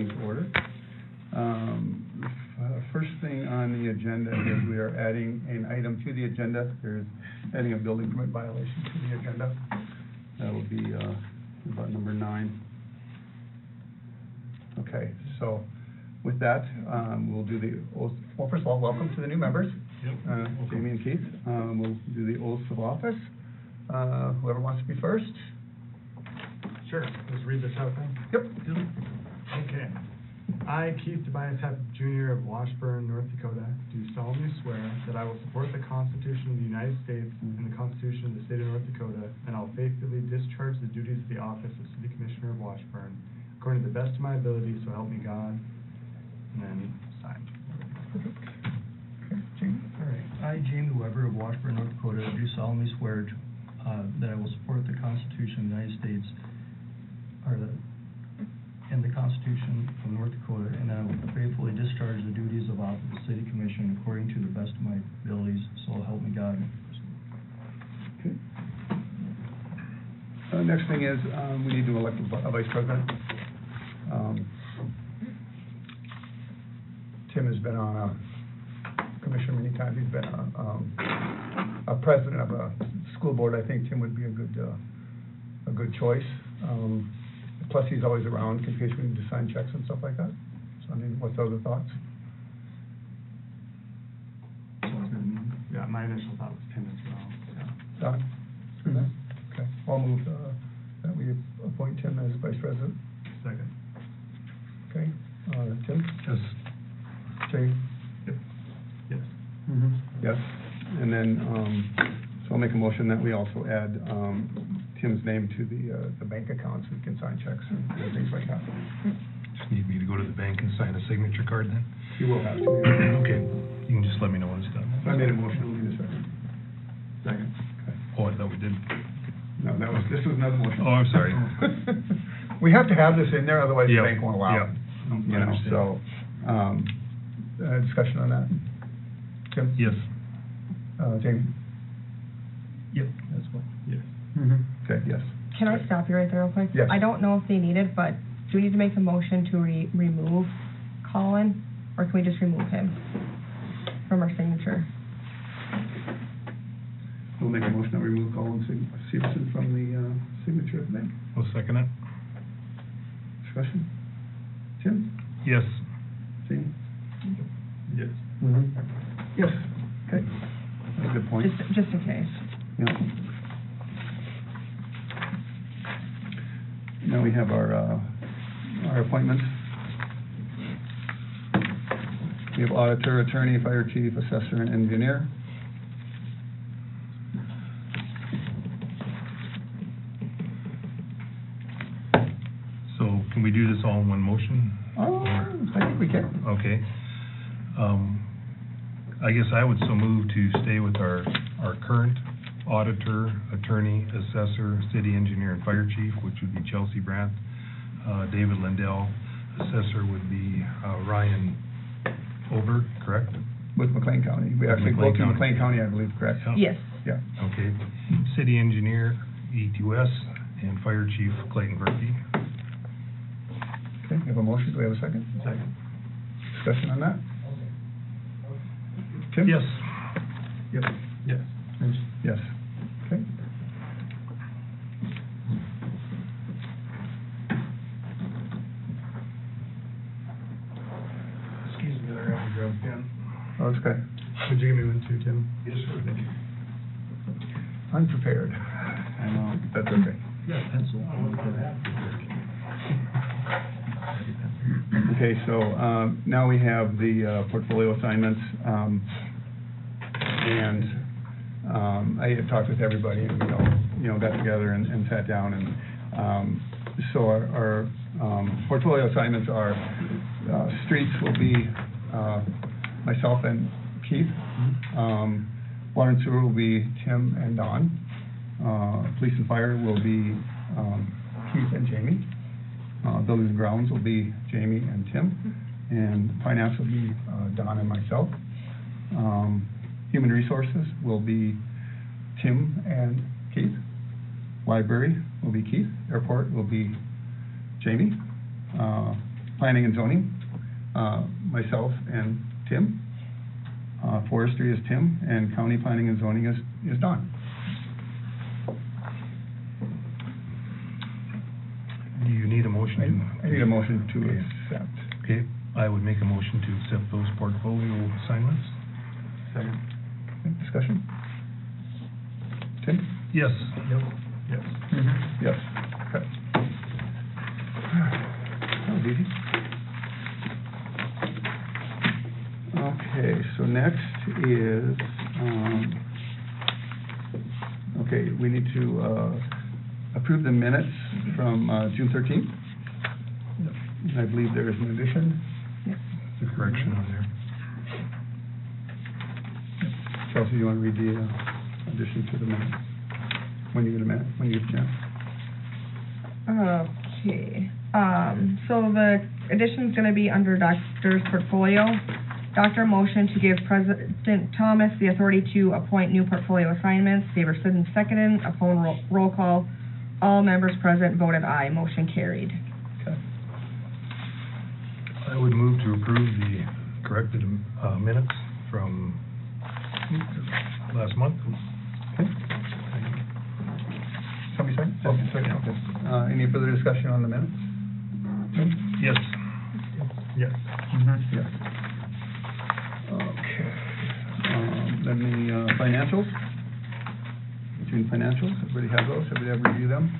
meeting to order. First thing on the agenda is we are adding an item to the agenda. There's adding a building permit violation to the agenda. That will be about number 9. Okay, so with that, we'll do the oath. Well, first of all, welcome to the new members. Yep. Jamie and Keith. We'll do the oaths of office. Whoever wants to be first. Sure, let's read this out then. Yep. Okay. I, Keith Tobias Hepp, Jr. of Washburn, North Dakota, do solemnly swear that I will support the Constitution of the United States and the Constitution of the State of North Dakota, and I'll faithfully discharge the duties of the office of City Commissioner of Washburn, according to the best of my ability, so help me God. And then sign. Jamie. All right. I, Jamie Weber of Washburn, North Dakota, do solemnly swear that I will support the Constitution of the United States and the Constitution of North Dakota, and I will faithfully discharge the duties of office of City Commission according to the best of my abilities, so help me God. Okay. Next thing is, we need to elect a vice president. Tim has been on a commission many times. He's been a president of a school board. I think Tim would be a good choice. Plus, he's always around in case we need to sign checks and stuff like that. So, I mean, what's the other thoughts? Yeah, my initial thought was Tim as well. Don? Okay. I'll move that we appoint Tim as vice president. Second. Okay. Tim? Yes. Jay? Yep. Yes. Yes. And then, so I'll make a motion that we also add Tim's name to the bank account so we can sign checks and things like that. Just need me to go to the bank and sign a signature card then? You will have to. Okay, you can just let me know when it's done. So I made a motion, we'll need a second. Second. Okay. Oh, I thought we did. No, this was another motion. Oh, I'm sorry. We have to have this in there, otherwise the Yep, bank won't allow yep. it. I You know, understand. so, discussion on that? Tim? Yes. Jamie? Yep, that's what. Yes. Okay, yes. Can I stop you right there real quick? Yes. I don't know if they need it, but do we need to make a motion to remove Colin, or can we just remove him from our signature? We'll make a motion to remove Colin Severson from the signature of the bank. I'll second it. Discussion? Tim? Yes. Jamie? Yes. Yes. Okay. That's a good point. Just in case. Yeah. Now we have our appointments. We have auditor, attorney, fire chief, assessor, and engineer. So can we do this all in one motion? I think we can. Okay. I guess I would so move to stay with our current auditor, attorney, assessor, city engineer, and fire chief, which would be Chelsea Brandt. David Lindell. Assessor would be Ryan Ober, correct? With McLean County. We actually go to McLean County, I believe, correct? Yes. Yeah. Okay. City engineer, E.T. West, and fire chief, Clayton Berkey. Okay, we have a motion. Do we have a second? Second. Discussion on that? Tim? Yes. Yep. Yes. Yes. Okay. Excuse me, there, I have to grab a pen. Oh, that's okay. Would you give me one too, Tim? Yes, sir. Thank you. Unprepared. I know. That's okay. Yeah, pencil. Okay, so now we have the portfolio assignments, and I had talked with everybody, and got together and sat down, and so our portfolio assignments are streets will be myself and Keith. Water and sewer will be Tim and Don. Police and fire will be Keith and Jamie. Buildings and grounds will be Jamie and Tim, and finance will be Don and myself. Human resources will be Tim and Keith. Library will be Keith. Airport will be Jamie. planning and zoning, myself and Tim. Forestry is Tim, and county planning and zoning is Don. Do you need a motion? I need a motion to accept. Okay, I would make a motion to accept those portfolio assignments. Second. Discussion? Tim? Yes. Yep. Yes. Yes. Okay. That was easy. Okay, so next is, okay, we need to approve the minutes from June 13th. And I believe there is an addition. The correction on there. Chelsea, you want to read the addition to the minutes? When you get a minute, when you get a chance. Okay, so the addition's gonna be under Doctor's portfolio. Doctor motion to give President Thomas the authority to appoint new portfolio assignments. Favor Siddons seconded. Upon roll call, all members present voted aye. Motion carried. Okay. I would move to approve the corrected minutes from last month. Okay. Somebody second? Second, okay. Any further discussion on the minutes? Yes. Yes. Yes. Okay. Then the financials. June financials, everybody have those? Everybody have reviewed them?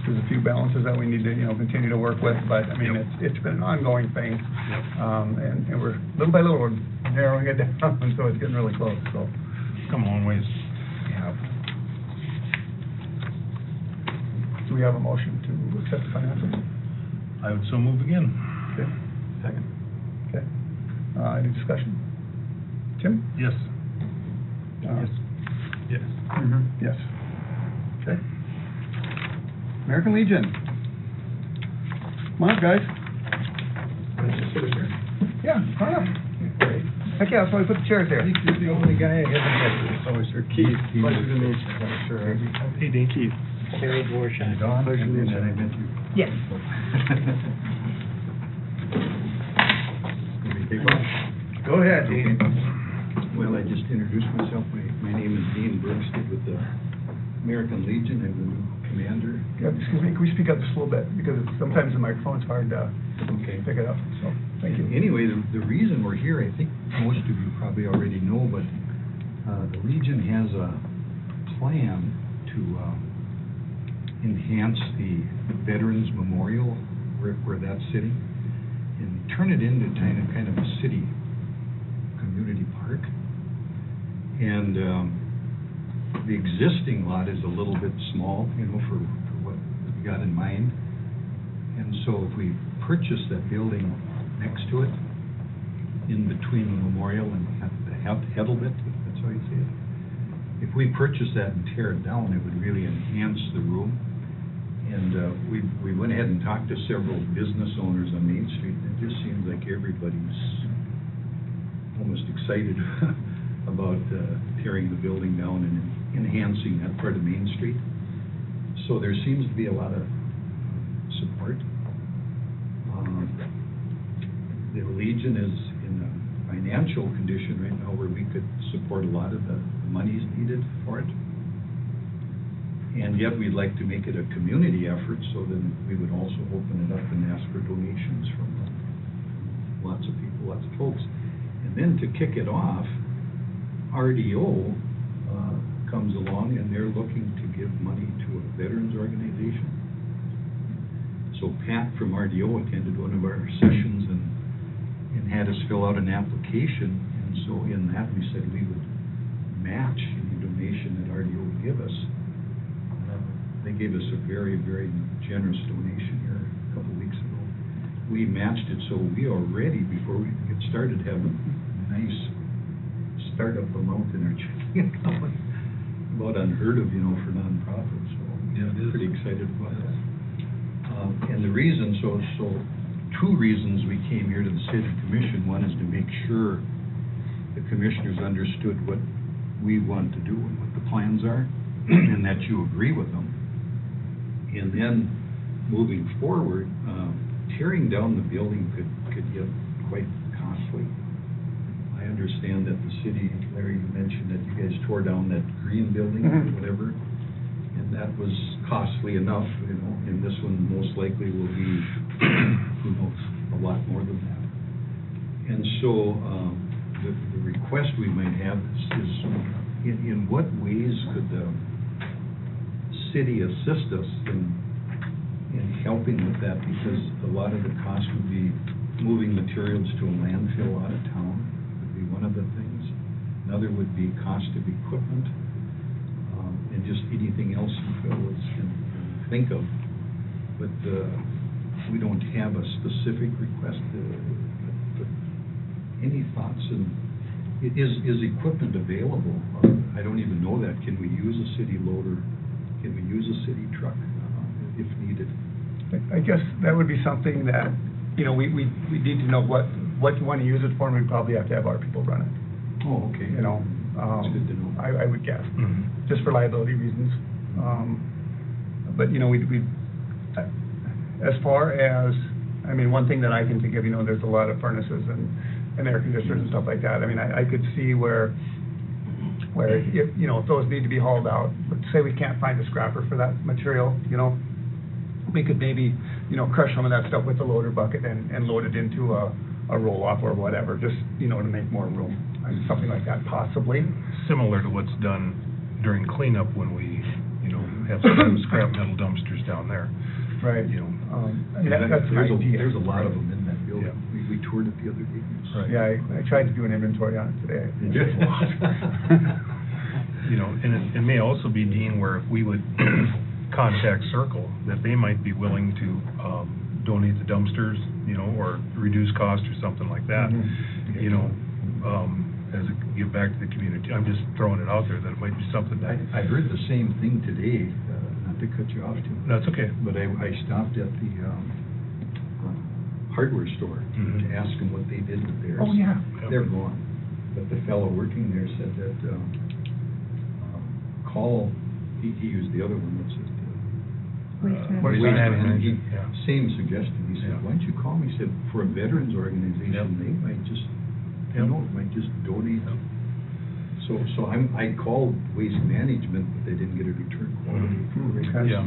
There's a few balances that we need to, continue to work with, but, I mean, it's been an ongoing thing. And we're, little by little, we're narrowing it down, so it's getting really close, so. Come a long ways. Yeah. Do we have a motion to accept the financials? I would so move again. Okay. Second. Okay. Any discussion? Tim? Yes. Yes. Yes. Yes. Okay. American Legion. Come on up, guys. Yeah, come on up. Heck yeah, that's why we put the chairs there. You're the only guy I haven't met this. Oh, is there Keith? Pleasure to meet you, I'm sure. Hey, Dane. Keith. Terry Dwarshan. Don, Pleasure to meet you. and then I met you. Yes. Go ahead, Dean. Well, I just introduced myself. My name is Dean Bergstead with the American Legion. I'm the new commander. Excuse me, can we speak up just a little bit? Because sometimes the microphone's hard to Okay. pick it up, so, thank you. Anyway, the reason we're here, I think most of you probably already know, but the Legion has a plan to enhance the Veterans Memorial where that's sitting and turn it into kind of a city community park. And the existing lot is a little bit small, for what we got in mind. And so if we purchase that building next to it, in between the memorial and the Heddle bit, if that's how you say it, if we purchase that and tear it down, it would really enhance the room. And we went ahead and talked to several business owners on Main Street, and it just seems like everybody's almost excited about tearing the building down and enhancing that part of Main Street. So there seems to be a lot of support. The Legion is in a financial condition right now where we could support a lot of the monies needed for it. And yet we'd like to make it a community effort, so then we would also open it up and ask for donations from lots of people, lots of folks. And then to kick it off, RDO comes along and they're looking to give money to a veterans organization. So Pat from RDO attended one of our sessions and had us fill out an application. And so in that we said we would match any donation that RDO would give us. They gave us a very, very generous donation here a couple of weeks ago. We matched it, so we already, before we get started, have a nice start up a mountain or chicken company. About unheard of, for nonprofits, so. Yeah, it is. Pretty excited about that. And the reason, so two reasons we came here to the city commission. One is to make sure the commissioners understood what we want to do and what the plans are, and that you agree with them. And then, moving forward, tearing down the building could get quite costly. I understand that the city, Larry, you mentioned that you guys tore down that green building or whatever, and that was costly enough, and this one most likely will be, who knows, a lot more than that. And so, the request we might have is in what ways could the city assist us in helping with that? Because a lot of the cost would be moving materials to a landfill out of town, would be one of the things. Another would be cost of equipment, and just anything else you fellows can think of. But we don't have a specific request. But any thoughts? And is equipment available? I don't even know that. Can we use a city loader? Can we use a city truck if needed? I guess that would be something that, we need to know what you want to use it for, and we probably have to have our people run it. Oh, okay. That's good to know. I would guess, Mhm. just for liability reasons. But, we, as far as, one thing that I can think of, there's a lot of furnaces and air conditioners and stuff like that. I could see where if those need to be hauled out, but say we can't find a scrapper for that material, we could maybe, crush some of that stuff with the loader bucket and load it into a roll-off or whatever, just, to make more room. Something like that, possibly. Similar to what's done during cleanup when we, have some scrap metal dumpsters down there. Right. Yeah, That's an idea. There's a lot of them in that building. Yeah. We toured it the other day. Right. Yeah, I tried to do an inventory on it today. Did you? And it may also be, Dean, where if we would contact Circle, that they might be willing to donate the dumpsters, or reduce cost or something like that. As a give back to the community. I'm just throwing it out there that it might be something that. I heard the same thing today, not to cut you off too much. That's okay. But I stopped at the hardware store to ask them what they did with theirs. Oh, yeah. They're gone. But the fellow working there said that, he used the other one, what's it? Waste Waste management. management. Same suggestion. He said, Yeah. why don't you call me? He said, for a veterans organization, Yep. they might just, Yep. might just donate. So I called Waste Management, but they didn't get a return quality. Okay. Yeah,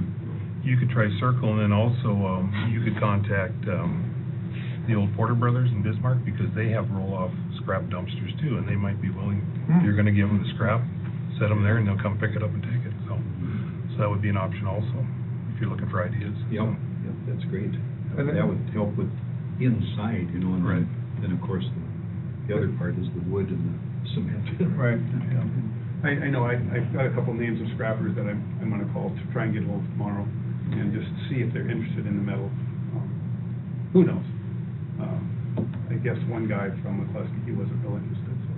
you could try Circle, and then also, you could contact, the old Porter Brothers in Bismarck, because they have roll-off scrap dumpsters too, and they might be willing, if you're gonna give them the scrap, set them there, and they'll come pick it up and take it, so that would be an option also, if you're looking for ideas. Yep, that's great. And then- That would help with inside, and Right. then of course, the other part is the wood and the cement. Right. I know, I've got a couple names of scrappers that I'm gonna call to try and get hold of tomorrow, and just see if they're interested in the metal. Who knows? I guess one guy from McCluskey, he wasn't real interested, so.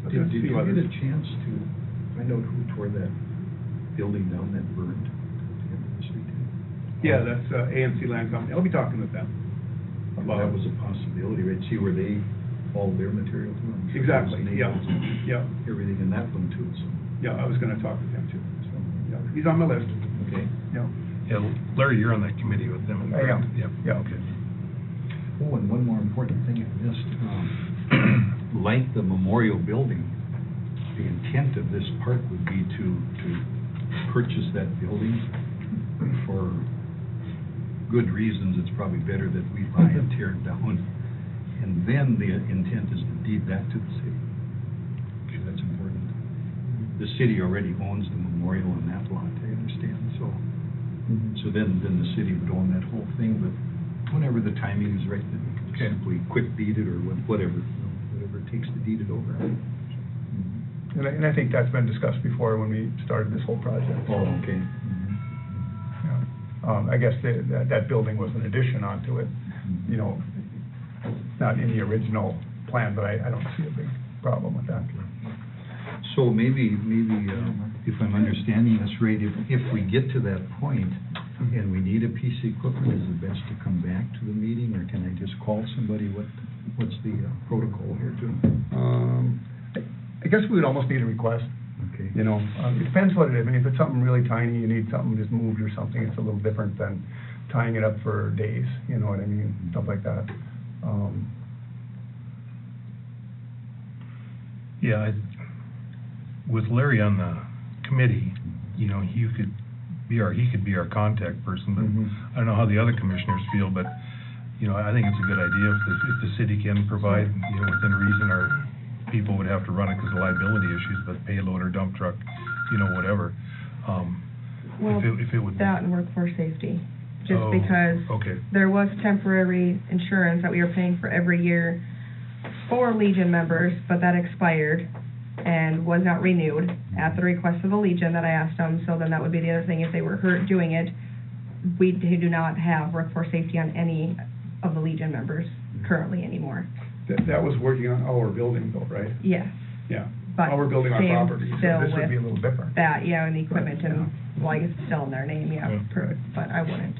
But Did there's a you few get others. a chance to find out who tore that building down that burned at the end of the street? Yeah, that's AMC Land Company. I'll be talking with them about. That was a possibility, right? See where they hauled their material to? I'm sure Exactly, there's yeah, nails and yeah, everything in that one too, so, yeah, I was gonna talk with him too, so, yeah, he's on my list, okay. yeah. Yeah, Larry, you're on that committee with them, I am. correct? Yeah. Okay. Oh, and one more important thing I missed, like the memorial building, the intent of this park would be to purchase that building for good reasons. It's probably better that we buy and tear it down. And then the intent is to deed that to the city. Okay, that's important. The city already owns the memorial in that lot, I understand, so. So then the city would own that whole thing, but whenever the timing is right, then we can Okay. simply quick deed it or whatever, whatever it takes to deed it over. And I think that's been discussed before when we started this whole project. Oh, okay. Yeah. I guess that building was an addition onto it, not in the original plan, but I don't see a problem with that. So maybe, if I'm understanding this right, if we get to that point and we need a piece of equipment, is it best to come back to the meeting, or can I just call somebody? What's the protocol here, too? I guess we would almost need a request, Okay. you know. It depends what it is. I mean, if it's something really tiny, you need something just moved or something, it's a little different than tying it up for days, you know what I mean? Stuff like that. Yeah, with Larry on the committee, you know, he could be our contact person, but Mhm. I don't know how the other commissioners feel, but, you know, I think it's a good idea if the city can provide, you know, within reason, our people would have to run it because of liability issues, but payload or dump truck, you know, whatever. Well, If it would. that and workforce safety, just Oh, because okay. there was temporary insurance that we were paying for every year for Legion members, but that expired and was not renewed at the request of the Legion that I asked them, so then that would be the other thing, if they were hurt doing it, we do not have workforce safety on any of the Legion members currently anymore. That was working on our building though, right? Yes, Yeah. but Our building, our same property, so still this would be a with little different. that, yeah, and the equipment and, well, I guess it's still in their name, yeah, Yeah. but I wouldn't.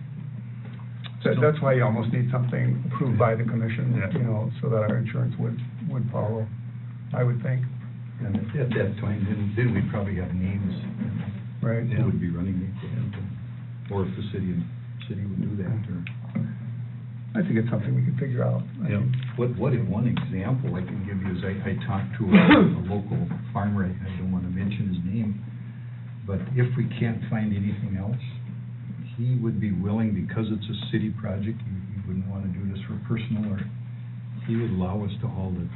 That's why you almost need something approved by the commission, Yeah. you know, so that our insurance would follow, I would think, And at that time, then we'd probably have names, right? who would be running the equipment, or if the city would do that, or... I think it's something we could figure out. I Yeah. think. One example I can give you is I talked to a local farmer, I don't want to mention his name, but if we can't find anything else, he would be willing, because it's a city project, he wouldn't want to do this for personal, or he would allow us to haul the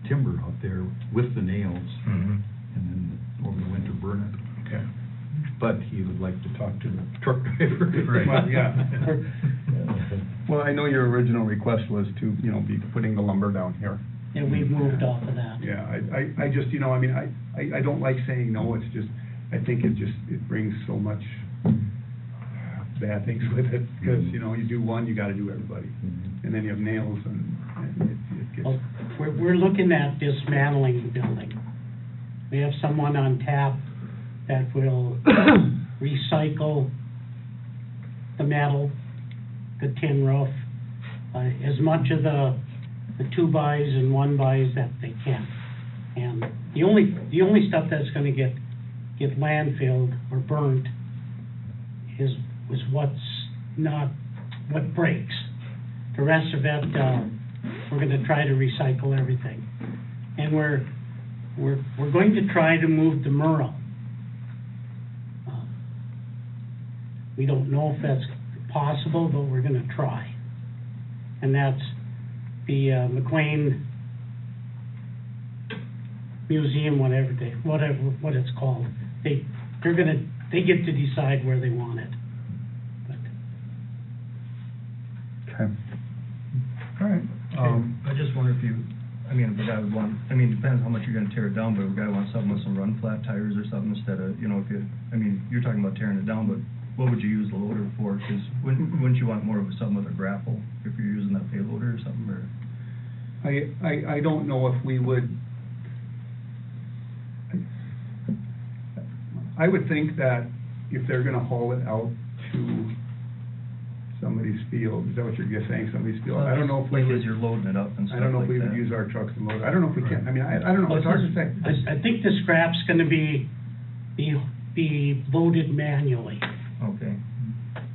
timber out there with the nails, Mhm. and then over the winter burn it. Okay. But he would like to talk to the truck driver. Right. Well, yeah. Well, I know your original request was to, you know, be putting the lumber down here. And we've moved off of that. Yeah, I just, you know, I mean, I don't like saying no, it's just, I think it brings so much bad things with it, because, you know, you do one, you gotta do everybody. Mhm. And then you have nails and it gets, Well, we're looking at dismantling the building. We have someone on tap that will recycle the metal, the tin roof, as much of the 2-bys and 1-bys that they can. And the only stuff that's gonna get landfilled or burnt is what's not, what breaks. The rest of it, we're gonna try to recycle everything. And we're going to try to move the Merle. We don't know if that's possible, but we're gonna try. And that's the McLean Museum, what it's called. They get to decide where they want it. But okay. All right. I just wonder if if a guy would want, it depends how much you're gonna tear it down, but if a guy wants something with some run flat tires or something instead of, you know, you're talking about tearing it down, but what would you use the loader for? Because wouldn't you want more of something with a grapple if you're using that payloader or something, or? I don't know if we would, I would think that if they're gonna haul it out to somebody's field, is that what you're saying, somebody's field? I don't know if we Like would, as you're loading it up and stuff I don't know if we like would that. use our trucks and load, I don't know if we can, I mean, I don't know, it's hard to say. I think the scrap's gonna be loaded manually. Okay.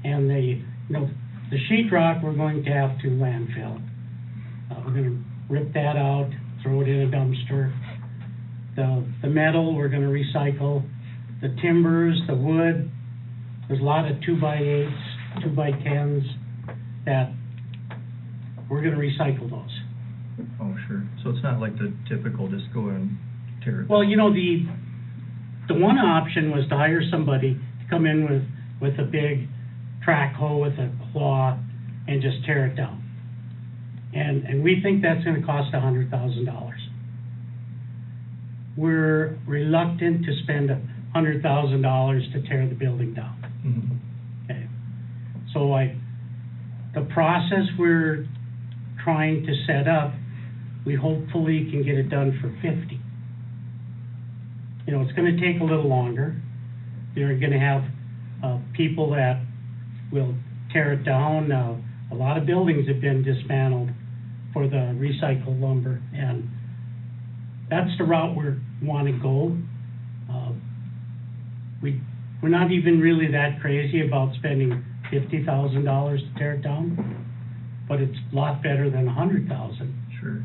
And the sheet rock, we're going to have to landfill. We're gonna rip that out, throw it in a dumpster. The metal, we're gonna recycle. The timbers, the wood, there's a lot of 2x8s, 2x10s that we're gonna recycle those. Oh, sure. So it's not like the typical just go and tear it? Well, the one option was to hire somebody to come in with a big track hoe with a claw and just tear it down. And we think that's gonna cost $100,000. We're reluctant to spend $100,000 to tear the building down. Mhm. Okay, so the process we're trying to set up we hopefully can get it done for 50. You know, it's gonna take a little longer. You're gonna have, people that will tear it down. A lot of buildings have been dismantled for the recycled lumber, and that's the route we wanna go. We're not even really that crazy about spending $50,000 to tear it down, but it's a lot better than $100,000. Sure.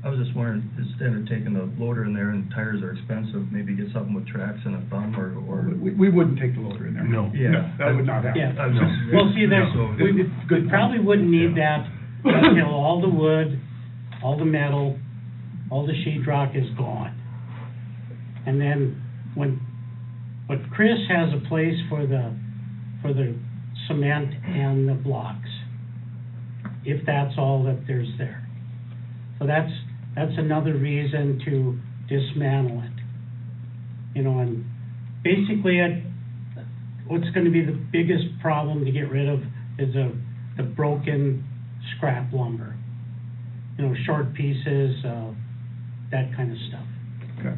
I was just wondering, instead of taking the loader in there and tires are expensive, maybe get something with tracks and a thumb or. We wouldn't take the loader in there. No. Yeah. That would not happen. Yeah. I was just- Well, see, there's, So- we probably wouldn't need that until all the wood, all the metal, all the sheetrock is gone. And then but Chris has a place for the cement and the blocks, if that's all that there's there. So that's another reason to dismantle it. You know, and basically what's gonna be the biggest problem to get rid of is the broken scrap lumber. You know, short pieces, that kind of stuff. Okay.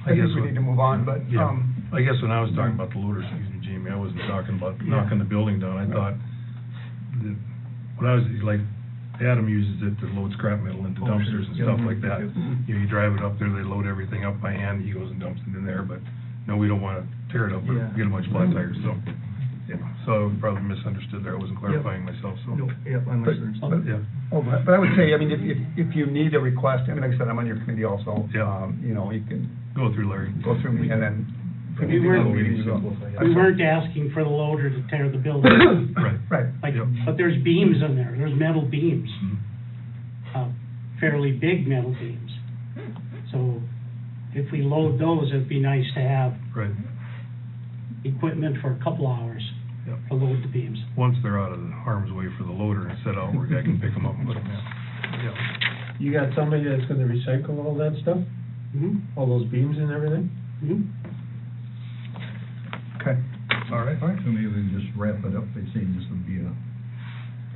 I guess we need to move on, but, Yeah, I guess when I was talking about the loader, excuse me, Jamie, I wasn't talking about knocking the building down. I thought that, when I was, like, Adam uses it to load scrap metal into Oh, sure. dumpsters and Yeah. stuff like that. Yep. You know, you drive it up there, they load everything up by hand, he goes and dumps it in there, but, no, we don't wanna tear it up or Yeah. get a bunch of flat tires, so. Yeah, so I probably misunderstood there, I wasn't clarifying myself, so. No, yep, I understand. Yeah, oh, but I would say, I mean, if you need a request, I mean, like I said, I'm on your committee also. Yeah. You know, you can go through Larry. go through me, and then. We weren't- We weren't asking for the loader to tear the building. Right. Right. Like, Yep. but there's beams in there, there's metal beams, Mhm. fairly big metal beams. So if we load those, it'd be nice to have Right, equipment for a couple hours yep. to load the beams. Once they're out of harm's way for the loader and set out where a guy can pick them up and put them in. Yeah. You got somebody that's gonna recycle all that stuff, Mm-hmm. all those beams and everything? Mm-hmm. Okay. All right. So maybe we can just wrap it up by saying this would be a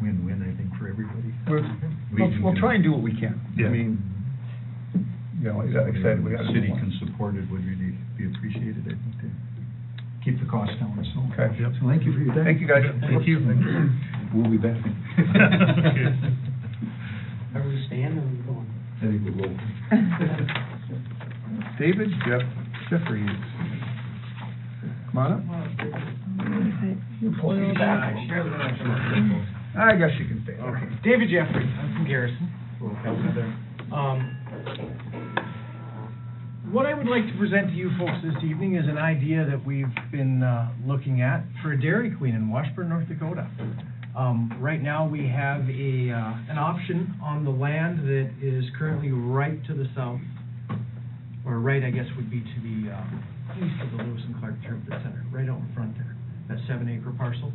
win-win, I think, for everybody. We'll try and do what we can. Yeah. I mean, you know, like I said, we gotta. The city can support it, would really be appreciated, I think, to keep the costs down, so. Okay. Yep. So thank you for your time. Thank you, guys. Thank you. We'll be back. Are we staying or are we going? I think we will. David Jeffries. Come on up. You pull your back. I guess you can stay there. Okay, David Jeffries, I'm from Garrison. What I would like to present to you folks this evening is an idea that we've been looking at for a Dairy Queen in Washburn, North Dakota. Right now, we have an option on the land that is currently right to the south, or right, I guess, would be to the east of the Lewis and Clark Interpretive Center, right out in front there, that 7-acre parcel.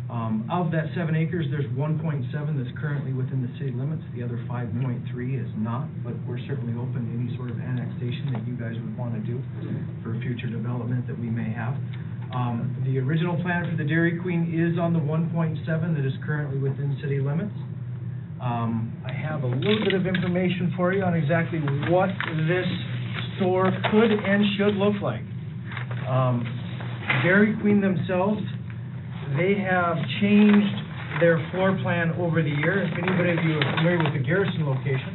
Of that 7 acres, there's 1.7 that's currently within the city limits, the other 5.3 is not, but we're certainly open to any sort of annexation that you guys would want to do for future development that we may have. The original plan for the Dairy Queen is on the 1.7 that is currently within city limits. I have a little bit of information for you on exactly what this store could and should look like. Dairy Queen themselves, they have changed their floor plan over the year. If anybody of you are familiar with the Garrison location,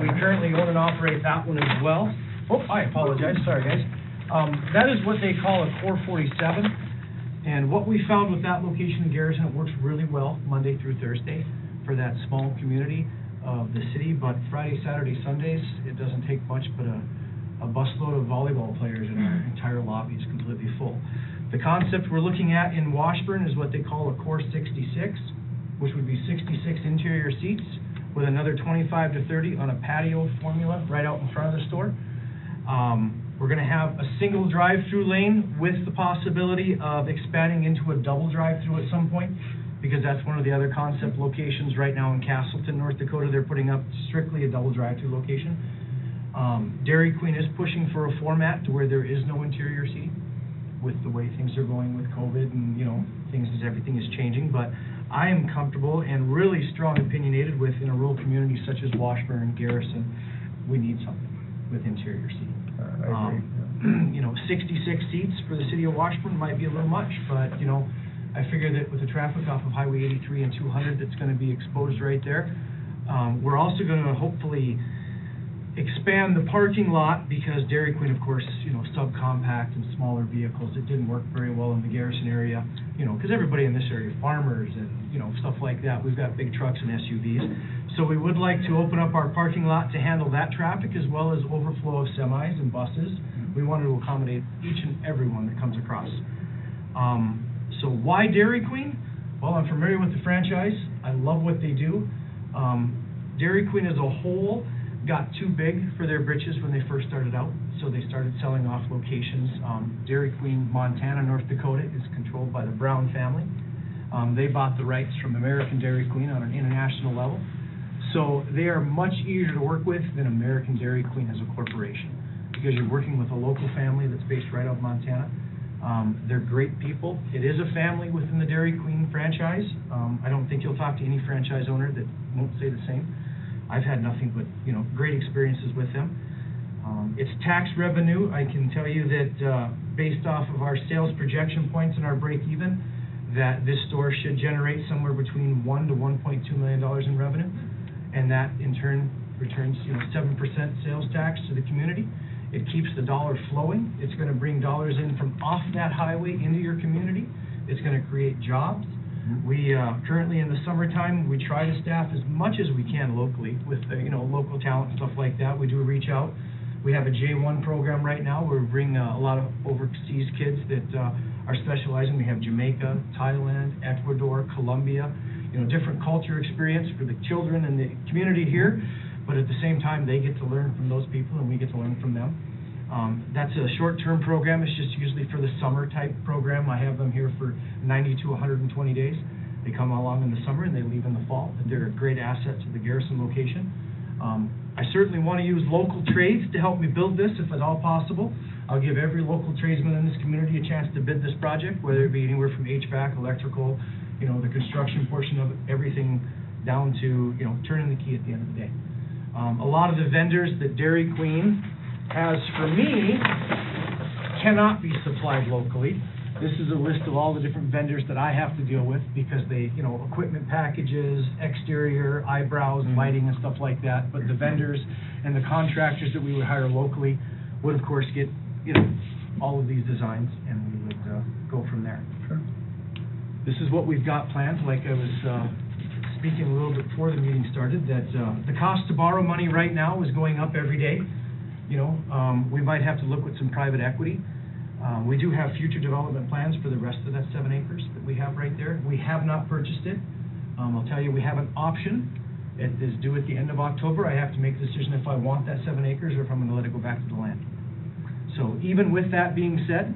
we currently own and operate that one as well. Oh, I apologize, sorry guys. That is what they call a Core 47, and what we found with that location in Garrison, it works really well Monday through Thursday for that small community of the city, but Friday, Saturday, Sundays, it doesn't take much but a busload of volleyball players, and our entire lobby is completely full. The concept we're looking at in Washburn is what they call a Core 66, which would be 66 interior seats with another 25 to 30 on a patio formula right out in front of the store. We're going to have a single drive-through lane with the possibility of expanding into a double drive-through at some point, because that's one of the other concept locations right now in Castleton, North Dakota. They're putting up strictly a double drive-through location. Dairy Queen is pushing for a format to where there is no interior seating with the way things are going with COVID and, you know, everything is changing. But I am comfortable and really strong opinionated with in a rural community such as Washburn, Garrison, we need something with interior seating. I agree. You know, 66 seats for the city of Washburn might be a little much, but, you know, I figure that with the traffic off of Highway 83 and 200 that's gonna be exposed right there, we're also gonna hopefully expand the parking lot, because Dairy Queen, of course, you know, subcompact and smaller vehicles, it didn't work very well in the Garrison area, you know, because everybody in this area, farmers and, you know, stuff like that, we've got big trucks and SUVs. So we would like to open up our parking lot to handle that traffic as well as overflow of semis and buses. We wanted to accommodate each and every one that comes across. So why Dairy Queen? Well, I'm familiar with the franchise. I love what they do. Dairy Queen as a whole got too big for their britches when they first started out, so they started selling off locations. Dairy Queen, Montana, North Dakota is controlled by the Brown family. They bought the rights from American Dairy Queen on an international level. So they are much easier to work with than American Dairy Queen as a corporation, because you're working with a local family that's based right out of Montana. They're great people. It is a family within the Dairy Queen franchise. I don't think you'll talk to any franchise owner that won't say the same. I've had nothing but, you know, great experiences with them. It's tax revenue. I can tell you that based off of our sales projection points and our break even, that this store should generate somewhere between $1 to $1.2 million in revenue, and that in turn returns, you know, 7% sales tax to the community. It keeps the dollar flowing. It's going to bring dollars in from off that highway into your community. It's going to create jobs. We currently in the summertime, we try to staff as much as we can locally with, you know, local talent and stuff like that. We do reach out. We have a J1 program right now where we bring a lot of overseas kids that are specializing. We have Jamaica, Thailand, Ecuador, Colombia, you know, different culture experience for the children and the community here. But at the same time, they get to learn from those people and we get to learn from them. That's a short-term program. It's just usually for the summer type program. I have them here for 90 to 120 days. They come along in the summer and they leave in the fall. But they're a great asset to the Garrison location. I certainly want to use local trades to help me build this if at all possible. I'll give every local tradesman in this community a chance to bid this project, whether it be anywhere from HVAC, electrical, you know, the construction portion of it, everything down to, you know, turning the key at the end of the day. A lot of the vendors that Dairy Queen has for me cannot be supplied locally. This is a list of all the different vendors that I have to deal with because they, you know, equipment packages, exterior, eyebrows, lighting and stuff like that. But the vendors and the contractors that we would hire locally would of course get, you know, all of these designs and we would go from there. Sure. This is what we've got planned, like I was speaking a little bit before the meeting started, that the cost to borrow money right now is going up every day. You know, we might have to look with some private equity. We do have future development plans for the rest of that 7 acres that we have right there. We have not purchased it. I'll tell you, we have an option. It is due at the end of October. I have to make a decision if I want that 7 acres or if I'm going to let it go back to the land. So even with that being said,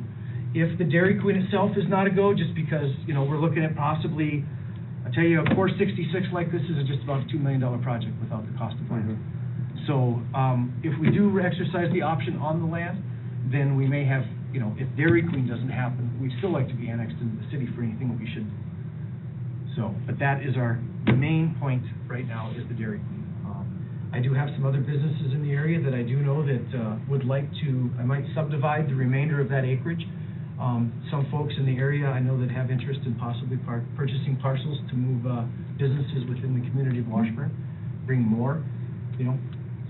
if the Dairy Queen itself is not a go, just because, you know, we're looking at possibly, I tell you, a Core 66 like this is just about a $2 million project without the cost of land. So if we do exercise the option on the land, then we may have, you know, if Dairy Queen doesn't happen, we'd still like to be annexed into the city for anything that we should do. So, but that is our main point right now is the Dairy Queen. I do have some other businesses in the area that I do know that would like to, I might subdivide the remainder of that acreage. Some folks in the area I know that have interest in possibly purchasing parcels to move businesses within the community of Washburn, bring more, you know.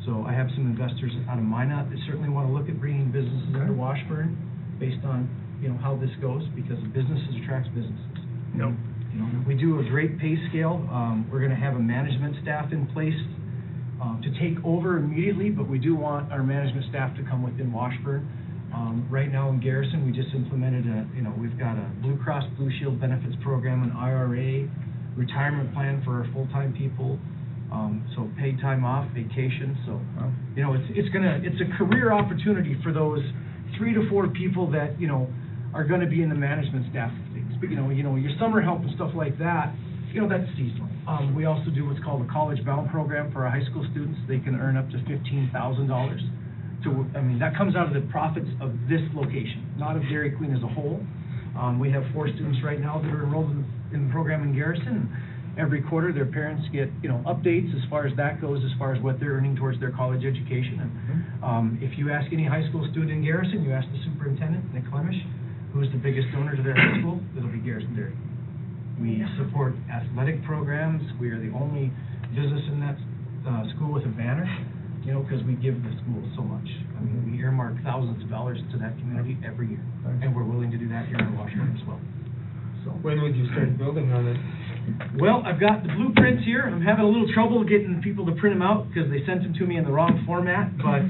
So I have some investors out of Minot that certainly want to look at bringing businesses into Washburn based on, you know, how this goes, because businesses attracts businesses. Yep. You know, we do a great pay scale. We're going to have a management staff in place to take over immediately, but we do want our management staff to come within Washburn. Right now in Garrison, we just implemented we've got a Blue Cross Blue Shield benefits program, an IRA, retirement plan for our full-time people, so paid time off, vacation. So, you know, it's a career opportunity for those 3 to 4 people that, you know, are going to be in the management staff of things. But, you know, your summer help and stuff like that, you know, that's seasonal. We also do what's called a college bound program for our high school students. They can earn up to $15,000. That comes out of the profits of this location, not of Dairy Queen as a whole. We have 4 students right now that are enrolled in in the program in Garrison. Every quarter, their parents get, updates as far as that goes, as far as what they're earning towards their college education. And if you ask any high school student in Garrison, you ask the superintendent, Nick Clemish, who's the biggest donor to their high school, it'll be Garrison Dairy. We support athletic programs. We are the only business in that school with a banner, because we give the school so much. I mean, we earmark thousands of dollars to that community every year, and we're willing to do that here in Washburn as well. So. When would you start building on it? Well, I've got the blueprints here. I'm having a little trouble getting people to print them out because they sent them to me in the wrong format. But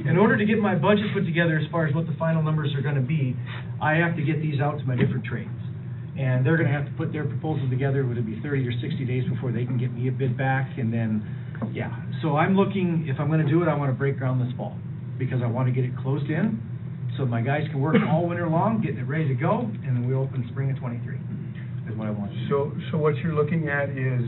in order to get my budget put together as far as what the final numbers are going to be, I have to get these out to my different trades. And they're going to have to put their proposal together. Would it be 30 or 60 days before they can get me a bid back? And then, So I'm looking, if I'm going to do it, I want to break ground this fall because I want to get it closed in so my guys can work all winter long, getting it ready to go, and then we open spring of '23. Is what I want to do. So what you're looking at is,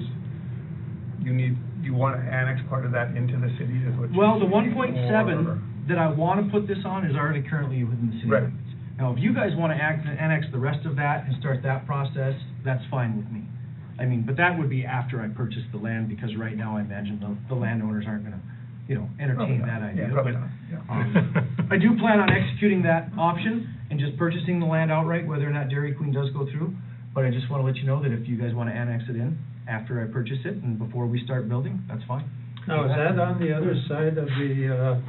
you want to annex part of that into the city, is what you're Well, the saying, 1.7 that I want to put this on is already currently within the city Right. limits. Now, if you guys want to annex the rest of that and start that process, that's fine with me. I mean, but that would be after I purchase the land, because right now I imagine the landowners aren't going to, entertain that idea. Probably But, not, yeah. I do plan on executing that option and just purchasing the land outright, whether or not Dairy Queen does go through. But I just want to let you know that if you guys want to annex it in after I purchase it and before we start building, that's fine. Now, is that on the other side of the,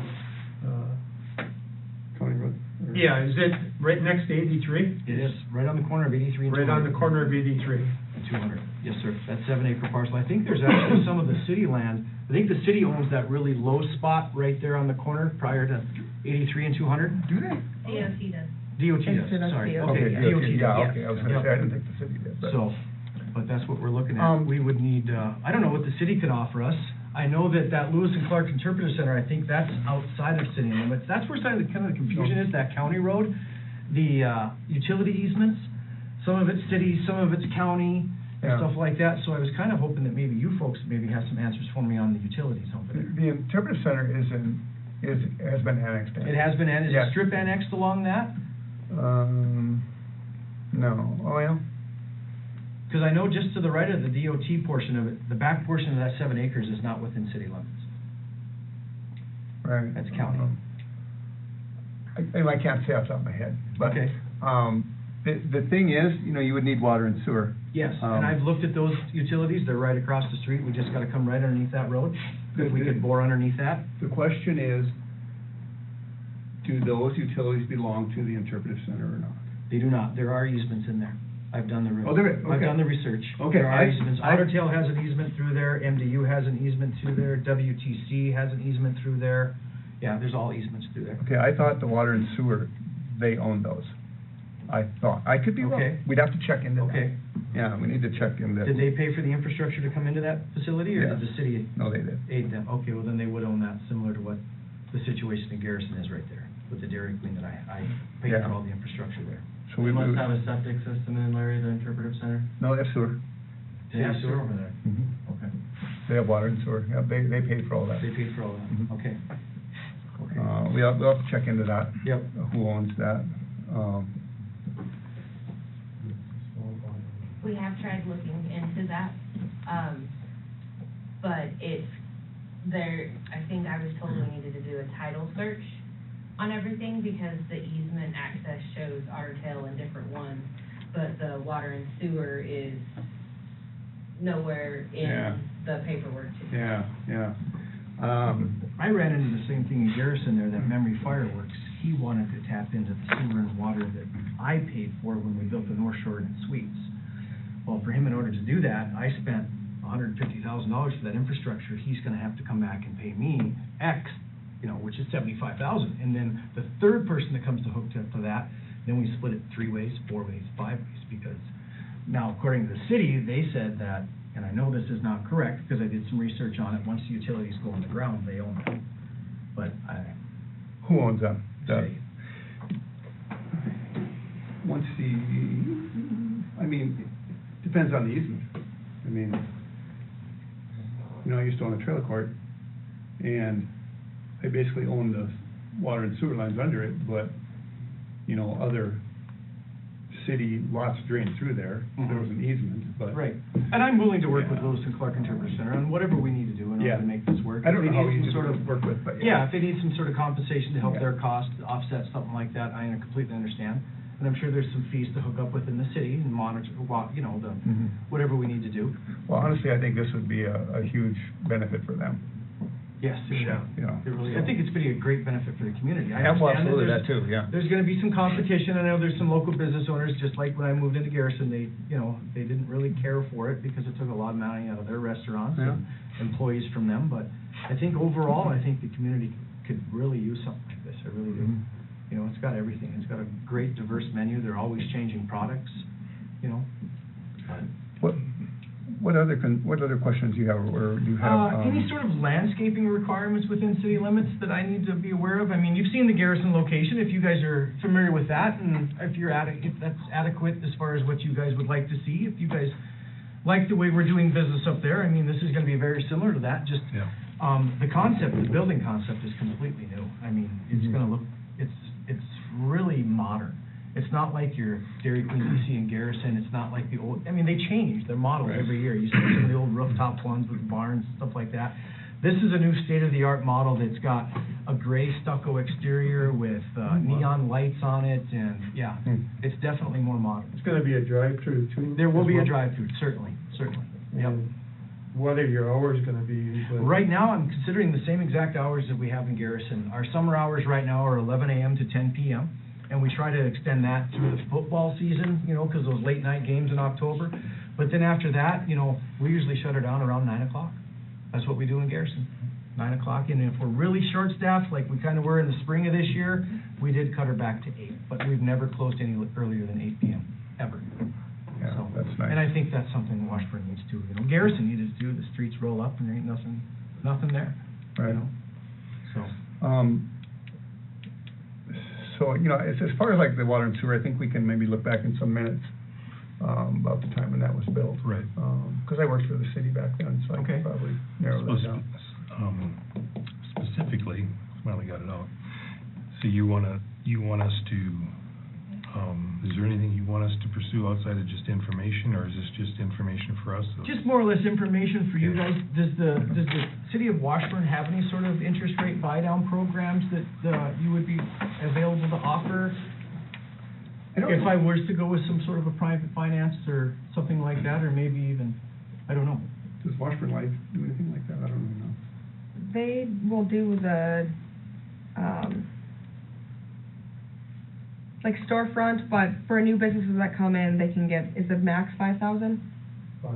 County Road? yeah, is it right next to 83? It is, right on the corner of 83 and 200. Right on the corner of 83. And 200, yes, sir. That 7-acre parcel. I think there's actually some of the city land. I think the city owns that really low spot right there on the corner prior to 83 and 200. Do they? DOT does. DOT does, Instead of sorry. DOT. Okay, Okay, DOT does. yeah, okay, I was gonna Yep. say, I didn't think the city did, but. So, but that's what we're looking at. We would need, I don't know what the city could offer us. I know that Lewis and Clark Interpretive Center, I think that's outside of city limits. That's where kind of the confusion is, that county road. The utility easements, some of it's city, some of it's county, and Yeah. stuff like that. So I was kind of hoping that maybe you folks maybe have some answers for me on the utilities over there. The interpretive center has been annexed in. It has been, is Yeah. a strip annexed along that? No, oh, yeah, Because I know just to the right of the DOT portion of it, the back portion of that 7 acres is not within city limits. right. That's county. I can't say off the top of my head, but, Okay. the thing is, you would need water and sewer. Yes, and I've looked at those utilities, they're right across the street, we just gotta come right underneath that road. If we could bore underneath that, The question is, do those utilities belong to the interpretive center or not? they do not, there are easements in there. I've done the. Oh, there is, I've okay. done the research. Okay, There are I- easements, I- Otter Tail has an easement through there, MDU has an easement through there, WTC has an easement through there. Yeah, there's all easements through there. Okay, I thought the water and sewer, they owned those. I thought, I could be wrong. Okay. We'd have to check into that. Okay. Yeah, we need to check into that. Did they pay for the infrastructure to come into that facility, or Yes. did the city No, they did. aid them? Okay, well, then they would own that, similar to what the situation in Garrison is right there, with the Dairy Queen that I paid Yeah. for all the infrastructure there. So we would. a septic system in, Larry, the interpretive center? No, they have sewer. They have sewer over there? Mhm. Okay. They have water and sewer. Yeah, they paid for all that. They paid for all that? Mhm. Okay. Okay. We'll have to check into that. Yep. Who owns that? We have tried looking into that, but I think I was told we needed to do a title search on everything because the easement access shows Otter Tail and different ones, but the water and sewer is nowhere Yeah. in the paperwork. Yeah. I ran into the same thing in Garrison there, that Memory Fireworks, he wanted to tap into the sewer and water that I paid for when we built the North Shore Inn Suites. Well, for him, in order to do that, I spent $150,000 for that infrastructure. He's gonna have to come back and pay me X, which is $75,000. And then the third person that comes to hook up to that, then we split it 3 ways, 4 ways, 5 ways, because now, according to the city, they said that, and I know this is not correct, because I did some research on it, once the utilities go on the ground, they own them. But Who owns them? City. Depends on the easement. I used to own a trailer court, and I basically owned the water and sewer lines under it, but, other city lots drained through there. There was an easement, but. Right, and I'm willing to work with Yeah. Lewis and Clark Interpreter Center on whatever we need to do in order Yeah. to make this work. I don't If know they how need easy some sort to of work with, but Yeah, if they need some sort of compensation to help Yeah. their cost, offset something like that, I completely understand. And I'm sure there's some fees to hook up with in the city and monitor, you know, Mhm. whatever we need to do. Well, honestly, I think this would be a huge benefit for them. Yes, it Yeah. It really, I think it's been a great benefit for the community. I Yeah, well, understand absolutely, there's- that too, yeah. There's gonna be some competition. I know there's some local business owners, just like when I moved into Garrison, they, you know, they didn't really care for it because it took a lot of money out of their restaurants and employees from them. But I think overall, I think the community could really use something like this. I really do. Mhm. You know, it's got everything. It's got a great diverse menu. They're always changing products, you know. What other questions do you have, or do you have? Any sort of landscaping requirements within city limits that I need to be aware of? I mean, you've seen the Garrison location, if you guys are familiar with that, and if that's adequate as far as what you guys would like to see, if you guys like the way we're doing business up there, I mean, this is gonna be very similar to that, just, Yeah. the concept, the building concept is completely new. I mean, it's Mhm. gonna look, it's really modern. It's not like your Dairy Queen you see in Garrison, it's not like the old, I mean, they change their models Right. every year. You see some of the old rooftop ones with barns, stuff like that. This is a new state-of-the-art model that's got a gray stucco exterior with neon lights on it, and, yeah, Hmm. it's definitely more modern. It's gonna be a drive-through too? There will as be a well? drive-through, certainly, yep. And what are your hours gonna be usually? Right now, I'm considering the same exact hours that we have in Garrison. Our summer hours right now are 11 a.m. to 10 p.m., and we try to extend that through the football season, you know, because those late-night games in October. But then after that, you know, we usually shut her down around 9 o'clock. That's what we do in Garrison, 9 o'clock. And if we're really short-staffed, like we kind of were in the spring of this year, we did cut her back to 8. But we've never closed any earlier than 8 p.m., ever. Yeah, So, that's nice. And I think that's something Washburn needs to, you know, Garrison needed to do, the streets roll up and there ain't nothing there, you Right. know, so. So, you know, as far as like the water and sewer, I think we can maybe look back in some minutes, about the time when that was built. Right. Because I worked for the city back then, so I Okay. could probably narrow that down. Specifically, finally got it out. So you want us to, is there anything you want us to pursue outside of just information, or is this just information for us? Just more or less information for you guys. Does the city of Washburn have any sort of interest rate buy-down programs that, you would be available to offer? If I was to go with some sort of a private finance or something like that, or maybe even, I don't know. Does Washburn Life do anything like that? I don't even know. They will do the, like storefront, but for new businesses that come in, they can get, is it max 5,000? For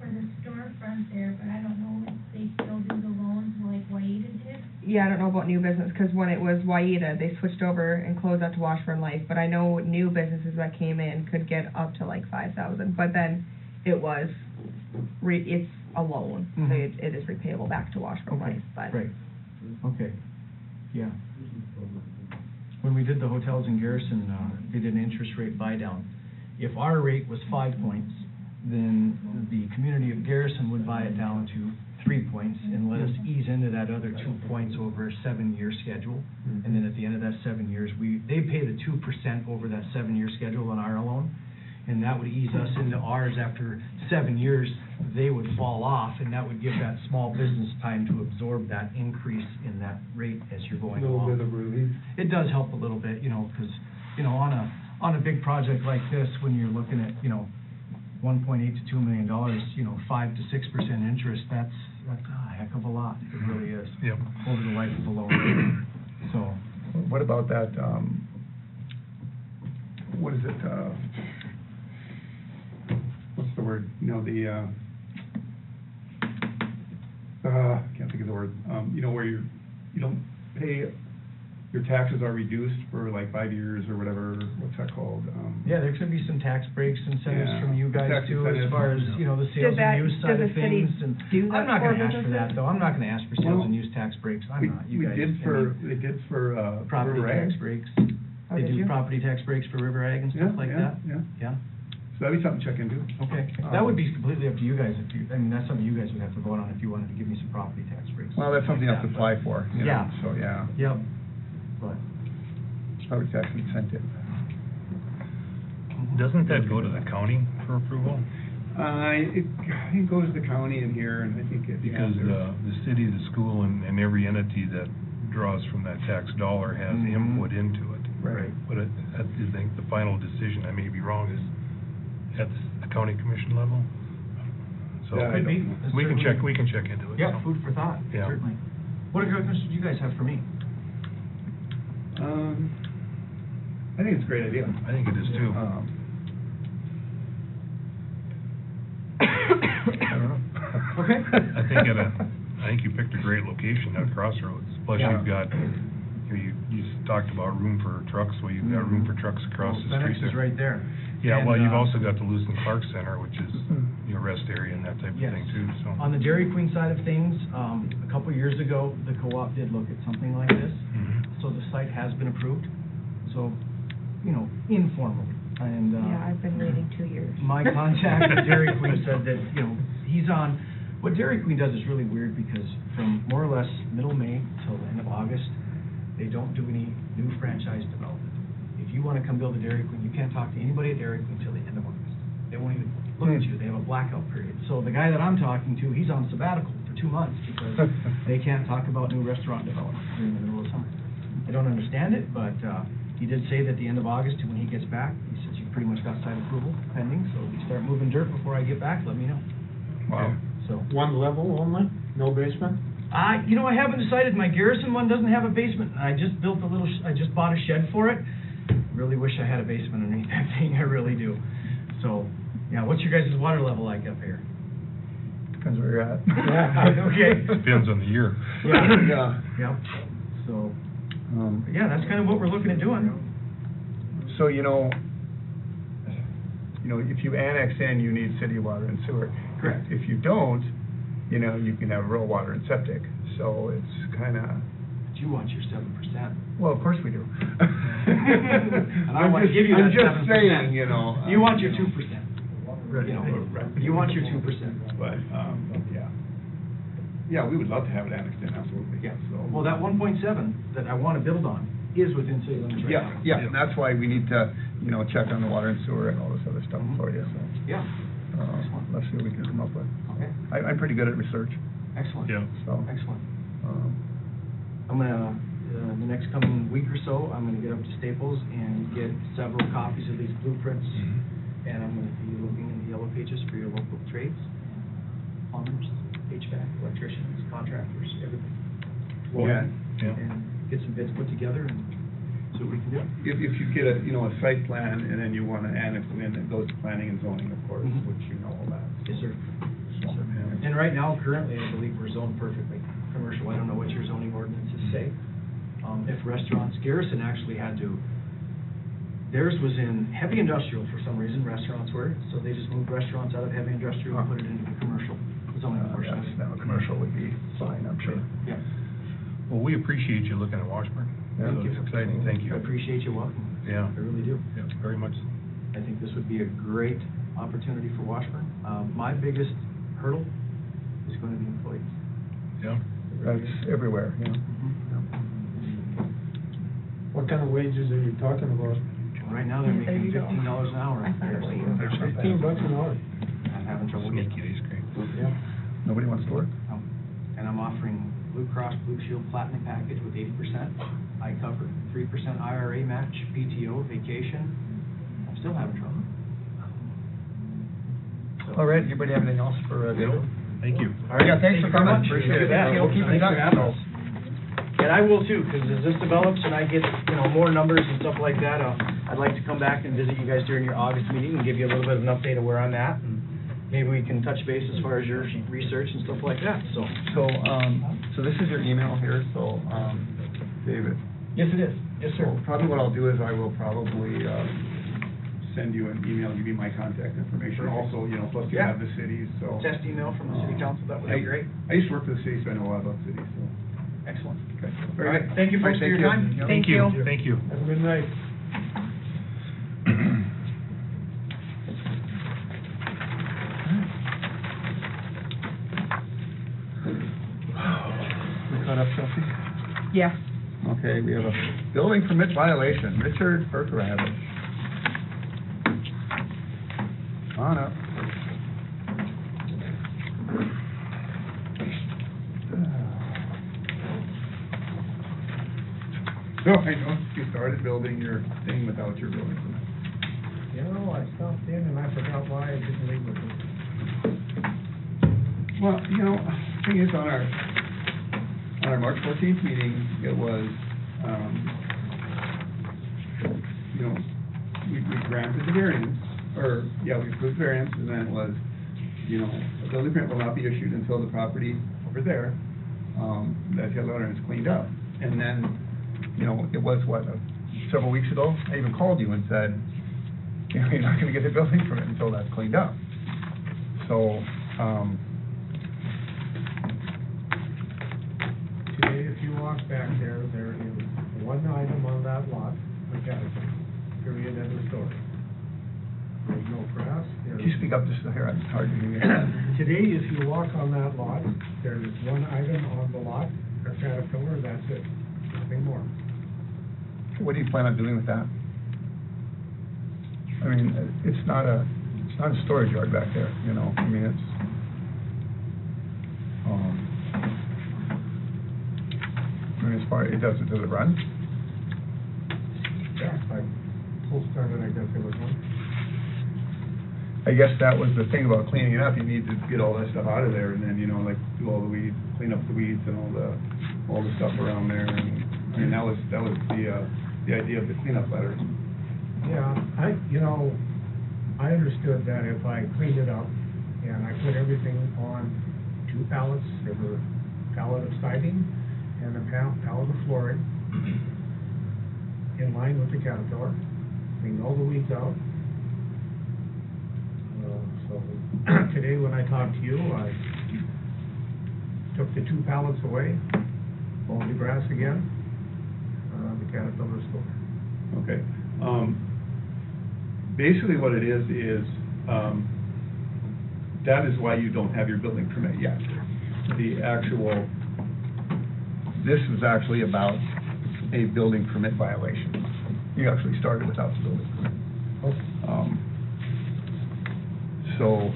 the storefront there, but I don't know if they still do the loans like Waida did. Yeah, I don't know about new business, because when it was Waida, they switched over and closed out to Washburn Life, but I know new businesses that came in could get up to like 5,000, but then it was, it's a loan, so Mhm. it is repayable back to Washburn Life, but. Right, okay, yeah. When we did the hotels in Garrison, they did an interest rate buy-down. If our rate was 5 points, then the community of Garrison would buy it down to 3 points and let us ease into that other 2 points over a 7-year schedule. And then at the end of that 7 years, they pay the 2% over that 7-year schedule on our loan. And that would ease us into ours after 7 years. They would fall off, and that would give that small business time to absorb that increase in that rate as you're going A along. little bit of relief. It does help a little bit, you know, because, you know, on a big project like this, when you're looking at, you know, $1.8 to $2 million, you know, 5 to 6% interest, that's a heck of a lot. It really is. Yep. Over the life of the loan. So, What about that, what is it, what's the word? You know, can't think of the word. You know, where you don't pay, your taxes are reduced for like 5 years or whatever, what's that called? yeah, there's gonna be some tax breaks, incentives Yeah, from you guys tax too, as incentives. far as, you know, the sales and use side of Does the city things. And do that I'm not for gonna ask for businesses? that, though. I'm not gonna ask for sales Well, and use tax breaks. I'm not, you guys. They did for, Property River tax Ag. breaks. Oh, They did do you? property tax breaks for River Ag and Yeah, stuff like yeah, that? yeah. Yeah, So that'd be something to check into. okay. That would be completely up to you guys if you, I mean, that's something you guys would have to vote on if you wanted to give me some property tax breaks. Well, that's something you have to like that, apply for, you know, Yeah. so, yeah, but- Yep, but, property tax incentive. Doesn't that go to the county for approval? It goes to the county in here, and I think it. Because the city, the school, and every entity that draws from that tax dollar has input into it. Right. But I think the final decision, I may be wrong, is at the county commission level? So, Yeah, Could be. we can check into it. Yeah, so. food for thought, Yeah. certainly. What questions do you guys have for me? I think it's a great idea. I think it is too. I don't know. Okay. I think you picked a great location at Crossroads. Plus, Yeah. you've got, you talked about room for trucks, well, you've got room for trucks across the street FedEx is there. right there. Yeah, And, well, you've also got the Lewis and Clark Center, which is, rest area and that type of Yes. thing too, so. On the Dairy Queen side of things, a couple years ago, the co-op did look at something like this. Mhm. So the site has been approved, so, informal. And, Yeah, I've been waiting 2 years. my contact at Dairy Queen said that, he's on, what Dairy Queen does is really weird because from more or less middle May till the end of August, they don't do any new franchise development. If you wanna come build a Dairy Queen, you can't talk to anybody at Dairy Queen till the end of August. They won't even look at you, they have a blackout period. So the guy that I'm talking to, he's on sabbatical for 2 months because they can't talk about new restaurant development during the middle of summer. I don't understand it, but, he did say that the end of August, when he gets back, he says, you pretty much got site approval pending, so if you start moving dirt before I get back, let me know. Wow. So, One level only, no basement? I haven't decided, my Garrison one doesn't have a basement, I just built I just bought a shed for it. Really wish I had a basement underneath that thing, I really do. So, yeah, what's your guys' water level like up here? Depends where you're at. Okay. Depends on the year. Yeah. Yep, so, yeah, that's kind of what we're looking at doing. So, if you annex in, you need city water and sewer. Correct. If you don't, you can have rural water and septic. So it's kind of, But you want your 7%. well, of course we do. And I want to give you that I'm 7%. just saying, You want your 2%. Right. You want your 2%. But, yeah. Yeah, we would love to have it annexed in, absolutely. Yeah, So. well, that 1.7 that I want to build on is within city limits right now. Yeah, and that's why we need to, check on the water and sewer and all this other stuff for you, so. Yeah, Let's see what we can come up with. okay, I'm pretty good at research, excellent. Yeah. so. Excellent. um, I'm gonna, the next coming week or so, I'm gonna get up to Staples and get several copies of these blueprints. Mhm. And I'm gonna be looking in the yellow pages for your local trades, plumbers, HVAC, electricians, contractors, everything. Yeah. Yeah. And get some bids put together and see what we can do. If you get a site plan and then you want to annex it in, it goes to planning and zoning, of course, Mhm. which all that. Yes, sir. So, And right now, currently, I believe we're zoned perfectly commercial. I don't know what your zoning ordinances say. If restaurants, Garrison actually had to, theirs was in heavy industrial for some reason, restaurants were, so they just moved restaurants out of heavy industrial and put it into the commercial zoning portion. Yes, now commercial would be fine, I'm sure. Yeah. Well, we appreciate you looking at Washburn. Yeah. So it's exciting, thank you. I appreciate you welcoming. Yeah. I really do. Yeah, very much. I think this would be a great opportunity for Washburn. My biggest hurdle is going to be employees. Yeah. That's everywhere, What kind of wages are you talking about? Right now, they're There making you go. $15 an hour. I thought it was you. $15 an hour? I'm having trouble getting. Sneaky ice cream. Yeah. Nobody wants to work? And I'm offering Blue Cross Blue Shield Platinum Package with 80%. I cover 3% IRA match, PTO, vacation. I'm still having trouble. So- All right, anybody have anything else for David? Thank you. All right, Yeah, thanks for very coming. much. Appreciate it. Yeah, We'll keep in thanks for touch. having us. And I will too, because as this develops and I get, more numbers and stuff like that, I'd like to come back and visit you guys during your August meeting and give you a little bit of an update of where I'm at. And maybe we can touch base as far as your research and stuff like that, so. So this is your email here, so, David. Yes, it is. Yes, sir. So probably what I'll do is I will probably, send you an email, give you my contact information. Perfect. Also, plus you Yeah. have the cities, so. Test email from the city council, that would be great. I used to work for the city, so I know a lot about cities, so. Excellent. Okay. All right, thank you folks for your time. Thank you. Thank you. Have a good night. We caught up, Chelsea? Yes. Okay, we have a building permit violation, Richard Berkeravich. Come on up. So, I know you started building your thing without your building permit. You know, I stopped in and I forgot why I didn't leave with it. Well, you know, thing is, on our March 14th meeting, it was, you know, we granted the variance, or, yeah, we approved variance, and then it was, you know, a building permit will not be issued until the property over there, that had letter is cleaned up. And then, you know, it was, what, several weeks ago, I even called you and said, you know, you're not gonna get the building permit until that's cleaned up. So, Today, if you walk back there, there is one item on that lot, a Caterpillar, period, end of story. There's no grass, Could you speak up just here, it's hard to hear you. Today, if you walk on that lot, there is one item on the lot, a Caterpillar, that's it, nothing more. What do you plan on doing with that? I mean, it's not a storage yard back there, you know, I mean, it's, I mean, as far, does it run? Yeah, I pull started, I guess it was one. I guess that was the thing about cleaning it up, you need to get all that stuff out of there, and then, you know, like, do all the weeds, clean up the weeds and all the stuff around there, and, I mean, that was the idea of the cleanup letter. Yeah, I understood that if I cleaned it up and I put everything on 2 pallets, there were a pallet of siding and a pallet of flooring in line with the Caterpillar, cleaned all the weeds out. So today when I talked to you, I took the 2 pallets away, mowed the grass again, the Caterpillar's still there. Okay. Basically what it is, that is why you don't have your building permit yet. This was actually about a building permit violation. You actually started without the building permit. So,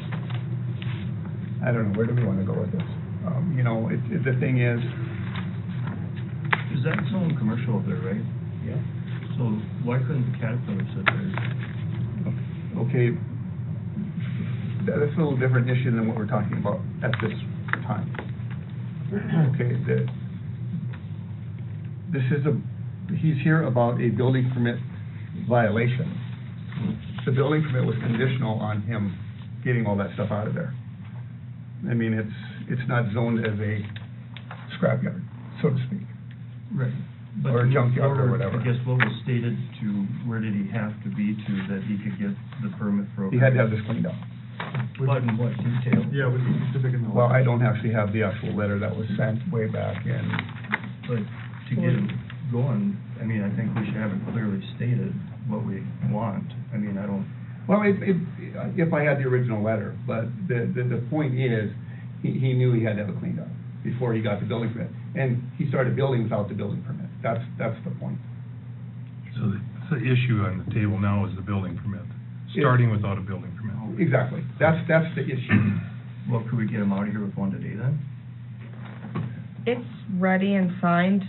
I don't know, where do we want to go with this? You know, the thing is Is that zone commercial up there, right? Yeah. So why couldn't the Caterpillar sit there? okay, that's a little different issue than what we're talking about at this time. Okay, he's here about a building permit violation. The building permit was conditional on him getting all that stuff out of there. I mean, it's not zoned as a scrapyard, so to speak. Right. But Or a junkyard or whatever. I guess what was stated to, where did he have to be to that he could get the permit for? He had to have this cleaned up. But in what detail? Yeah, we can specific in the. Well, I don't actually have the actual letter that was sent way back in. But to get it going, I mean, I think we should have it clearly stated what we want. I mean, I don't. Well, if I had the original letter, but the point is, he knew he had to have it cleaned up before he got the building permit. And he started building without the building permit. That's the point. So the issue on the table now is the building permit, starting without a building permit. Exactly. That's the issue. Well, could we get him out of here with one today then? It's ready and signed.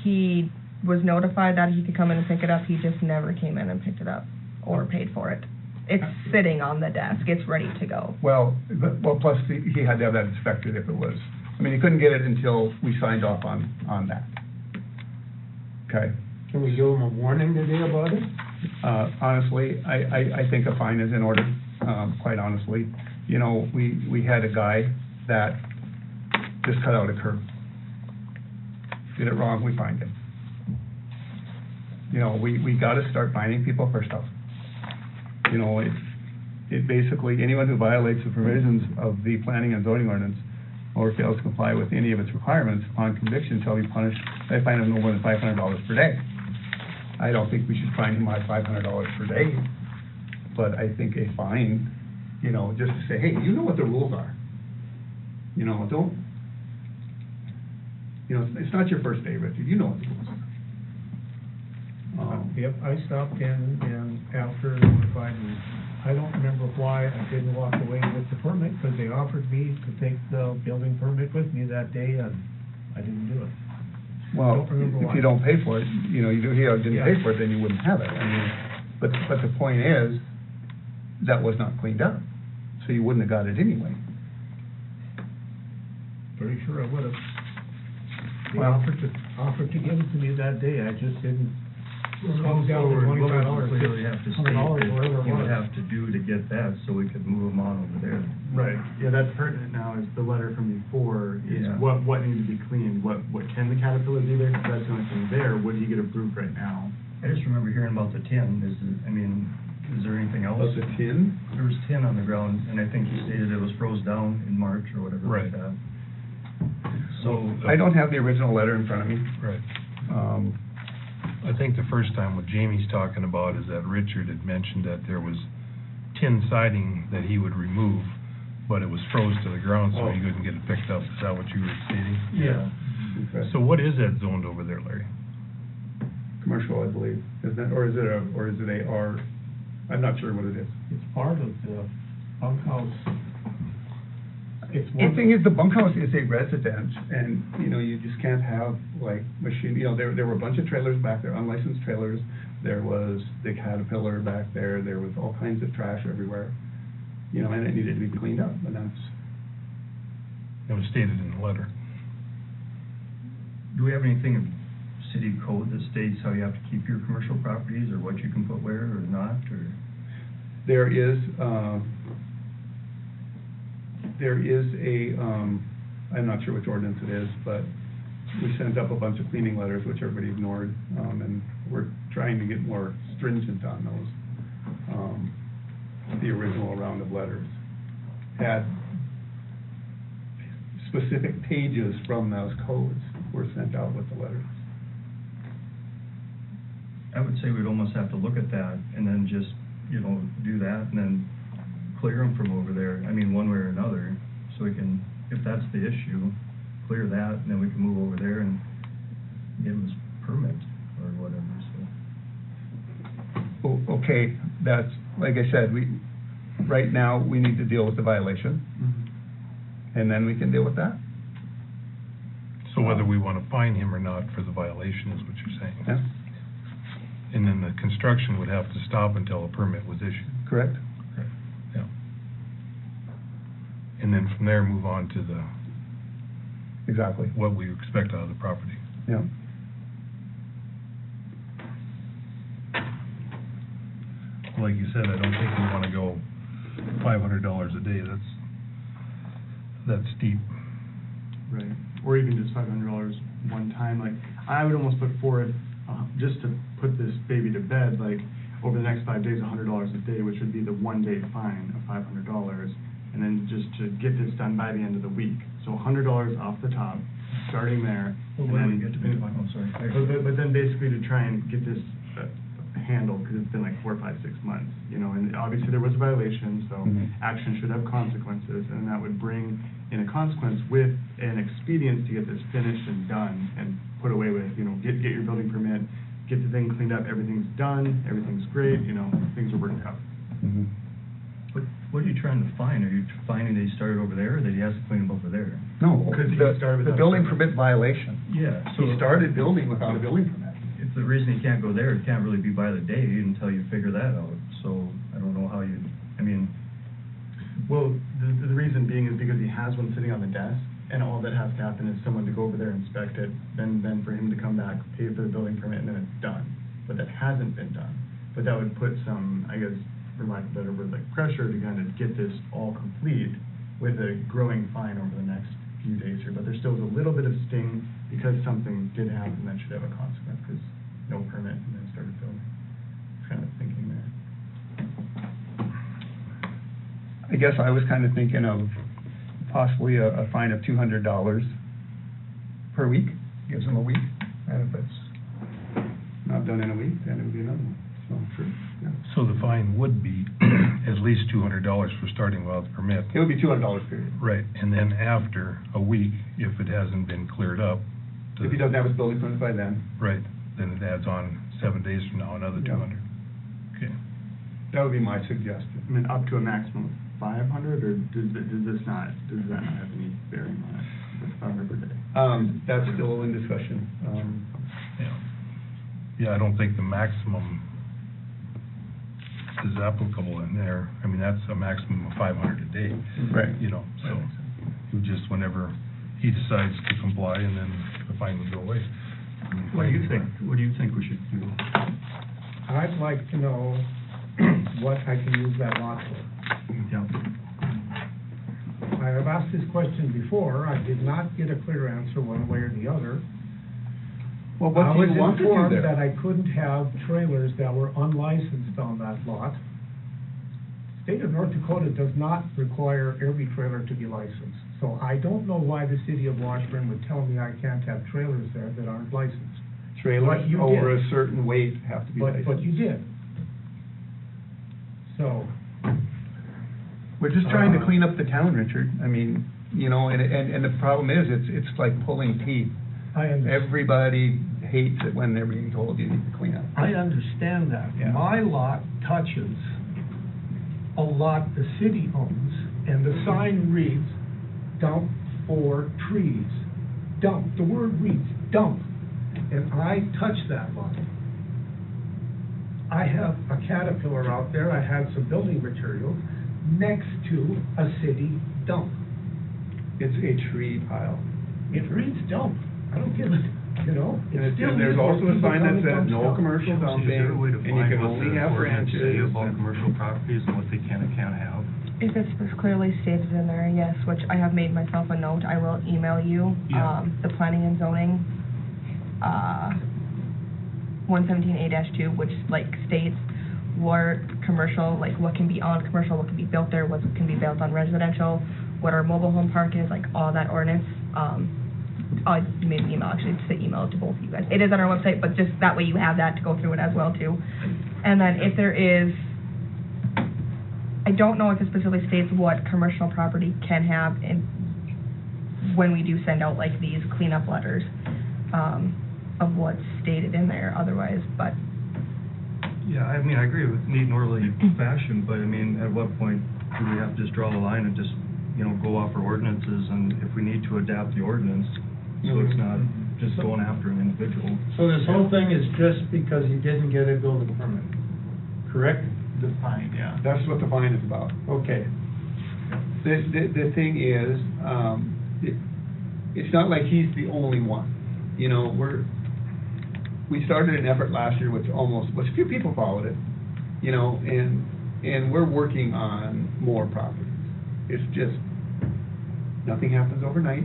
He was notified that he could come in and pick it up. He just never came in and picked it up or paid for it. It's sitting on the desk. It's ready to go. Well, plus he had to have that inspected if it was, I mean, he couldn't get it until we signed off on that. Okay? Can we give him a warning today about it? Honestly, I think a fine is in order, quite honestly. You know, we had a guy that just cut out a curb. Did it wrong, we fined him. You know, we gotta start finding people for stuff. You know, it basically, anyone who violates the provisions of the planning and zoning ordinance or fails to comply with any of its requirements upon conviction shall be punished by a fine of no more than $500 per day. I don't think we should fine him by $500 per day, but I think a fine, you know, just to say, hey, you know what the rules are. You know, it's not your first day, Richard, you know what the rules are. Yep, I stopped in and after notified me I don't remember why I didn't walk away with the permit, because they offered me to take the building permit with me that day, and I didn't do it. Well, Don't remember if why. you don't pay for it, you know, didn't Yeah. pay for it, then you wouldn't have it. I mean, but the point is, that was not cleaned up, so you wouldn't have got it anyway. Pretty sure I would've. They Well- offered to give it to me that day, I just didn't. Going forward, what would we clearly have to state $100, whatever that it you would was. have to do to get that, so we could move them on over there? Right, yeah, that's pertinent now, is the letter from before, is Yeah. what needs to be cleaned, what can the Caterpillar do there, 'cause that's the only thing there, would he get approved right now? I just remember hearing about the tin, is there anything else? Was it tin? There was tin on the ground, and I think he stated it was froze down in March or whatever like Right. that. So. I don't have the original letter in front of me. Right. Um, I think the first time what Jamie's talking about is that Richard had mentioned that there was tin siding that he would remove, but it was froze to the ground, so he couldn't get it picked up. Is that what you were stating? Yeah. okay. So what is that zoned over there, Larry? Commercial, I believe, isn't it, or is it a R? I'm not sure what it is. It's part of the bunkhouse. It's The one. thing is, the bunkhouse is a residence, and, you know, you just can't have, like, there were a bunch of trailers back there, unlicensed trailers. There was the Caterpillar back there, there was all kinds of trash everywhere, you know, and it needed to be cleaned up, and that's, It was stated in the letter. Do we have anything in city code that states how you have to keep your commercial properties, or what you can put where or not, or? there is a, I'm not sure which ordinance it is, but we sent up a bunch of cleaning letters, which everybody ignored, and we're trying to get more stringent on those. The original round of letters had specific pages from those codes were sent out with the letters. I would say we'd almost have to look at that and then just, do that and then clear them from over there, one way or another, so we can, if that's the issue, clear that, and then we can move over there and give them this permit or whatever, so. Okay, that's, like I said, right now, we need to deal with the violation, and then we can deal with that. So whether we want to fine him or not for the violation is what you're saying? Yeah, And then the construction would have to stop until a permit was issued? correct? Yeah. And then from there, move on to the, Exactly, what we expect out of the property. yeah. Like you said, I don't think we want to go $500 a day. That's steep. Right, or even just $500 one time, like, I would almost put forth, just to put this baby to bed, like, over the next 5 days, $100 a day, which would be the one-day fine of $500, and then just to get this done by the end of the week. So $100 off the top, starting there. Well, and when do we then- get to be, I'm sorry. But then basically to try and get this handled, because it's been like 4, 5, 6 months, and obviously there was a violation, so Mhm. action should have consequences, and that would bring in a consequence with an expedience to get this finished and done and put away with, get your building permit, get the thing cleaned up, everything's done, everything's great, things are worked out. Mhm. What are you trying to fine? Are you finding that he started over there, or that he has to clean them over there? No, Because he started the without a building permit. permit violation. Yeah, He started building without a building permit. If the reason he can't go there, it can't really be by the day until you figure that out, so I don't know how you, Well, the reason being is because he has one sitting on the desk, and all that has to happen is someone to go over there, inspect it, then for him to come back, pay for the building permit, and then it's done. But that hasn't been done. But that would put some, I guess, for lack of a better word, like pressure to kind of get this all complete with a growing fine over the next few days here. But there still is a little bit of sting because something did happen that should have a consequence, because no permit and then started building. Kind of thinking there. I guess I was kind of thinking of possibly a fine of $200 per week, gives them a week, and if it's not done in a week, then it would be another one, so, sure, yeah. So the fine would be at least $200 for starting without the permit. It would be $200 period. Right, and then after a week, if it hasn't been cleared up. If he doesn't have his building permit by then. Right, then it adds on 7 days from now, another Yeah. 200. Okay. That would be my suggestion. I mean, up to a maximum of 500, or does that not have any bearing on it, the 500 per day? That's still in discussion. Yeah, I don't think the maximum is applicable in there. I mean, that's a maximum of 500 a day. Right. You know, so, we just whenever he decides to comply, and then the fine would go away. What do you think we should do? I'd like to know what I can use that lot for. Yeah. I have asked this question before, I did not get a clear answer one way or the other. Well, what do you want to do I was informed there? that I couldn't have trailers that were unlicensed on that lot. State of North Dakota does not require every trailer to be licensed. So I don't know why the city of Washburn would tell me I can't have trailers there that aren't licensed. Trailers But you over did. a certain weight have to be licensed. But you did. So, We're just trying to clean up the town, Richard. I mean, you know, and the problem is, it's like pulling teeth. I understand. Everybody hates it when they're being told you need to clean up. I understand that. Yeah. My lot touches a lot the city owns, and the sign reads, dump for trees. Dump, the word reads, dump, and I touch that lot. I have a Caterpillar out there, I had some building materials next to a city dump. It's a tree pile. It reads dump, I don't give it, you know? And it still there's is where also a people sign come that and says dump no stuff. commercial dumping, and you can only have branches. About commercial properties and what they can and can't have? If it's clearly stated in there, yes, which I have made myself a note, I will email you, Yeah. the planning and zoning, 117A-2, which like states what commercial, like what can be on commercial, what can be built there, what can be built on residential, what our mobile home park is, like all that ordinance. I made an email actually to email it to both of you guys. It is on our website, but just that way you have that to go through it as well too. And then if there is, I don't know if it specifically states what commercial property can have in, when we do send out like these cleanup letters, of what's stated in there otherwise, but Yeah, I mean, I agree with neat and orderly fashion, but I mean, at what point do we have to just draw the line and just, you know, go off our ordinances, and if we need to adapt the ordinance, so it's not just going after an individual. So this whole thing is just because he didn't get a building permit, correct? The fine, yeah. That's what the fine is about. Okay. The thing is, it's not like he's the only one. You know, we started an effort last year which a few people followed it, you know, and we're working on more properties. It's just, nothing happens overnight,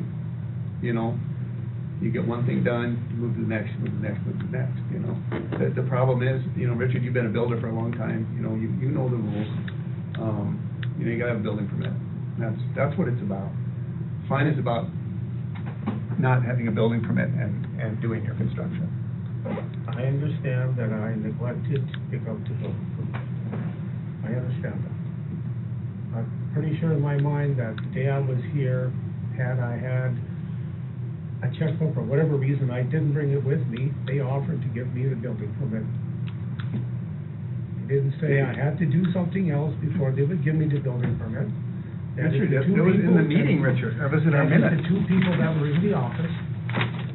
you know. You get one thing done, you move to the next, move to the next, move to the next, you know. The problem is, you know, Richard, you've been a builder for a long time, you know, you know the rules. You know, you gotta have a building permit. That's what it's about. Fine is about not having a building permit and doing your construction. I understand that I neglected to pick up the building permit. I understand that. I'm pretty sure in my mind that the day I was here, had I had a checkbook for whatever reason, I didn't bring it with me, they offered to give me the building permit. They didn't say I had to do something else before they would give me the building permit. That is Richard, the two that was in the people- meeting, Richard, that was in our That is minutes. the two people that were in the office.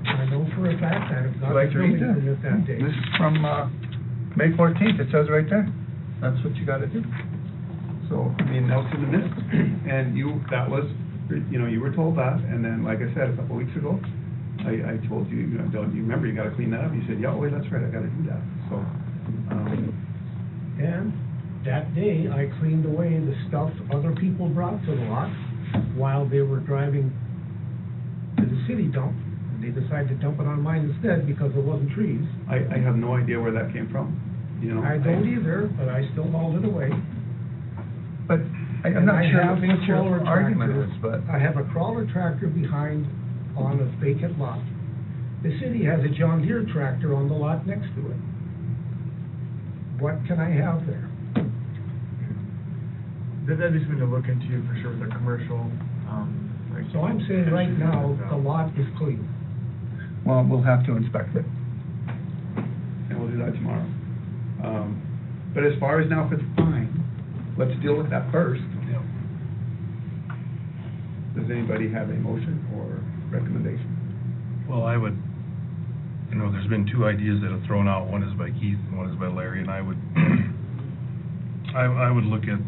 I know for a fact that if Would not you like the to read building permit that day. This is from, May 14th, it says right there. That's what you gotta do. So, I mean, that was in the minutes. And you were told that, and then, like I said, a couple of weeks ago, I told you, you know, don't you remember, you gotta clean that up? You said, yeah, wait, that's right, I gotta do that. So, And that day, I cleaned away the stuff other people brought to the lot while they were driving to the city dump. And they decided to dump it on mine instead because there wasn't trees. I have no idea where that came from, you know. I don't either, but I still hauled it away. But I'm And not I sure have what a your crawler argument tractor. is, but. I have a crawler tractor behind on a vacant lot. The city has a John Deere tractor on the lot next to it. What can I have there? That'd be something to look into for sure, the commercial, like. So I'm saying right now, the lot is clean. Well, we'll have to inspect it. And we'll do that tomorrow. But as far as now for the fine, let's deal with that first. Yeah. Does anybody have a motion or recommendation? Well, I would, there's been two ideas that have thrown out, one is by Keith and one is by Larry, and I would, I would look at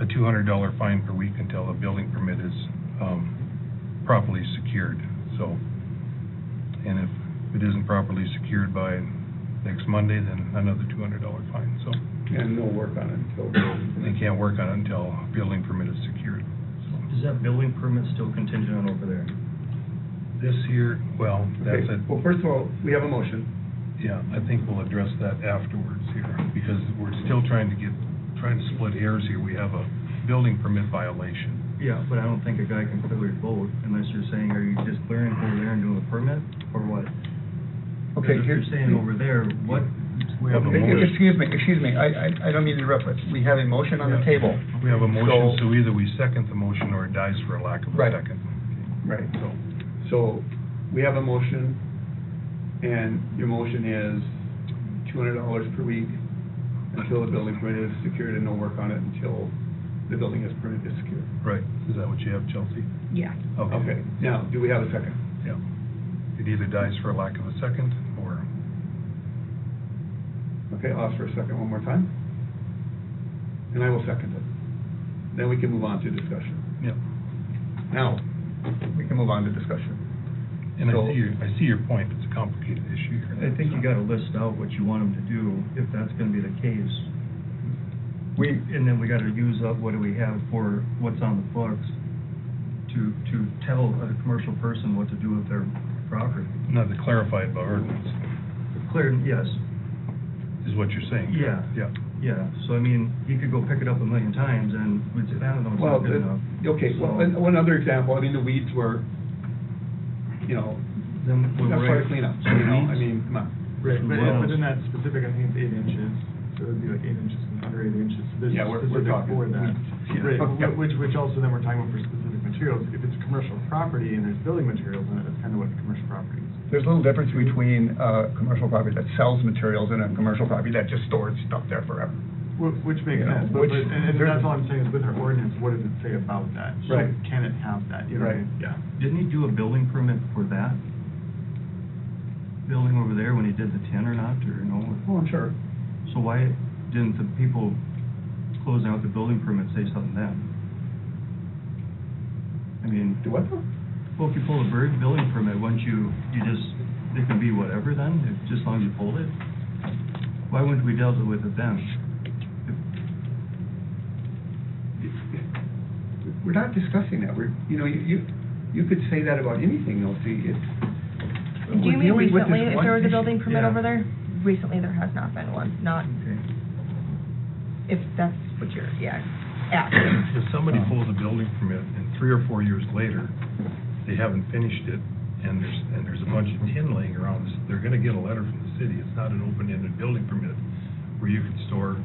a $200 fine per week until a building permit is, properly secured, so. And if it isn't properly secured by next Monday, then another $200 fine, so. And no work on it until. They can't work on it until a building permit is secured, so. Is that building permit still contingent on over there? This here, well, that's Okay, it. well, first of all, we have a motion. Yeah, I think we'll address that afterwards here, because we're still trying to split hairs here. We have a building permit violation. Yeah, but I don't think a guy can clearly vote unless you're saying, are you just clearing over there and doing a permit, or what? Okay, Because if here's. you're saying over there, what? We have a Okay, motion. Excuse me, I don't mean to interrupt, but we have a motion on the Yeah. table. We have a motion, So- so either we second the motion or it dies for a lack of a Right. second. Right. So, So, we have a motion, and your motion is $200 per week until the building permit is secured and no work on it until the building permit is secured. right, is that what you have, Chelsea? Yeah. Okay, now, do we have a second? Yeah. It either dies for a lack of a second, or, Okay, I'll ask for a second one more time. And I will second it. Then we can move on to discussion. yeah. Now, we can move on to discussion. And So- I see your point, it's a complicated issue here. I think you gotta list out what you want them to do, if that's gonna be the case. And then we gotta use up what do we have for what's on the books to tell a commercial person what to do with their property. Not to clarify it by ordinance, Clear, yes, is what you're saying. Yeah. Yeah. yeah, so I mean, you could go pick it up a million times and we'd say, I don't know, it's Well, not good enough. okay, well, So, one other example, I mean, the weeds were, Then we're that's right. part of cleanup, So I weeds- mean, come on. Right, but Well- within that specific, I think it's 8 inches, so it'd be like 8 inches and under 8 inches. So this Yeah, is we're specific talking for that. weeds. Yeah. Right, Okay. which also then we're talking about for specific materials. If it's a commercial property and there's building materials in it, that's kind of what commercial property is. There's a little difference between a commercial property that sells materials and a commercial property that just stores stuff there forever. Which makes Yeah, sense, but, which- and that's all I'm saying is with our ordinance, what does it say about that? So Right. Can it have that, you know what I mean? Right. Yeah. Didn't he do a building permit for that? Building over there when he did the 10 or not, or no? Oh, I'm sure. So why didn't the people closing out the building permit say something then? I mean, Do what though? well, if you pull a building permit, wouldn't you just, it can be whatever then, just as long as you pulled it? Why wouldn't we dealt with it then? We're not discussing that, you could say that about anything though, see, it's. Do you we're mean dealing with this recently, if one there was a issue. building permit Yeah. over there? Recently, there has not been one, not, Okay. if that's what you're, asking. If somebody pulls a building permit and 3 or 4 years later, they haven't finished it, and there's a bunch of tin laying around, they're gonna get a letter from the city. It's not an open-ended building permit where you could store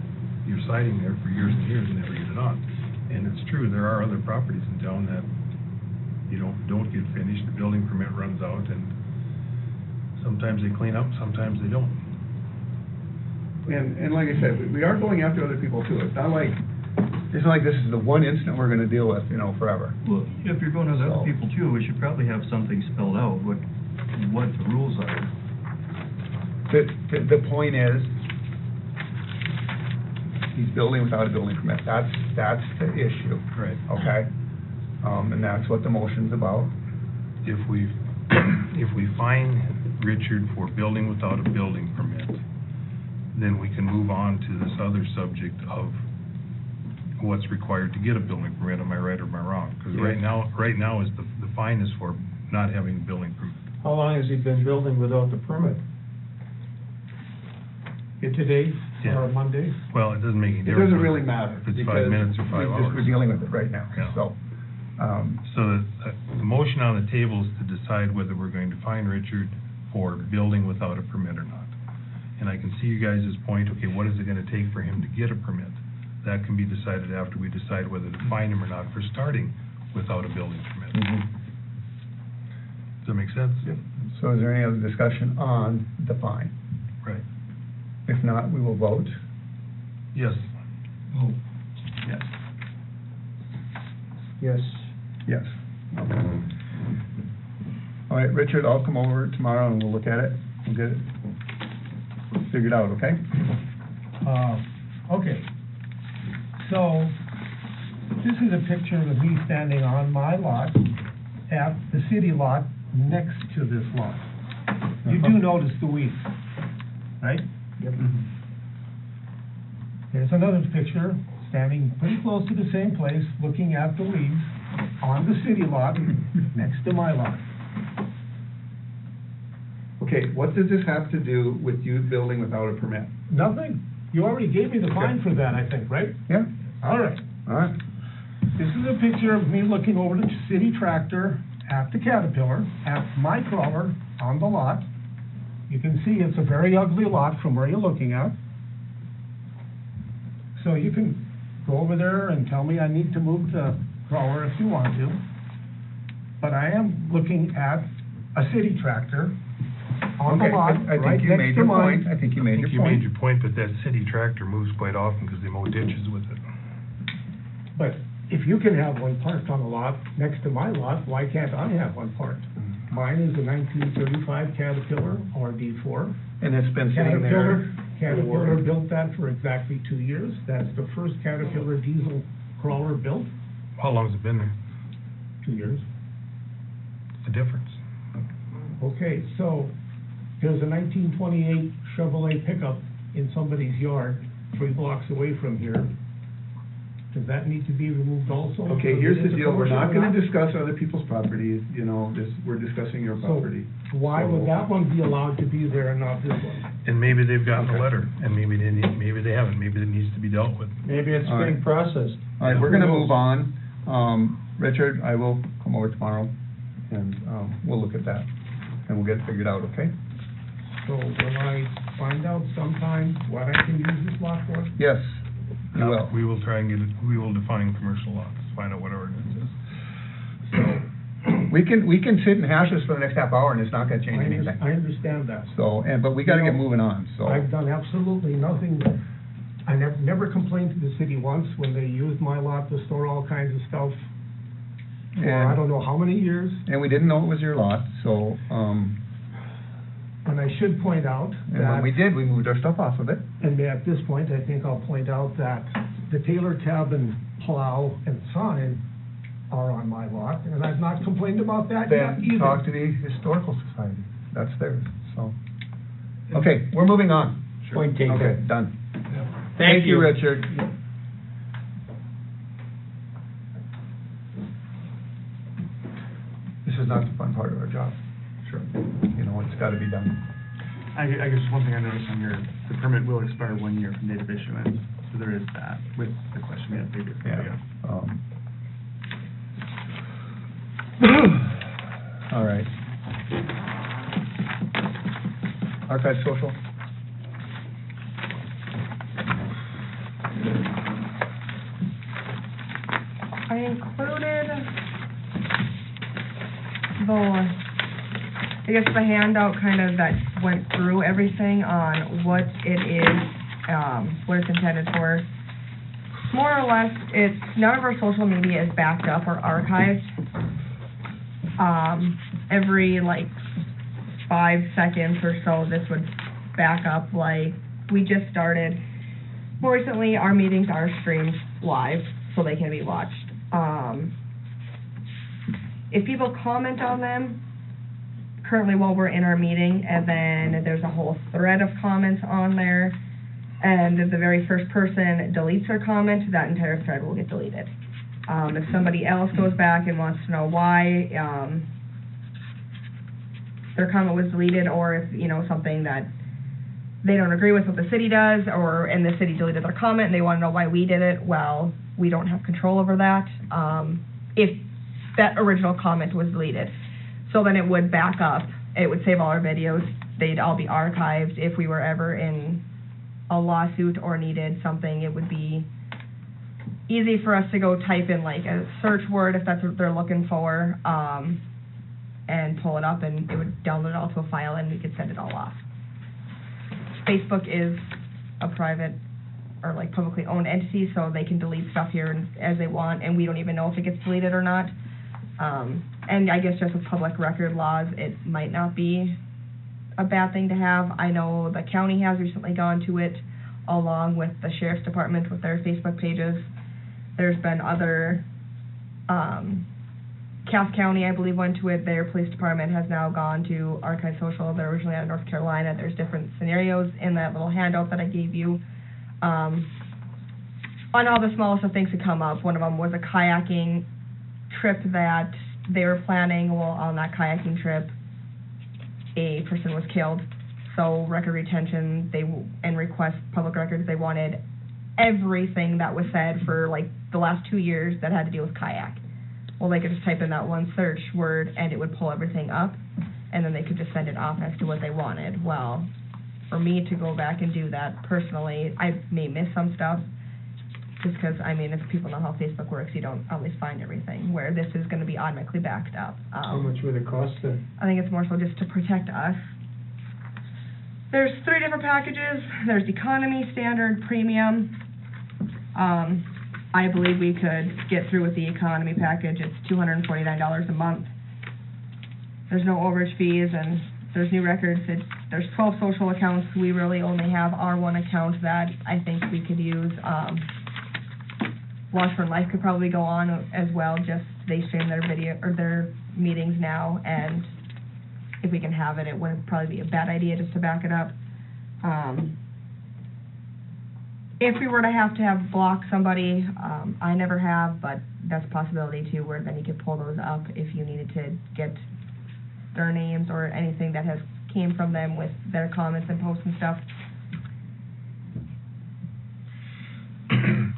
your siding there for years and years and never get it on. And it's true, there are other properties in town that, don't get finished, the building permit runs out, and sometimes they clean up, sometimes they don't. And like I said, we are going after other people too, it's not like this is the one incident we're gonna deal with, forever. Well, if you're going to So- other people too, we should probably have something spelled out, what the rules are. The point is, he's building without a building permit, that's the issue. Right. Okay? And that's what the motion's about. If we fine Richard for building without a building permit, then we can move on to this other subject of what's required to get a building permit, am I right or am I wrong? Because right now is the fine is for not having a building permit. How long has he been building without the permit? Today, Yeah. or Monday? Well, it doesn't make any It difference. doesn't really matter. If it's 5 because minutes or 5 hours. We're dealing with it right now, Yeah. so. So the motion on the table is to decide whether we're going to fine Richard for building without a permit or not. And I can see you guys' point, okay, what is it gonna take for him to get a permit? That can be decided after we decide whether to fine him or not for starting without a building permit. Does that make sense? So is there any other discussion on the fine? Right. If not, we will vote. Yes. Oh, Yes. Yes. Yes. Okay. All right, Richard, I'll come over tomorrow and we'll look at it. We'll get it figured out, okay? Okay. So, this is a picture of me standing on my lot at the city lot next to this lot. You do notice the weeds, right? Yep. Here's another picture, standing pretty close to the same place, looking at the weeds on the city lot next to my lot. Okay, what does this have to do with you building without a permit? Nothing. You already gave me the fine for that, I think, right? Yeah, All right. all right. This is a picture of me looking over the city tractor at the Caterpillar, at my crawler on the lot. You can see it's a very ugly lot from where you're looking at. So you can go over there and tell me I need to move the crawler if you want to. But I am looking at a city tractor on the Okay, lot, I right think you made next to your point. mine. I think you made your You made point. your point, but that city tractor moves quite often because they mow ditches with it. But if you can have one parked on the lot next to my lot, why can't I have one parked? Mine is a 1935 Caterpillar RD4. And it's been sitting there. Caterpillar built that for exactly 2 years. That's the first Caterpillar diesel crawler built, How long has it been there? 2 years. The difference? Okay, so there's a 1928 Chevrolet pickup in somebody's yard 3 blocks away from here. Does that need to be removed also? Okay, here's the deal, we're not gonna discuss. discuss other people's properties, you know, we're discussing your So property. why would that one be allowed to be there and not this one? And maybe they've gotten a Okay. letter, and maybe they need, maybe they haven't, maybe it needs to be dealt with. Maybe it's All right. being processed. All right, we're gonna Who move on. Richard, I will come over tomorrow, and, we'll look at that, and we'll get it figured out, okay? So will I find out sometime what I can use this lot for? Yes, you will. We will try and get it, we will define commercial lots, find out what ordinance is. We can sit and hash this for the next half hour, and it's not gonna change anything. I understand that. So, but we gotta You get know, moving on, so. I've done absolutely nothing. I never complained to the city once when they used my lot to store all kinds of stuff for I And, don't know how many years. and we didn't know it was your lot, so, And I should point out and when we that, did, we moved our stuff off of it. and at this point, I think I'll point out that the Taylor cabin plow and sign are on my lot, and I've not complained about that yet Then either. talk to the Historical Society, that's theirs, so. Okay, we're moving on. Point taken. Okay, done. Thank you. Richard. This is not the fun part of our job. Sure. You know, it's gotta be done. I guess one thing I noticed on your, the permit will expire 1 year from date of issuance, so there is that with the question we had previously. Yeah. All right. Archive social? I included the handout kind of that went through everything on what it is, what it's intended for. More or less, it's, none of our social media is backed up or archived. Every, 5 seconds or so, this would back up, we just started. More recently, our meetings are streamed live, so they can be watched. If people comment on them, currently while we're in our meeting, and then there's a whole thread of comments on there, and if the very first person deletes their comment, that entire thread will get deleted. If somebody else goes back and wants to know why, their comment was deleted, or if, something that they don't agree with what the city does, and the city deleted their comment, and they want to know why we did it, well, we don't have control over that, if that original comment was deleted. So then it would back up, it would save all our videos, they'd all be archived. If we were ever in a lawsuit or needed something, it would be easy for us to go type in a search word, if that's what they're looking for, and pull it up, and it would download it all to a file, and we could send it all off. Facebook is a private or like publicly owned entity, so they can delete stuff here as they want, and we don't even know if it gets deleted or not. And I guess just with public record laws, it might not be a bad thing to have. I know the county has recently gone to it, along with the sheriff's department with their Facebook pages. There's been other, Cass County, I believe, went to it. Their police department has now gone to Archive Social. They're originally out of North Carolina. There's different scenarios in that little handout that I gave you. On all the smallest of things that come up, one of them was a kayaking trip that they were planning. Well, on that kayaking trip, a person was killed. So record retention, and request public records, they wanted everything that was said for like the last 2 years that had to do with kayak. Well, they could just type in that one search word and it would pull everything up, and then they could just send it off as to what they wanted. Well, for me to go back and do that personally, I may miss some stuff, just because, I mean, if people know how Facebook works, you don't always find everything, where this is going to be automatically backed up. How much would it cost then? I think it's more so just to protect us. There's 3 different packages. There's economy, standard, premium. I believe we could get through with the economy package. It's $249 a month. There's no overage fees, and there's new records. There's 12 social accounts. We really only have our one account that I think we could use. Washburn Life could probably go on as well. Just they stream their video or their meetings now, and if we can have it, it wouldn't probably be a bad idea just to back it up. If we were to have block somebody, I never have, but that's a possibility too, where then you could pull those up if you needed to get their names or anything that has came from them with their comments and posts and stuff.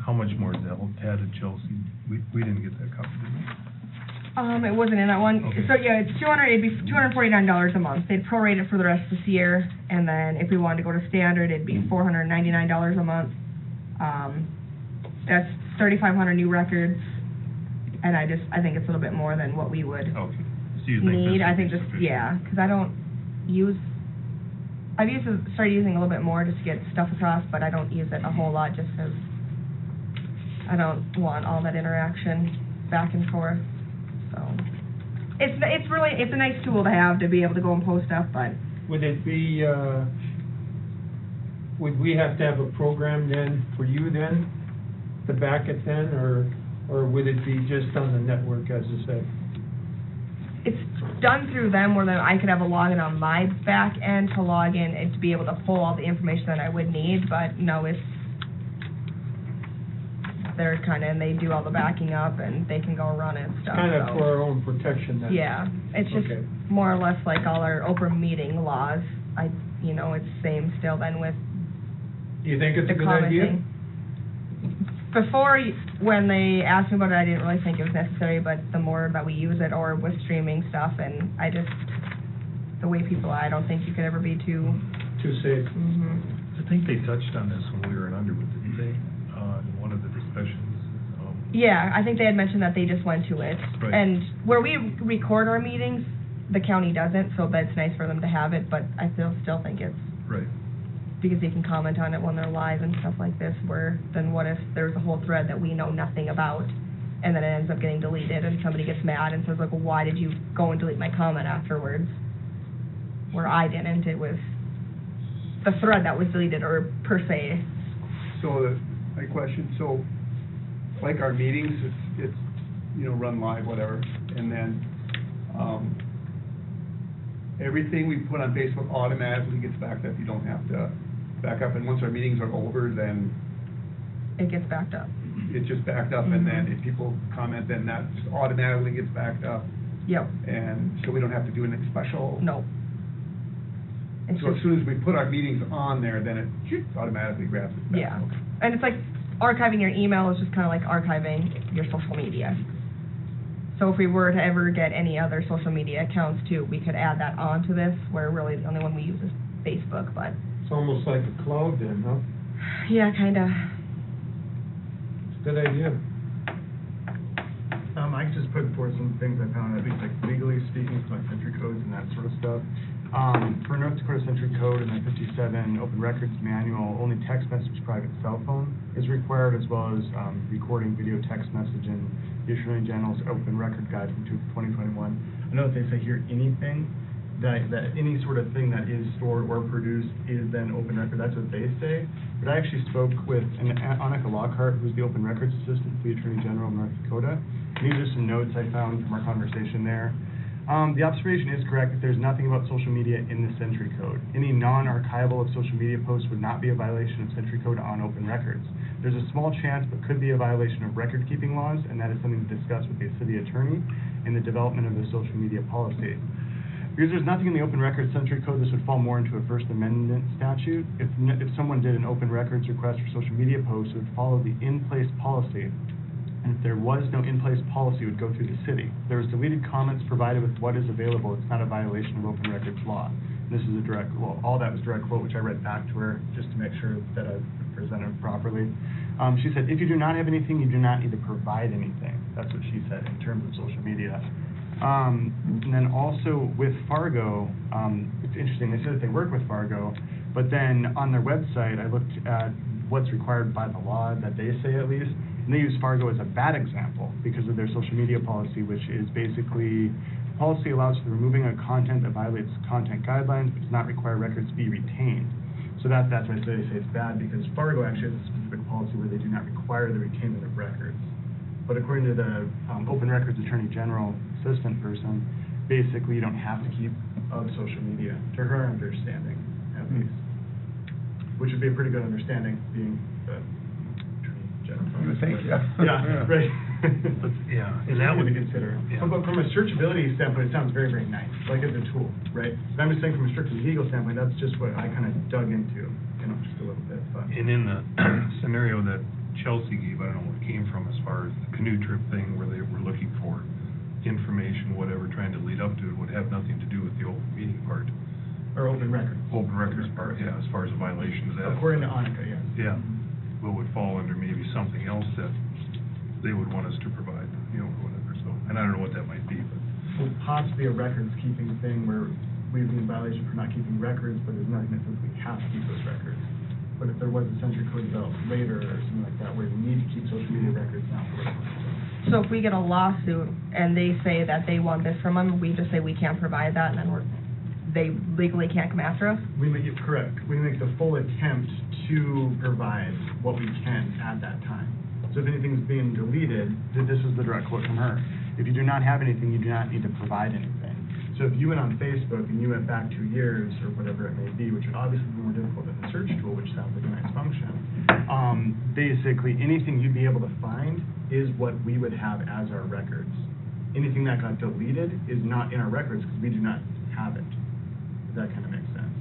How much more is that added, Chelsea? We didn't get that copy, did we? It wasn't in that one. Okay. So yeah, it'd be $249 a month. They'd prorate it for the rest of this year, and then if we wanted to go to standard, it'd be $499 a month. That's 3,500 new records, and I think it's a little bit more than what we would Okay. So you think need. this I would think be just, sufficient? yeah, because I've started using a little bit more just to get stuff across, but I don't use it a whole lot just because I don't want all that interaction back and forth. So it's a nice tool to have to be able to go and post stuff, but Would it be, would we have to have a program then for you then to back it then, or would it be just on the network, as I say? it's done through them where then I could have a login on my back end to log in and to be able to pull all the information that I would need, but no, they're and they do all the backing up and they can go run it and stuff. Kind of so. for our own protection then? Yeah, it's just Okay. more or less like all our open meeting laws. It's same still then with You think it's the a good idea? commenting. Before, when they asked me about it, I didn't really think it was necessary, but the more that we use it, or with streaming stuff, and the way people are, I don't think you could ever be too... Too safe. Mm-hmm. I think they touched on this when we were in Underwood, didn't they? In one of the discussions. Yeah, I think they had mentioned that they just went to it. Right. And where we record our meetings, the county doesn't, so that's nice for them to have it, but I still think it's... Right. Because they can comment on it when they're live and stuff like this, where then what if there's a whole thread that we know nothing about, and then it ends up getting deleted, and somebody gets mad and says, like, well, why did you go and delete my comment afterwards? Where I didn't, it was the thread that was deleted, or per se. So my question, so like our meetings, it's run live, whatever, and then, everything we put on Facebook automatically gets backed up. You don't have to back up, and once our meetings are over, then It gets backed up. it's just backed up, and then if people comment, then that just automatically gets backed up, Yep, and so we don't have to do anything special. no. It's So as just, soon as we put our meetings on there, then it automatically grabs it back. yeah. And it's like archiving your email is just kind of like archiving your social media. So if we were to ever get any other social media accounts too, we could add that onto this, where really the only one we use is Facebook, but, It's almost like a cloud then, huh? yeah, kinda. It's a good idea. I just put forth some things I found, at least like legally speaking, so like country codes and that sort of stuff. For North Dakota Century Code and the 57 Open Records Manual, only text message private cell phone is required, as well as recording video text message in the Attorney General's Open Record Guide from 2021. I know that they say here anything, that any sort of thing that is stored or produced is then open record. That's what they say. But I actually spoke with Annika Lockhart, who's the Open Records Assistant for the Attorney General of North Dakota. And these are some notes I found from our conversation there. The observation is correct that there's nothing about social media in the Century Code. Any non-archival of social media posts would not be a violation of Century Code on open records. There's a small chance, but could be a violation of record-keeping laws, and that is something to discuss with the city attorney in the development of the social media policy. Because there's nothing in the Open Records Century Code, this would fall more into a First Amendment statute. If someone did an open records request for social media posts, it would follow the in-place policy. And if there was no in-place policy, it would go through the city. There was deleted comments provided with what is available. It's not a violation of open records law. This is a direct, well, all that was direct quote, which I read back to her just to make sure that I presented it properly. She said, if you do not have anything, you do not need to provide anything. That's what she said in terms of social media. And then also with Fargo, it's interesting, they said that they work with Fargo, but then on their website, I looked at what's required by the law, that they say at least, and they use Fargo as a bad example because of their social media policy, which is basically, the policy allows for the removing of content that violates content guidelines, but does not require records to be retained. So that's why they say it's bad, because Fargo actually has a specific policy where they do not require the retainment of records. But according to the Open Records Attorney General assistant person, basically you don't have to keep of social media, to her understanding, at least. Which would be a pretty good understanding, being the Attorney General. You would think, yeah. Yeah, right. Yeah, and that would be considered. Yeah. But from a searchability standpoint, it sounds very, very nice, like as a tool, right? But I'm just saying from a strictly legal standpoint, that's just what I kind of dug into, just a little bit, but. And in the scenario that Chelsea gave, I don't know where it came from as far as the canoe trip thing where they were looking for information, whatever, trying to lead up to it, would have nothing to do with the open meeting part. Or open records. Open records part, yeah, as far as a violation of that. According to Annika, yes. Yeah, what would fall under maybe something else that they would want us to provide, or whatever, so, and I don't know what that might be, but. Well, possibly a records keeping thing where we'd be in violation for not keeping records, but there's nothing that says we have to keep those records. But if there was a Century Code developed later or something like that, where you need to keep social media records now for whatever. So if we get a lawsuit and they say that they want this from them, we just say we can't provide that, and then they legally can't come after us? We make it correct. We make the full attempt to provide what we can at that time. So if anything's being deleted, this is the direct quote from her. If you do not have anything, you do not need to provide anything. So if you went on Facebook and you went back 2 years or whatever it may be, which would obviously be more difficult than the search tool, which sounds like a nice function, basically anything you'd be able to find is what we would have as our records. Anything that got deleted is not in our records because we do not have it. Does that kind of make sense?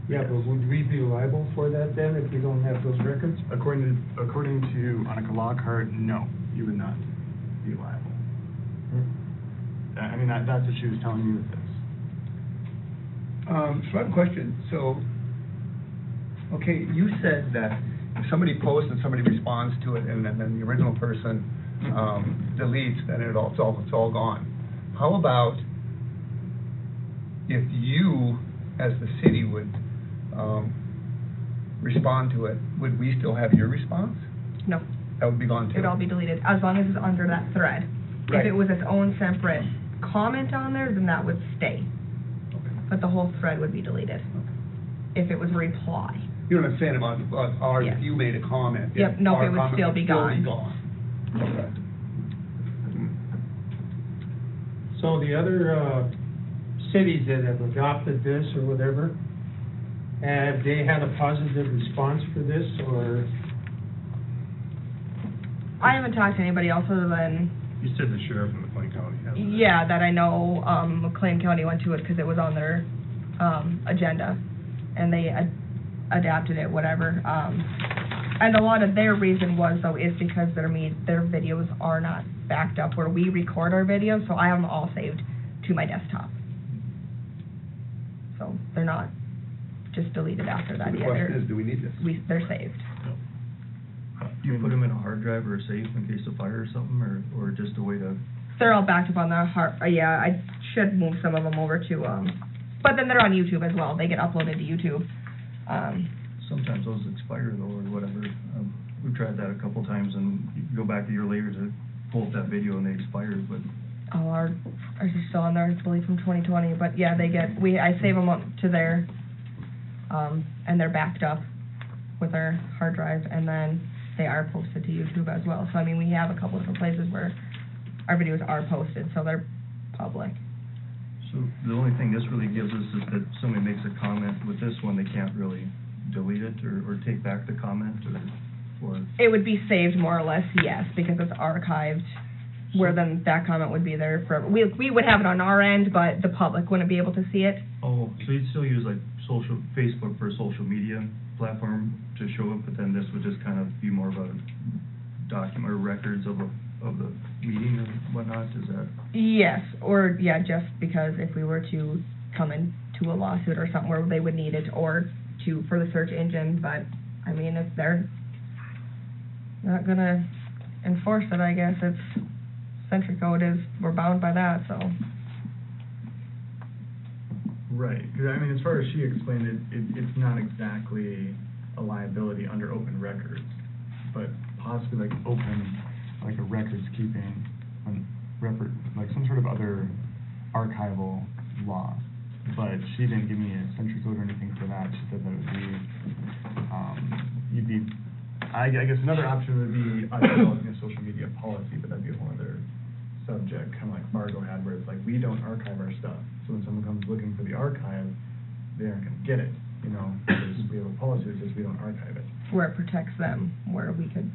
Yeah, but would we be liable for that then if we don't have those records? According to Annika Lockhart, no, you would not be liable. I mean, that's what she was telling me with this. So I have a question. So, okay, you said that if somebody posts and somebody responds to it and then the original person deletes, then it's all gone. How about if you, as the city, would respond to it, would we still have your response? No. That would be gone too? It'd all be deleted, as long as it's under that thread. Right. If it was its own separate comment on there, then that would stay. Okay. But the whole thread would be deleted. If it was a reply. You know what I'm saying about ours, Yes. if you made a comment. Yep, no, our it would comment still be gone. Okay. So the other cities that have adopted this or whatever, have they had a positive response for this, or? I haven't talked to anybody else other than, You said the sheriff in McLean County has it. yeah, that I know, McLean County went to it because it was on their, agenda, and they adapted it, whatever. And a lot of their reason was, though, is because their videos are not backed up where we record our videos, so I have them all saved to my desktop. So they're not just deleted after that. The Yeah, question is, do we need this? they're saved. Do you put them in a hard drive or a safe in case of fire or something, or just a way to? They're all backed up on the hard, yeah, I should move some of them over to, But then they're on YouTube as well, they get uploaded to YouTube. Sometimes those expire though, or whatever. We've tried that a couple times, and you can go back a year later to pull up that video and they expired, but Oh, ours are still on there, I believe from 2020, but yeah, I save them up to there, and they're backed up with our hard drive, and then they are posted to YouTube as well. So, I mean, we have a couple different places where our videos are posted, so they're public. so the only thing this really gives us is that somebody makes a comment. With this one, they can't really delete it or take back the comment or It would be saved more or less, yes, because it's archived, where then that comment would be there forever. We would have it on our end, but the public wouldn't be able to see it. Oh, so you'd still use like Facebook for a social media platform to show it, but then this would just kind of be more of a document or records of the meeting and whatnot, is that? Yes, or, yeah, just because if we were to come into a lawsuit or something where they would need it, or for the search engine, but, I mean, if they're not gonna enforce it, I guess it's, Century Code we're bound by that, so. Right, because I mean, as far as she explained it, it's not exactly a liability under open records, but possibly like a records keeping, like some sort of other archival law. But she didn't give me a Century Code or anything for that. She said that it would be, I guess another option would be developing a social media policy, but that'd be a whole other subject, kind of like Fargo had, where it's like, we don't archive our stuff. So when someone comes looking for the archive, they aren't gonna get it, you know, because we have a policy that says we don't archive it. Where it protects them, where we could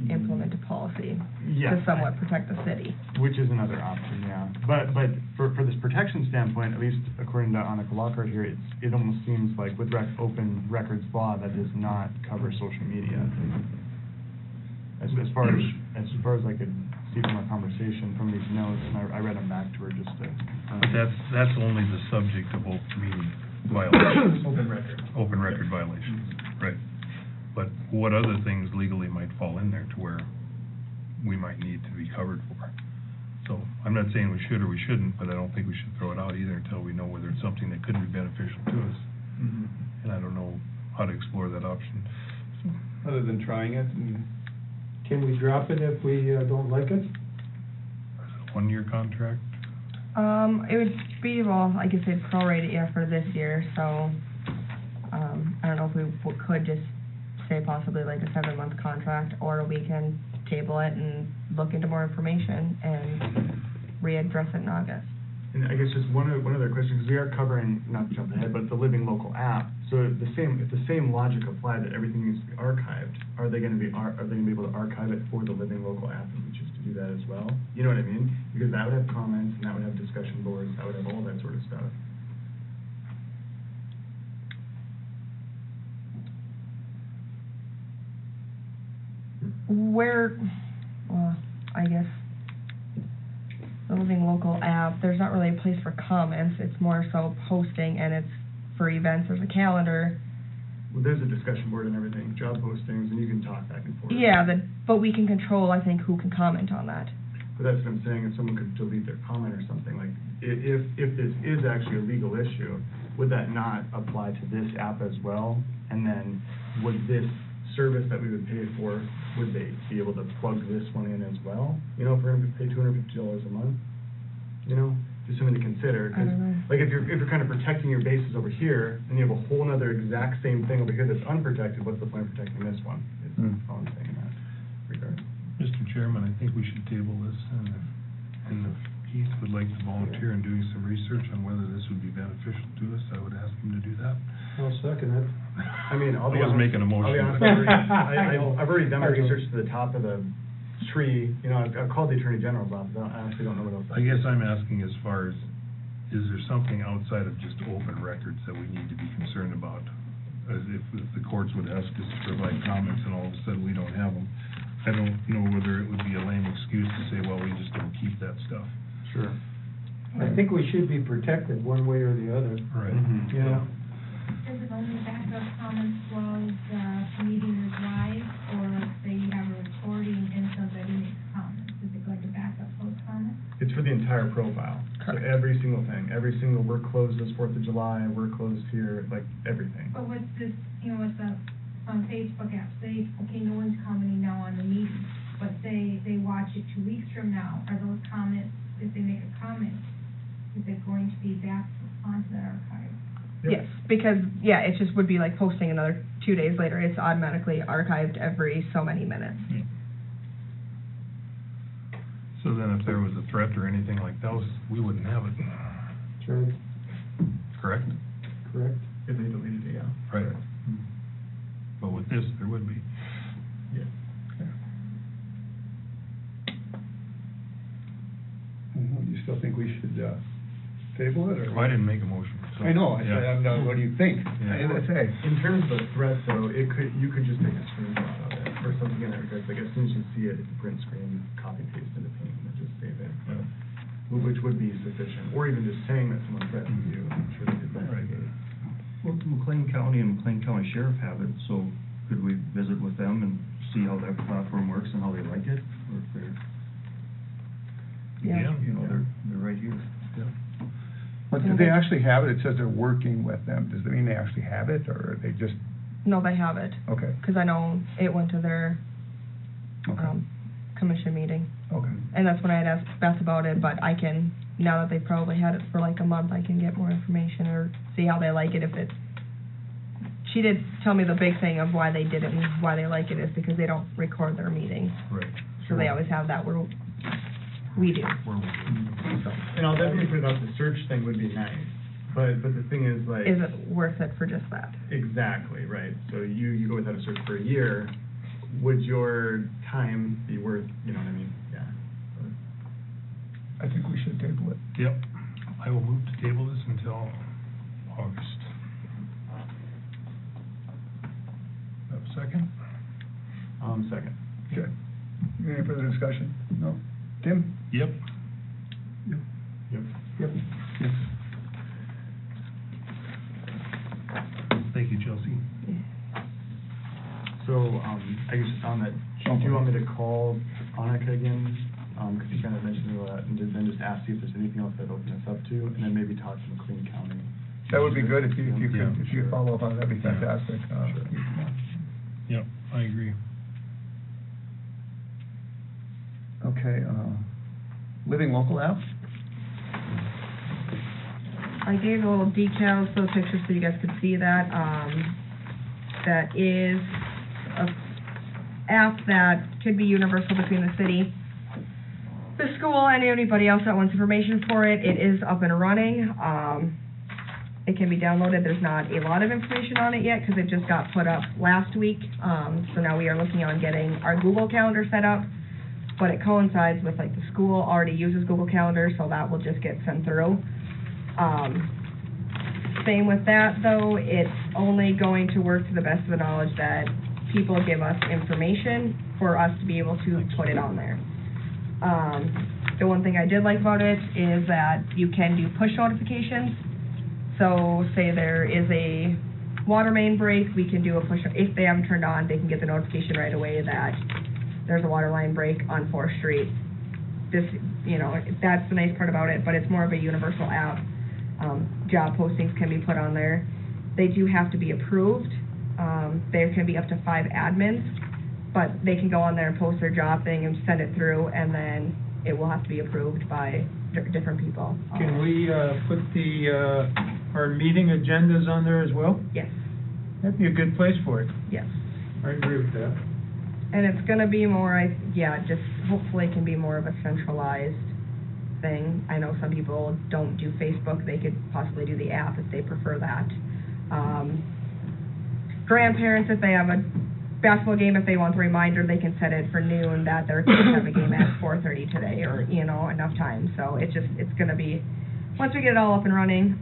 implement a policy Yeah. to somewhat protect the city. Which is another option, yeah. But for this protection standpoint, at least according to Annika Lockhart here, it almost seems like with open records law, that does not cover social media. As far as I could see from our conversation, from these notes, and I read them back to her just to. But that's only the subject of open meeting violations. Open record. Open record violations, right. But what other things legally might fall in there to where we might need to be covered for? So, I'm not saying we should or we shouldn't, but I don't think we should throw it out either until we know whether it's something that could be beneficial to us. Mhm. And I don't know how to explore that option. Other than trying it, and Can we drop it if we don't like it? 1-year contract? It would be, well, I guess they'd prorate it, for this year, so, I don't know if we could just say possibly like a 7-month contract, or we can table it and look into more information and readdress it in August. And I guess just one other question, because we are covering, not to jump ahead, but the Living Local app. So if the same logic applied that everything needs to be archived, are they gonna be able to archive it for the Living Local app and we choose to do that as well? You know what I mean? Because that would have comments, and that would have discussion boards, that would have all that sort of stuff. I guess, the Living Local app, there's not really a place for comments, it's more so posting, and it's for events, there's a calendar. Well, there's a discussion board and everything, job postings, and you can talk back and forth. Yeah, but we can control, I think, who can comment on that. But that's what I'm saying, if someone could delete their comment or something, like, if this is actually a legal issue, would that not apply to this app as well? And then, would this service that we would pay for, would they be able to plug this one in as well? You know, if we're gonna pay $250 a month, you know, just something to consider. 'Cause, I don't know. like, if you're kind of protecting your bases over here, and you have a whole nother exact same thing over here that's unprotected, what's the point of protecting this one? Is all I'm saying in that regard. Mr. Chairman, I think we should table this, and if Keith would like to volunteer in doing some research on whether this would be beneficial to us, I would ask him to do that. I'll second it. I mean, I'll be I was honest. making a motion. I'll be honest, I've already done my research to the top of the tree, you know, I've called the Attorney General's office, I honestly don't know what else. I guess I'm asking as far as, is there something outside of just open records that we need to be concerned about? As if the courts would ask us to provide comments and all of a sudden we don't have them. I don't know whether it would be a lame excuse to say, well, we just don't keep that stuff. Sure. I think we should be protected one way or the other. Right. Mhm. Yeah. Does it only back up comments while the meeting is live, or say you have a recording and somebody makes comments? Is it going to back up those comments? It's for the entire profile. So Correct. every single thing, every single, we're closed this 4th of July, we're closed here, like, everything. But with this, with the, Facebook app, say, okay, no one's commenting now on the meeting, but say they watch it 2 weeks from now, are those comments, if they make a comment, is it going to be back onto the archive? Yes, because, yeah, it just would be like posting another 2 days later. It's automatically archived every so many minutes. So then if there was a threat or anything like that, we wouldn't have it, Sure, correct? correct. If they deleted it, yeah. Right. But with this, there would be. Yeah. Do you still think we should, table it, or? Well, I didn't make a motion, so. I know, I said, Yeah. what do you think? Yeah. Hey, In terms of the threat, though, you could just take a screenshot of it, or something in that regard, like, as soon as you see it, it's a print screen, copy paste into Paint, and just save it. Which would be sufficient, or even just saying that someone threatened you, I'm sure they did investigate. Well, McLean County and McLean County Sheriff have it, so could we visit with them and see how that platform works and how they like it? Or if they're, Yeah. you know, they're right here. but do they actually have it? It says they're working with them. Does that mean they actually have it, or are they just, No, they have it, okay, because I know it went to their, okay, commission meeting. okay. And that's when I had asked Beth about it, but I can, now that they probably had it for like a month, I can get more information or see how they like it if it's, she did tell me the big thing of why they did it and why they like it is because they don't record their meetings. Right. So they always have that where we do. So, And I'll definitely put it up, the search thing would be nice, but the thing is, like. is it worth it for just that? Exactly, right, so you go without a search for a year, would your time be worth, you know what I mean, yeah. I think we should table it. Yep. I will move to table this until August. Have a second? Second. Okay. Any further discussion? No? Tim? Yep. Yep. Yep. Yes. Thank you, Chelsea. So, I guess just on that, do you want me to call Annika again? Because you kind of mentioned that, and then just ask see if there's anything else that open us up to, and then maybe talk to McLean County. That would be good if you Yeah, could, if you sure. follow up on it, that'd be fantastic. Yep, I agree. Okay, Living Local app? I gave a little decals for the pictures so you guys could see that. That is a app that could be universal between the city, the school, and anybody else that wants information for it. It is up and running. It can be downloaded. There's not a lot of information on it yet because it just got put up last week. So now we are looking on getting our Google Calendar set up, but it coincides with like the school already uses Google Calendar, so that will just get sent through. Same with that though, it's only going to work to the best of the knowledge that people give us information for us to be able to put it on there. The one thing I did like about it is that you can do push notifications. So say there is a water main break, we can do a push, if they haven't turned on, they can get the notification right away that there's a water line break on 4th Street. This, that's the nice part about it, but it's more of a universal app. Job postings can be put on there. They do have to be approved. There can be up to 5 admins, but they can go on there and post their job thing and send it through, and then it will have to be approved by different people. Can we, put our meeting agendas on there as well? Yes, That'd be a good place for it. yes. I agree with that. And it's gonna be more, just hopefully it can be more of a centralized thing. I know some people don't do Facebook, they could possibly do the app if they prefer that. Grandparents, if they have a basketball game, if they want the reminder, they can set it for noon that their kids have a game at 4:30 today, or, enough time. So it's gonna be, once we get it all up and running,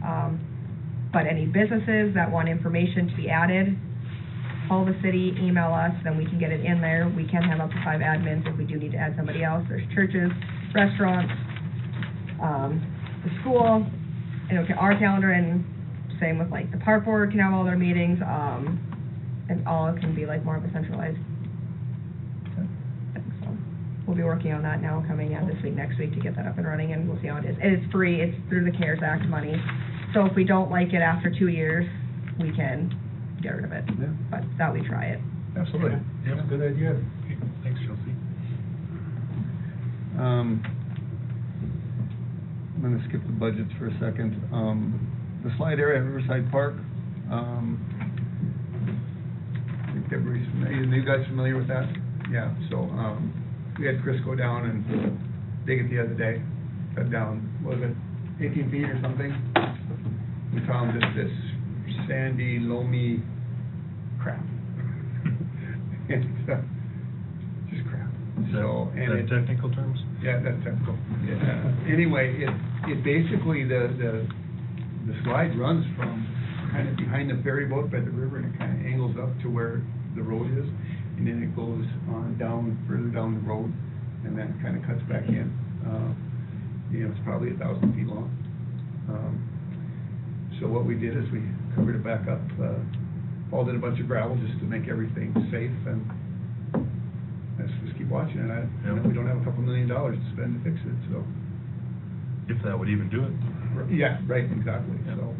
but any businesses that want information to be added, call the city, email us, then we can get it in there. We can have up to 5 admins if we do need to add somebody else. There's churches, restaurants, the school, our calendar, and same with like the park board can have all their meetings, and all can be like more of a centralized thing, so. we'll be working on that now, coming out this week, next week, to get that up and running, and we'll see how it is. And it's free, it's through the CARES Act money, so if we don't like it after 2 years, we can get rid of it. Yeah. But that we try it. Absolutely. Yep. Good idea. Okay, thanks, Chelsea. I'm gonna skip the budgets for a second. The slide area at Riverside Park, I think everybody's familiar, are you guys familiar with that? Yeah, so, we had Chris go down and dig it the other day, cut down, what was it, 18 feet or something? We found just this sandy, loamy crap. It's, just crap. So, and Is it, that technical terms? yeah, that's technical. Yeah. Anyway, it basically, the slide runs from kind of behind the ferry boat by the river, and it kind of angles up to where the road is, and then it goes on down, further down the road, and then kind of cuts back in. You know, it's probably 1,000 feet long. So what we did is we covered it back up, hauled in a bunch of gravel just to make everything safe, and let's just keep watching it. You know, we don't have a couple $1 million to spend to fix it, so. If that would even do it. Yeah, right, exactly, so,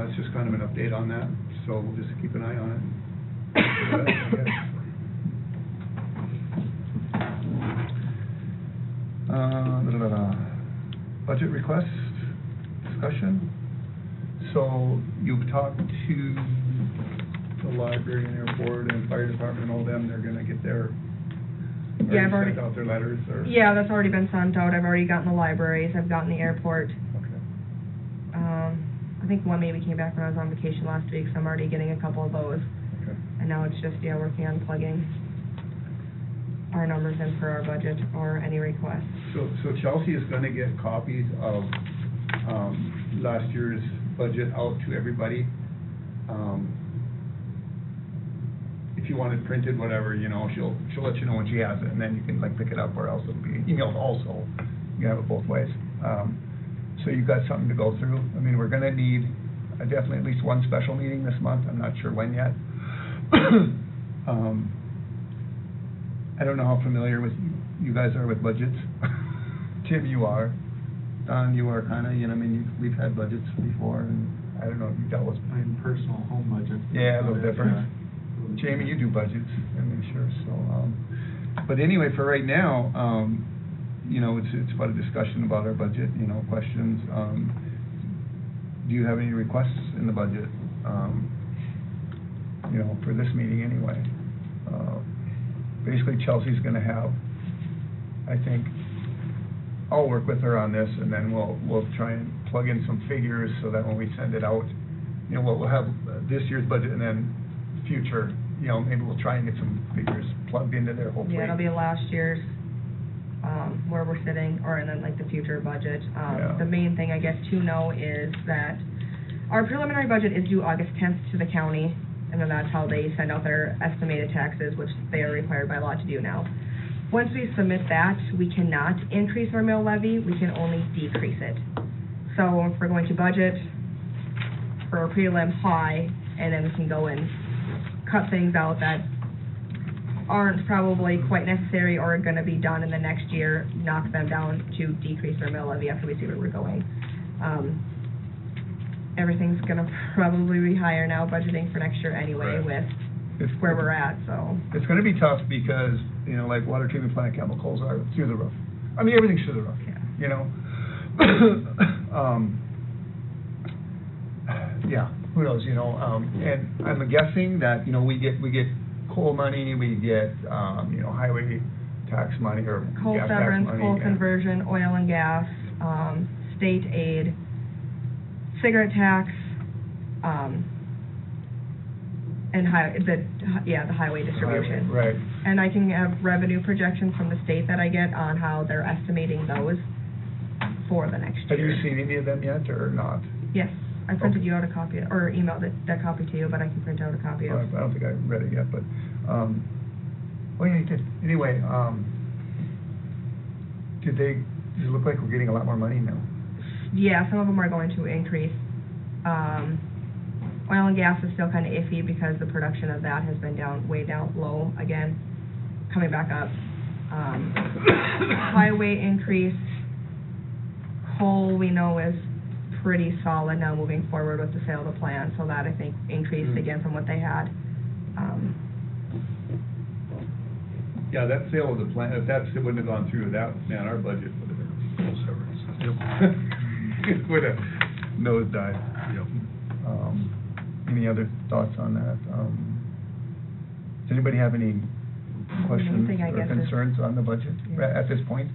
it's just kind of an update on that, so we'll just keep an eye on it. Budget request, discussion. So you've talked to the library and airport and fire department and all them, they're gonna get their, Yeah, I've already- sent out their letters, or? Yeah, that's already been sent out. I've already gotten the libraries, I've gotten the airport. Okay. I think one maybe came back when I was on vacation last week, so I'm already getting a couple of those. Okay. And now it's just, yeah, working on plugging our numbers in for our budget or any requests. So Chelsea is gonna get copies of, last year's budget out to everybody. If you want it printed, whatever, you know, she'll let you know when she has it, and then you can like pick it up, or else it'll be emailed also. You can have it both ways. So you've got something to go through. I mean, we're gonna need definitely at least one special meeting this month, I'm not sure when yet. I don't know how familiar with you guys are with budgets. Tim, you are. Don, you are kinda, you know, I mean, we've had budgets before, and I don't know if you've dealt with. My personal home budget. Yeah, a little different. Jamie, you do budgets, I mean, sure, so, but anyway, for right now, you know, it's about a discussion about our budget, you know, questions. Do you have any requests in the budget, you know, for this meeting anyway? Basically, Chelsea's gonna have, I think, I'll work with her on this, and then we'll try and plug in some figures so that when we send it out, you know, we'll have this year's budget, and then future, you know, maybe we'll try and get some figures plugged into there, hopefully. Yeah, it'll be last year's, where we're sitting, or and then like the future budget. Yeah. The main thing, I guess, to know is that our preliminary budget is due August 10th to the county, and then that's how they send out their estimated taxes, which they are required by law to do now. Once we submit that, we cannot increase our mill levy, we can only decrease it. So if we're going to budget for a prelim high, and then we can go and cut things out that aren't probably quite necessary or gonna be done in the next year, knock them down to decrease our mill levy after we see where we're going. Everything's gonna probably be higher now, budgeting for next year anyway, with where we're at, so. It's gonna be tough because, you know, like water treatment plant chemicals are through the roof. I mean, everything's through the roof, Yeah. you know? Yeah, who knows, you know, and I'm guessing that, you know, we get coal money, we get, you know, highway tax money, or Coal gas tax severance, money. coal and- conversion, oil and gas, state aid, cigarette tax, and the highway distribution. Right. And I can have revenue projections from the state that I get on how they're estimating those for the next year. Have you seen any of them yet, or not? Yes, I printed you out a copy, or emailed that copy to you, but I can print out a copy of. I don't think I read it yet, but, oh yeah, you did. Anyway, does it look like we're getting a lot more money now? Yeah, some of them are going to increase. Oil and gas is still kind of iffy because the production of that has been way down low again, coming back up. Highway increase, coal we know is pretty solid now moving forward with the sale of the plant, so that I think increased again from what they had. Yeah, that sale of the plant, if it wouldn't have gone through, that, man, our budget would have been full severance. It would have nosedived. Yep. Any other thoughts on that? Does anybody have any questions Anything, I or guess, is- concerns on the budget Yeah. at this point?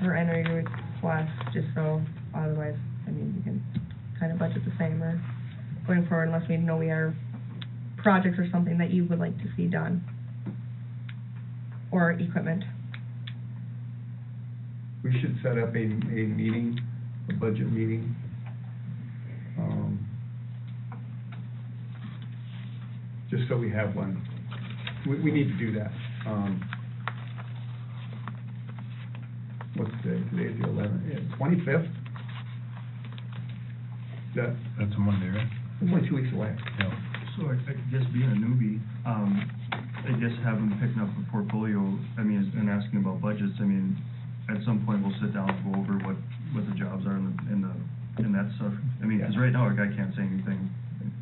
Or enter your request, just so, otherwise, I mean, you can kind of budget the same or going forward unless we know we are projects or something that you would like to see done. Or equipment. We should set up a meeting, a budget meeting. Just so we have one. We need to do that. What's today? Today's the 11th, 25th? That's a Monday, right? It's only 2 weeks away. Yeah. So I guess being a newbie, I guess having picking up a portfolio, I mean, and asking about budgets, I mean, at some point we'll sit down and go over what the jobs are in that stuff. I mean, because right now, a guy can't say anything,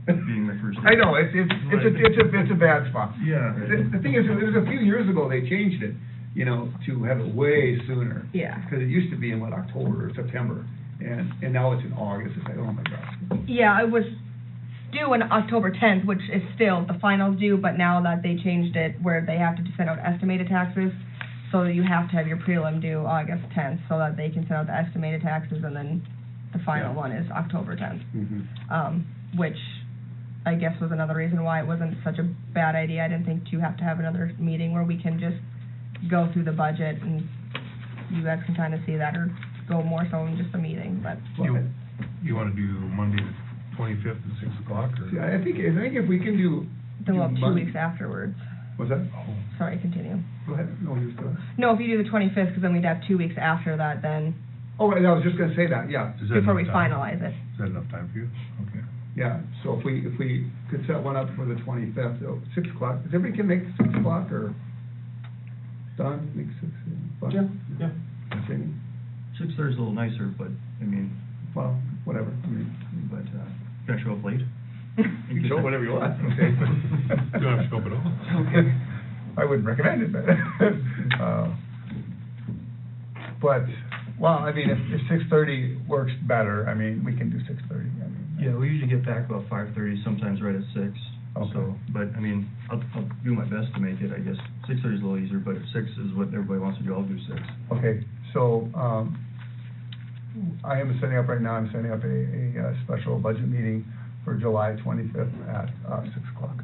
being my first. I know, it's a bad spot. Yeah. The thing is, it was a few years ago, they changed it, you know, to have it way sooner. Yeah. Because it used to be in, what, October or September, and now it's in August. It's like, oh my gosh. Yeah, it was due on October 10th, which is still the final due, but now that they changed it where they have to send out estimated taxes, so you have to have your prelim due August 10th, so that they can send out the estimated taxes, and then the final Yeah. one is October 10th. Mm-hmm. Which I guess was another reason why it wasn't such a bad idea. I didn't think to have another meeting where we can just go through the budget and you guys can kind of see that, or go more so in just a meeting, but. You wanna do Monday the 25th at 6 o'clock, or? See, I think if we can do. Then we'll have 2 Monday- weeks afterwards. What's that? Oh, Sorry, continue. Go ahead. No, you still. No, if you do the 25th, because then we'd have 2 weeks after that then, Oh, right, I was just gonna say that, yeah. is that before we enough time? finalize it. Is that enough time for you? Okay. Yeah, so if we could set one up for the 25th, so 6 o'clock, does everybody can make 6 o'clock, or Don, make 6 o'clock? Yeah. Jamie? 6:30 is a little nicer, but, I mean, Well, whatever, I mean, but, can I show up late? you can show whatever you want, okay? You don't have to show up at all. Okay. I wouldn't recommend it, but, but, well, I mean, if 6:30 works better, I mean, we can do 6:30, I mean. Yeah, we usually get back about 5:30, sometimes right at 6. Okay. So, but, I mean, I'll do my best to make it, I guess. 6:30 is a little easier, but if 6 is what everybody wants to do, I'll do 6. Okay, so, I am setting up right now, I'm setting up a special budget meeting for July 25th at 6 o'clock.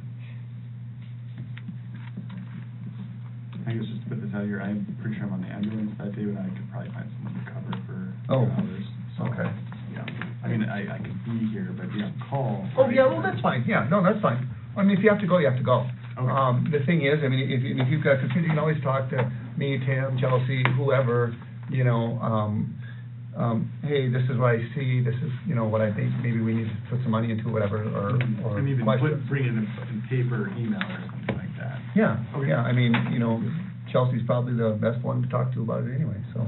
I guess just to put this out here, I'm pretty sure I'm on the ambulance that day, but I could probably find someone to cover for Oh, 2 hours. So, okay. Yeah, I mean, I could be here, but be on call. Oh, yeah, well, that's fine, yeah, no, that's fine. I mean, if you have to go, you have to go. Okay. The thing is, I mean, if you've got, because you can always talk to me, Tim, Chelsea, whoever, you know, hey, this is what I see, this is, you know, what I think maybe we need to put some money into, whatever, or And even questions. bring it in paper, email, or something like that. Yeah, Okay. yeah, I mean, you know, Chelsea's probably the best one to talk to about it anyway, so.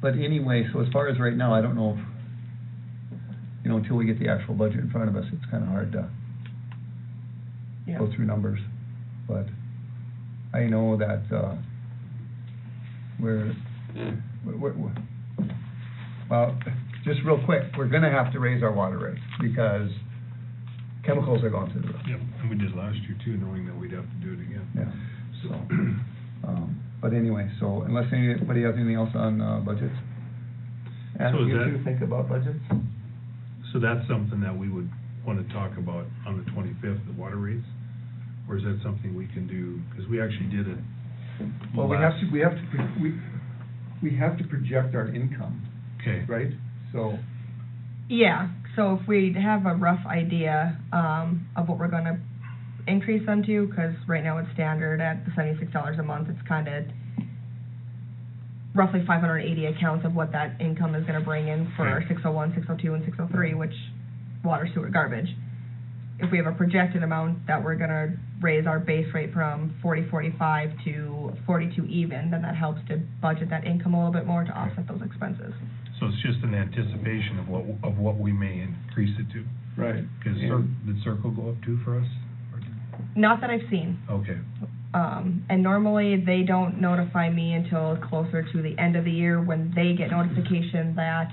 But anyway, so as far as right now, I don't know if, you know, until we get the actual budget in front of us, it's kind of hard to Yeah. go through numbers. But I know that, we're, well, just real quick, we're gonna have to raise our water rates because chemicals are going through the roof. Yep, and we did last year too, knowing that we'd have to do it again. Yeah, so, but anyway, so unless anybody has anything else on, budgets? And So is you that- two think about budgets? So that's something that we would wanna talk about on the 25th, the water rates? Or is that something we can do, because we actually did it Well, we have to project our income, Okay. right? So, Yeah, so if we have a rough idea, of what we're gonna increase them to, because right now it's standard at the $76 a month, it's kinda roughly 580 accounts of what that income is gonna bring in for Okay. 601, 602, and 603, which water, sewer, garbage. if we have a projected amount that we're gonna raise our base rate from 40-45 to 42 even, then that helps to budget that income a little bit more to offset those expenses. So it's just an anticipation of what we may increase it to? Right. Because did Circle go up too for us? Not that I've seen. Okay. And normally they don't notify me until closer to the end of the year when they get notification that,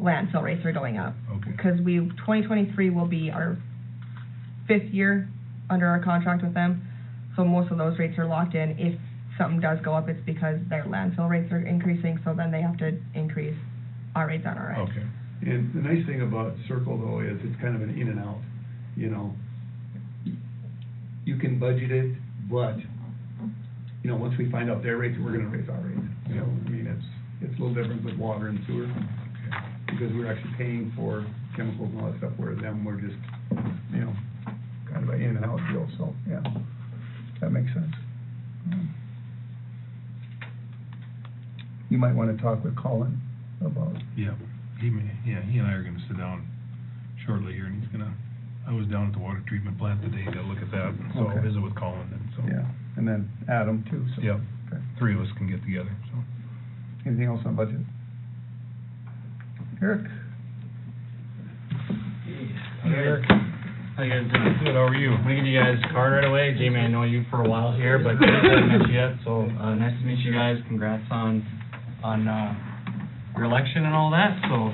landfill rates are going up. Okay. Because 2023 will be our 5th year under our contract with them, so most of those rates are locked in. If something does go up, it's because their landfill rates are increasing, so then they have to increase our rates on our end. Okay. And the nice thing about Circle though is it's kind of an in and out, you know. You can budget it, but, you know, once we find out their rates, we're gonna raise our rates. You know, I mean, it's a little different with water and sewer, because we're actually paying for chemicals and all that stuff, whereas them, we're just, you know, kind of an in and out deal, so, yeah, that makes sense. You might wanna talk with Colin about. Yeah, he and I are gonna sit down shortly here, and I was down at the water treatment plant today to look at that, so I'll Okay. visit with Colin then, so. Yeah, and then Adam too, so. Yep, Okay. 3 of us can get together, so. Anything else on budget? Eric? Eric. How you guys doing? Good, how are you? I'm gonna give you guys a card right away. Jamie, I know you for a while here, but I haven't met you yet, so, nice to meet you guys. Congrats on your election and all that, so,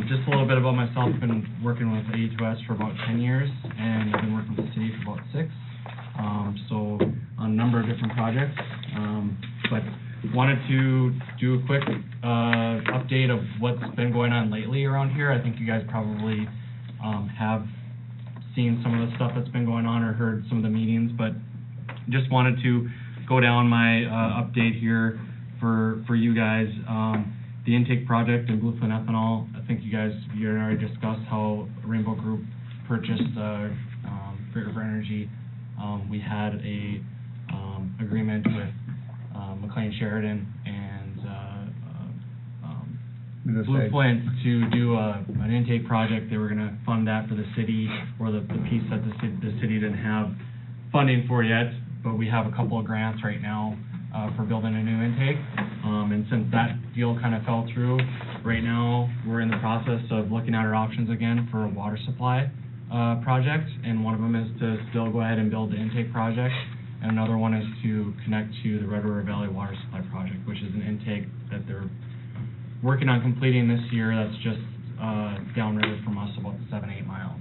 just a little bit about myself. I've been working with AE2S for about 10 years, and I've been working with the city for about 6. So, on a number of different projects, but wanted to do a quick, update of what's been going on lately around here. I think you guys probably, have seen some of the stuff that's been going on or heard some of the meetings, but just wanted to go down my, update here for you guys. The intake project in Bluefin Ethanol, I think you already discussed how Rainbow Group purchased, Great River Energy. We had a, agreement with, McLean Sheridan and, Blue Flint to do an intake project. They were gonna fund that for the city, or the piece that the city didn't have funding for yet, but we have a couple of grants right now, for building a new intake. And since that deal kind of fell through, right now, we're in the process of looking at our options again for a water supply, project, and one of them is to still go ahead and build the intake project, and another one is to connect to the Red River Valley Water Supply Project, which is an intake that they're working on completing this year. That's just downriver from us about 7-8 miles.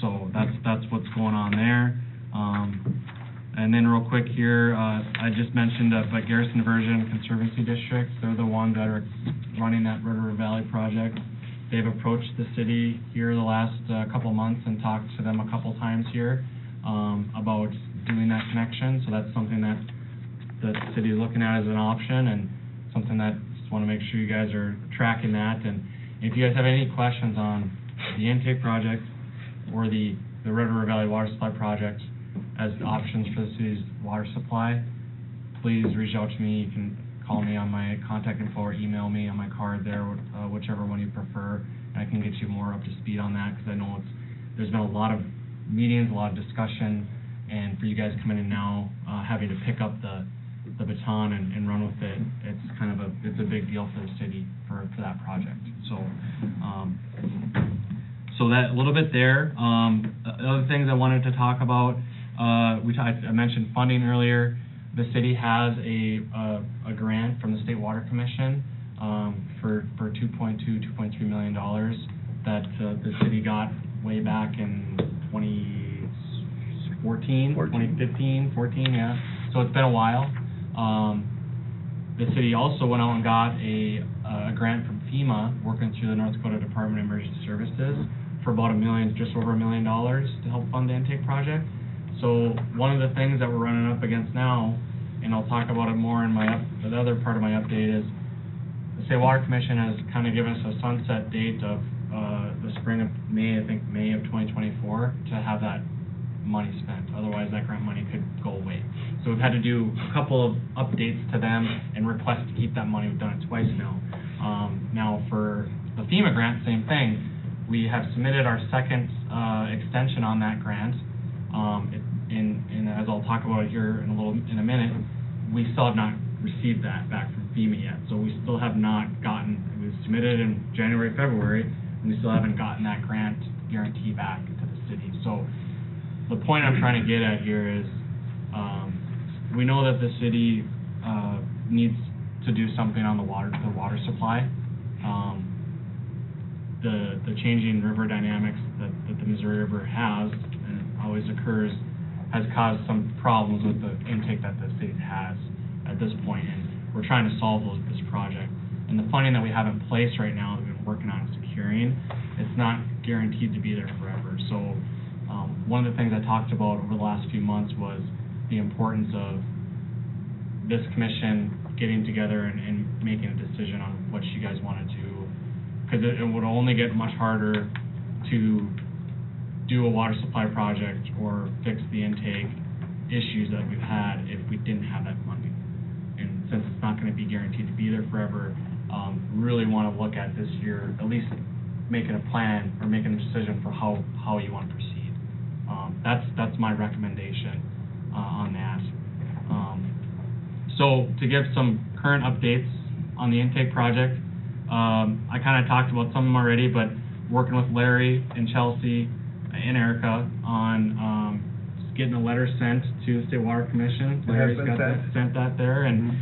So that's what's going on there. And then real quick here, I just mentioned but Garrison Diversion Conservancy District, they're the ones that are running that Red River Valley project. They've approached the city here the last couple of months and talked to them a couple times here about doing that connection. So that's something that the city is looking at as an option, and something that just want to make sure you guys are tracking that. And if you guys have any questions on the intake project or the Red River Valley Water Supply Project as options for the city's water supply, please reach out to me. You can call me on my contact info or email me on my card there, whichever one you prefer, and I can get you more up to speed on that, because I know there's been a lot of meetings, a lot of discussion, and for you guys coming in now, having to pick up the baton and run with it, it's a big deal for the city for that project. So that a little bit there. Other things I wanted to talk about, I mentioned funding earlier. The city has a grant from the State Water Commission for $2.3 million that the city got way back in 2015, yeah. So it's been a while. The city also went out and got a grant from FEMA, working through the North Dakota Department of Emergency Services, for about just over $1 million to help fund the intake project. So one of the things that we're running up against now, and I'll talk about it more in the other part of my update, is the State Water Commission has kind of given us a sunset date of the spring of May, I think May of 2024, to have that money spent. Otherwise, that grant money could go away. So we've had to do a couple of updates to them and request to keep that money. We've done it twice now. Now for the FEMA grant, same thing. We have submitted our second, extension on that grant. And as I'll talk about here in a minute, we still have not received that back from FEMA yet. So we still have not gotten, it was submitted in January, February, and we still haven't gotten that grant guarantee back to the city. So the point I'm trying to get at here is, we know that the city, needs to do something on the water supply. The changing river dynamics that the Missouri River has, and always occurs, has caused some problems with the intake that the city has at this point, and we're trying to solve those with this project. And the funding that we have in place right now that we've been working on securing, it's not guaranteed to be there forever. So one of the things I talked about over the last few months was the importance of this commission getting together and making a decision on what you guys want to do, because it would only get much harder to do a water supply project or fix the intake issues that we've had if we didn't have that funding. And since it's not going to be guaranteed to be there forever, really want to look at this year, at least making a plan or making a decision for how you want to proceed. That's my recommendation on that. So to give some current updates on the intake project, I kind of talked about some of them already, but working with Larry and Chelsea and Erica on getting a letter sent to the State Water Commission. Larry's got that, sent that there, and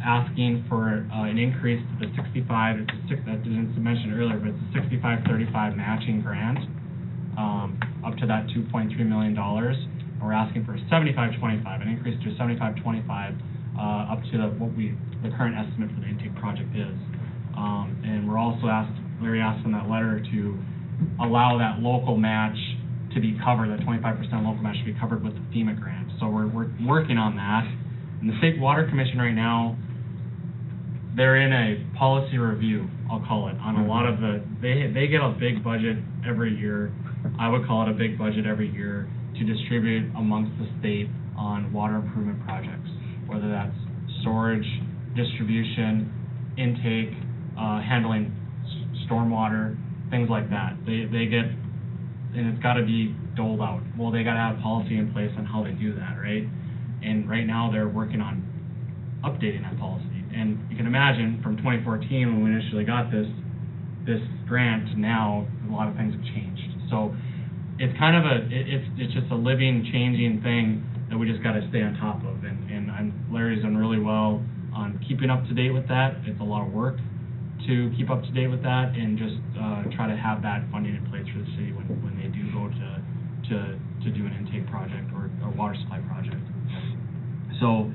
asking for an increase to the 65, that didn't mention earlier, but it's a 65-35 matching grant, up to that $2.3 million. And we're asking for a 75-25, an increase to 75-25, up to the current estimate for the intake project is. And we're also Larry asked in that letter to allow that local match to be covered, that 25% local match to be covered with the FEMA grant. So we're working on that. And the State Water Commission right now, they're in a policy review, I'll call it, on a lot of they get a big budget every year. I would call it a big budget every year to distribute amongst the state on water improvement projects, whether that's storage, distribution, intake, handling stormwater, things like that. They get, and it's got to be doled out. Well, they got to have policy in place on how they do that, right? And right now they're working on updating that policy. And you can imagine from 2014 when we initially got this grant to now, a lot of things have changed. So it's kind of it's just a living, changing thing that we just got to stay on top of. And Larry's done really well on keeping up to date with that. It's a lot of work to keep up to date with that and just try to have that funding in place for the city when they do go to do an intake project or a water supply project. So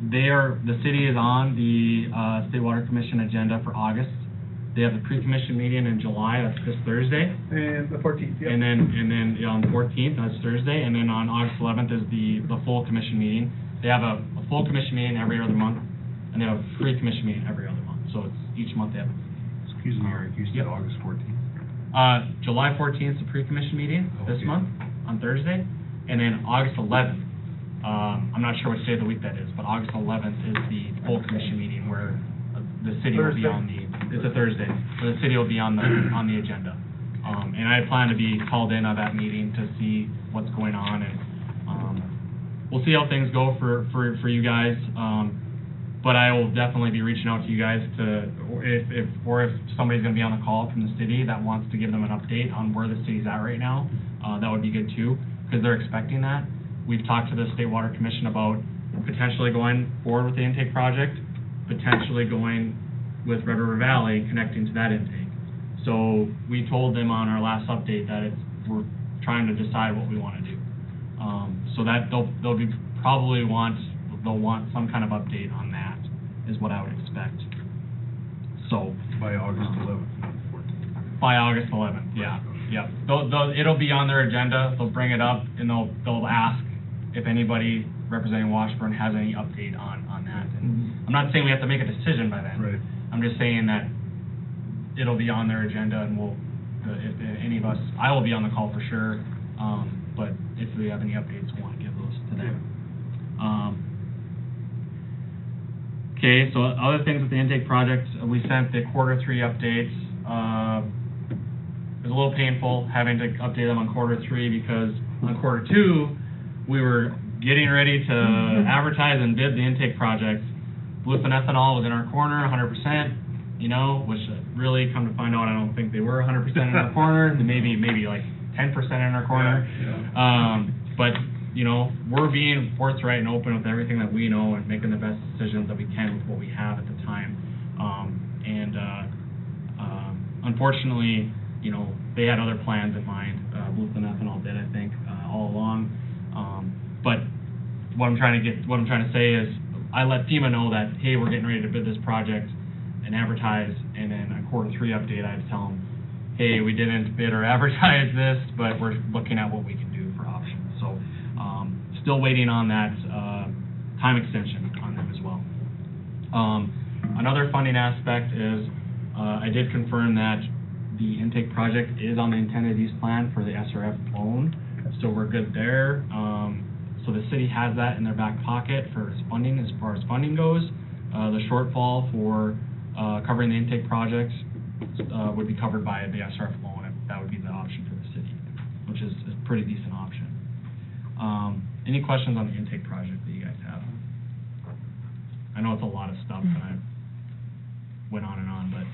the city is on the State Water Commission agenda for August. They have the pre-commission meeting in July, that's this Thursday. And the 14th, yeah. And then on the 14th, that's Thursday, and then on August 11th is the full commission meeting. They have a full commission meeting every other month, and they have a pre-commission meeting every other month. So it's each month they have. Excuse me, Eric, you said August 14th? July 14th is the pre-commission meeting this month, on Thursday, and then August 11th. I'm not sure which day of the week that is, but August 11th is the full commission meeting where the city will be on it's a Thursday, where the city will be on the agenda. And I plan to be called in on that meeting to see what's going on, and we'll see how things go for you guys. But I will definitely be reaching out to you guys if somebody's going to be on the call from the city that wants to give them an update on where the city's at right now. That would be good too, because they're expecting that. We've talked to the State Water Commission about potentially going forward with the intake project, potentially going with Red River Valley, connecting to that intake. So we told them on our last update that we're trying to decide what we want to do. So that they'll want some kind of update on that, is what I would expect. So By August 11th, not 14th. By August 11th, yeah. It'll be on their agenda. They'll bring it up and they'll ask if anybody representing Washburn has any update on that. And I'm not saying we have to make a decision by then. Right. I'm just saying that it'll be on their agenda, and if any of us, I will be on the call for sure. But if we have any updates, we'll want to give those to them. Okay, so other things with the intake project, we sent the Q3 updates. was a little painful having to update them on quarter 3 because on quarter 2, we were getting ready to advertise and bid the intake projects. Bluefin ethanol was in our corner, 100%, you know, which really, come to find out, I don't think they were 100% in our corner, maybe like 10% in our corner. But, you know, we're being forthright and open with everything that we know and making the best decisions that we can with what we have at the time. Unfortunately, you know, they had other plans in mind. Bluefin ethanol did, I think, all along. But what I'm trying to say is, I let FEMA know that, hey, we're getting ready to bid this project and advertise, and then a quarter 3 update, I had to tell them, hey, we didn't bid or advertise this, but we're looking at what we can do for options. So, still waiting on that time extension on them as well. Another funding aspect is, I did confirm that the intake project is on the intended use plan for the SRF loan, so we're good there. So the city has that in their back pocket for funding, as far as funding goes. The shortfall for covering the intake projects would be covered by the SRF loan, and that would be the option for the city, which is a pretty decent option. Any questions on the intake project that you guys have? I know it's a lot of stuff, and I went on and on, but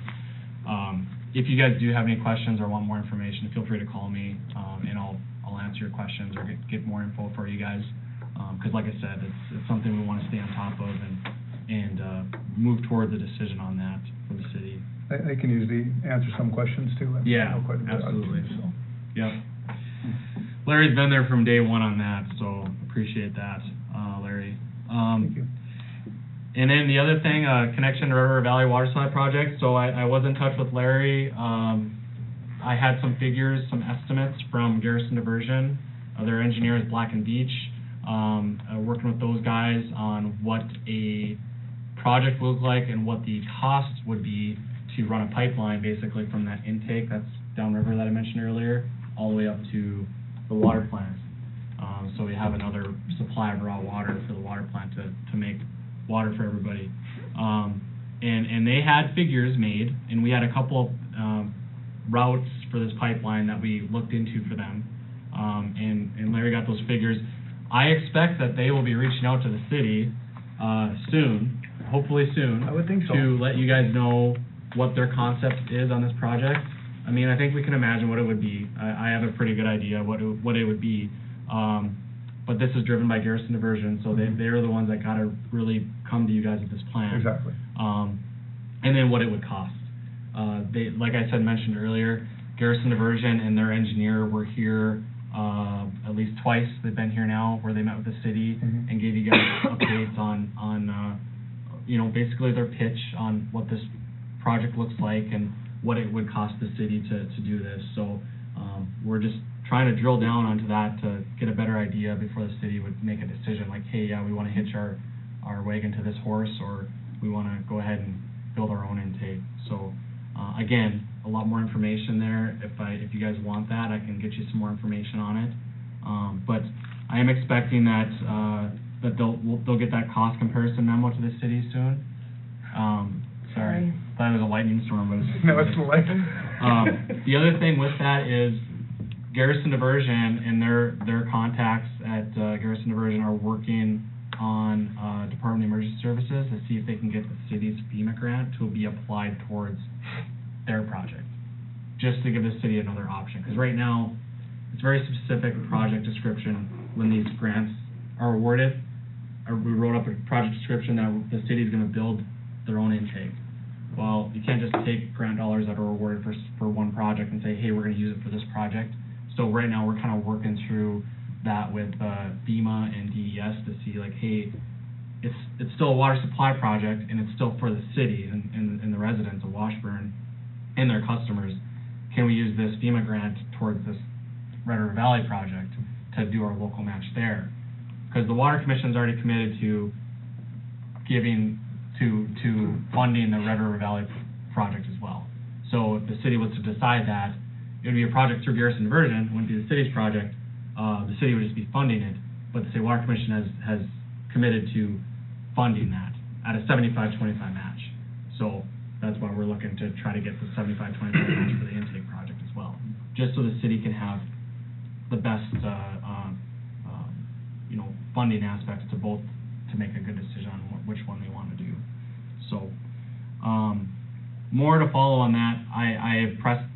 if you guys do have any questions or want more information, feel free to call me, and I'll answer your questions or get more info for you guys. Because like I said, it's something we want to stay on top of and move towards a decision on that for the city. I can usually answer some questions too. Yeah, absolutely. So, yep. Larry's been there from day one on that, so appreciate that, Larry. Thank you. And then the other thing, connection to River Valley Water Supply Project. So I was in touch with Larry. I had some figures, some estimates from Garrison Diversion. Their engineer is Black and Beach. Working with those guys on what a project would look like and what the cost would be to run a pipeline basically from that intake that's downriver that I mentioned earlier, all the way up to the water plant. So we have another supply of raw water for the water plant to make water for everybody. And they had figures made, and we had a couple routes for this pipeline that we looked into for them. And Larry got those figures. I expect that they will be reaching out to the city soon, hopefully soon. I would think so. To let you guys know what their concept is on this project. I mean, I think we can imagine what it would be. I have a pretty good idea what it would be. But this is driven by Garrison Diversion, so they're the ones that got to really come to you guys with this plan. Exactly. And then what it would cost. They, like I mentioned earlier, Garrison Diversion and their engineer were here at least twice. They've been here now, where they met with the city and gave you guys updates on you know, basically their pitch on what this project looks like and what it would cost the city to do this. So we're just trying to drill down onto that to get a better idea before the city would make a decision like, hey, yeah, we want to hitch our wagon to this horse, or we want to go ahead and build our own intake. So again, a lot more information there. If you guys want that, I can get you some more information on it. But I am expecting that that they'll get that cost comparison memo to the city soon. Sorry, thought it was a lightning storm, but it's no, it's lightning. The other thing with that is Garrison Diversion and their contacts at Garrison Diversion are working on Department of Emergency Services to see if they can get the city's FEMA grant to be applied towards their project, just to give the city another option. Because right now, it's very specific project description when these grants are awarded. We wrote up a project description that the city is going to build their own intake. Well, you can't just take grant dollars that are awarded for one project and say, hey, we're going to use it for this project. So right now we're kind of working through that with FEMA and DES to see like, hey, it's still a water supply project and it's still for the city and the residents of Washburn and their customers. Can we use this FEMA grant towards this Red River Valley project to do our local match there? Because the Water Commission's already committed to giving to funding the Red River Valley project as well. So if the city was to decide that, it would be a project through Garrison Diversion, it wouldn't be the city's project, the city would just be funding it, but the State Water Commission has committed to funding that at a 75-25 match. So that's why we're looking to try to get the 75-25 match for the intake project as well. just so the city can have the best, funding aspects to both, to make a good decision on which one they want to do. So, more to follow on that. I have pressed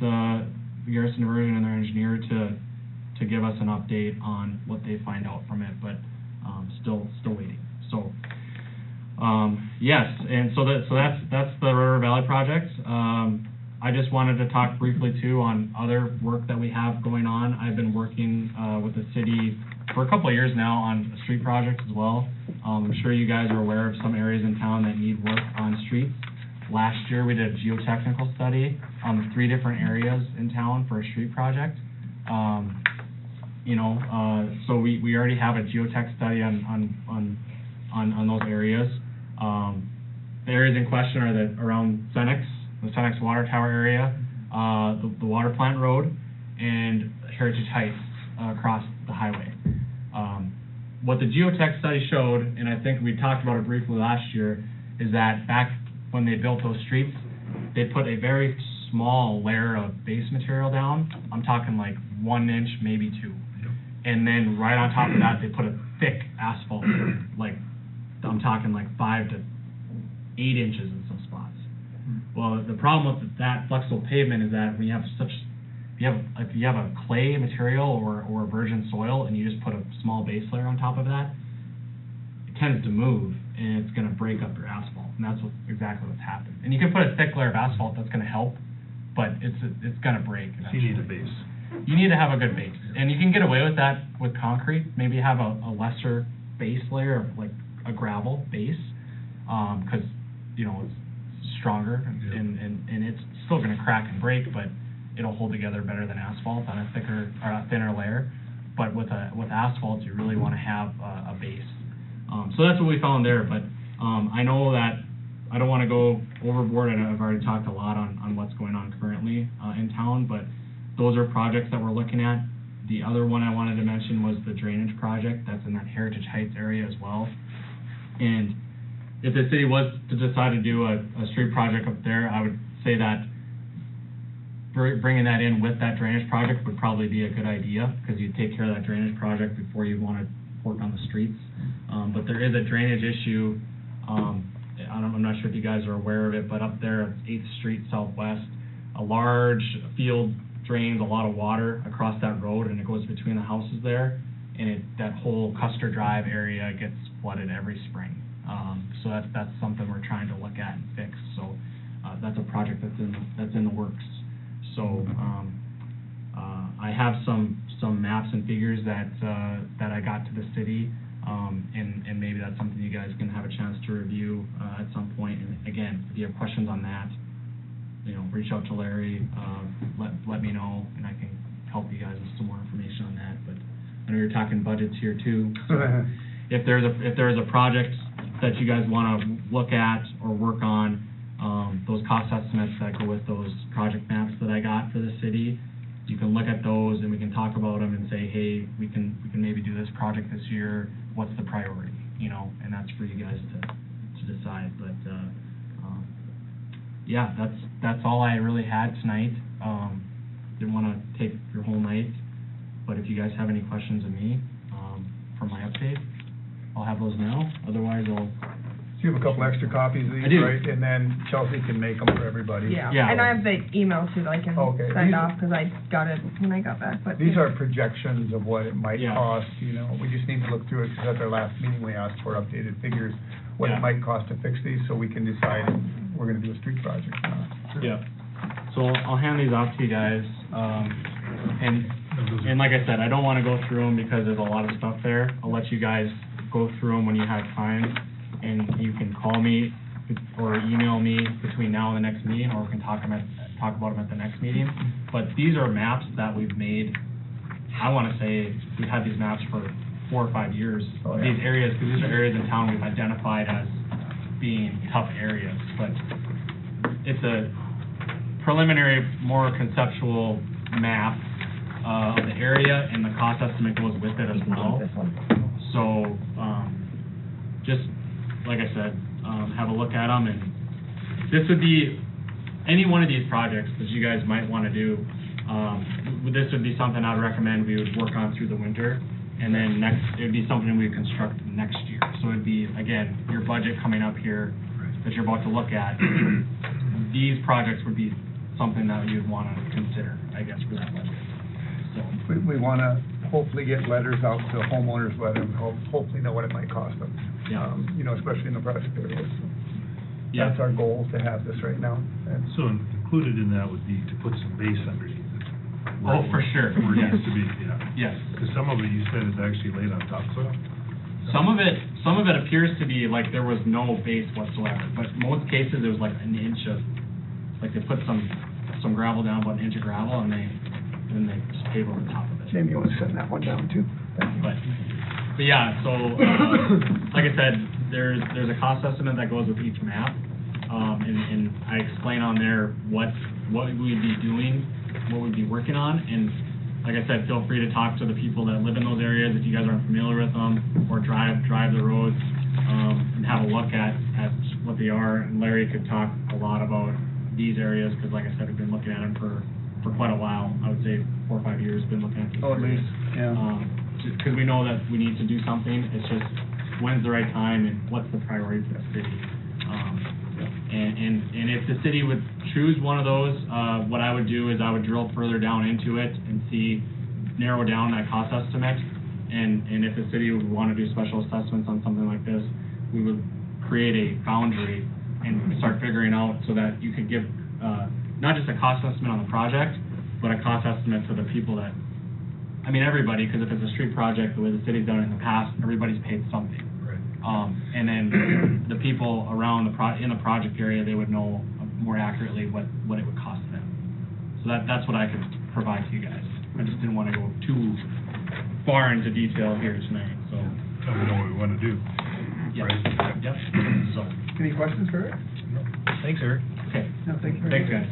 Garrison Diversion and their engineer to give us an update on what they find out from it, but still waiting. So, yes, and so that's the River Valley project. I just wanted to talk briefly too on other work that we have going on. I've been working with the city for a couple of years now on a street project as well. I'm sure you guys are aware of some areas in town that need work on streets. Last year, we did a geotechnical study on 3 different areas in town for a street project. So we already have a geotech study on those areas. The areas in question are around Senex, the Senex Water Tower area, the Water Plant Road, and Heritage Heights across the highway. What the geotech study showed, and I think we talked about it briefly last year, is that back when they built those streets, they put a very small layer of base material down. I'm talking like 1 inch, maybe 2. And then right on top of that, they put a thick asphalt layer, like I'm talking like 5 to 8 inches in some spots. Well, the problem with that flexible pavement is that when you have if you have a clay material or a virgin soil and you just put a small base layer on top of that, it tends to move and it's going to break up your asphalt, and that's exactly what's happened. And you can put a thick layer of asphalt, that's going to help, but it's going to break eventually. You need a base. You need to have a good base, and you can get away with that with concrete. Maybe have a lesser base layer, like a gravel base, because it's stronger and it's still going to crack and break, but it'll hold together better than asphalt on a thicker or a thinner layer. But with asphalt, you really want to have a base. So that's what we found there. But I know that I don't want to go overboard, and I've already talked a lot on what's going on currently in town. But those are projects that we're looking at. The other one I wanted to mention was the drainage project that's in that Heritage Heights area as well. And if the city was to decide to do a street project up there, I would say that bringing that in with that drainage project would probably be a good idea, because you take care of that drainage project before you want to work on the streets. But there is a drainage issue. I'm not sure if you guys are aware of it, but up there at 8th Street Southwest, a large field drains a lot of water across that road, and it goes between the houses there, and that whole Custer Drive area gets flooded every spring. So that's something we're trying to look at and fix. So that's a project that's in the works. So I have some maps and figures that I got to the city, and maybe that's something you guys can have a chance to review at some point. And again, if you have questions on that, reach out to Larry, let me know, and I can help you guys with some more information on that. But I know you're talking budgets here too. So if there's a project that you guys want to look at or work on, those cost estimates that go with those project maps that I got for the city, you can look at those and we can talk about them and say, hey, we can maybe do this project this year. What's the priority? And that's for you guys to decide. But yeah, that's all I really had tonight. Didn't want to take your whole night, but if you guys have any questions of me for my update, I'll have those now. Otherwise, I'll. So you have a couple extra copies of these, I do. right? And then Chelsea can make them for everybody. Yeah, Yeah. and I have the email too that I can Okay. send These- off, because I got it when I got back, but. These are projections of what it might Yeah. cost, we just need to look through it, because at our last meeting, we asked for updated figures, what Yeah. it might cost to fix these, so we can decide if we're gonna do a street project or not. Yeah. So I'll hand these off to you guys, and like I said, I don't want to go through them because there's a lot of stuff there. I'll let you guys go through them when you have time, and you can call me or email me between now and the next meeting, or we can talk about them at the next meeting. But these are maps that we've made. I want to say we've had these maps for 4 or 5 years. Oh, yeah. These areas, because these are areas in town we've identified as being tough areas, but it's a preliminary, more conceptual map of the area, and the cost estimate goes with it as well. This one. So, just, like I said, have a look at them, and this would be, any one of these projects that you guys might want to do This would be something I'd recommend we would work on through the winter, and then it would be something we would construct next year. So it'd be, again, your budget coming up here that you're about to look at. These projects would be something that you'd want to consider, I guess, for that budget. So, We want to hopefully get letters out to homeowners, let them hopefully know what it might cost them. Yeah. You know, especially in the project areas. Yeah. That's our goal, to have this right now. And So included in that would be to put some base underneath it. Oh, for sure. Where it Yes. needs to be, yeah. Yes. Because some of it, you said, is actually laid on topsoil? Some of it appears to be like there was no base whatsoever, but most cases it was like an inch of, like they put some gravel down, about an inch of gravel, and then they just pave over the top of it. Jamie, you want to send that one down too? But yeah, so, like I said, there's a cost estimate that goes with each map. And I explain on there what we'd be doing, what we'd be working on, and like I said, feel free to talk to the people that live in those areas if you guys aren't familiar with them, or drive the roads, and have a look at what they are. And Larry could talk a lot about these areas, because like I said, we've been looking at them for quite a while. I would say 4 or 5 years, been looking at these Oh, at areas. least, yeah. Because we know that we need to do something, it's just, when's the right time and what's the priority for the city? And if the city would choose one of those, what I would do is I would drill further down into it and narrow down that cost estimate. And if the city would want to do special assessments on something like this, we would create a boundary and start figuring out so that you could give, not just a cost estimate on the project, but a cost estimate to the people that, I mean, everybody, because if it's a street project, the way the city's done it in the past, everybody's paid something. And then the people around in the project area, they would know more accurately what it would cost them. So that's what I could provide to you guys. I just didn't want to go too far into detail here tonight, so. So we know what we want to do. Yep. Right? Yep, so, Any questions for Eric? Thanks, Eric. okay. No, thank you. Thanks, guys.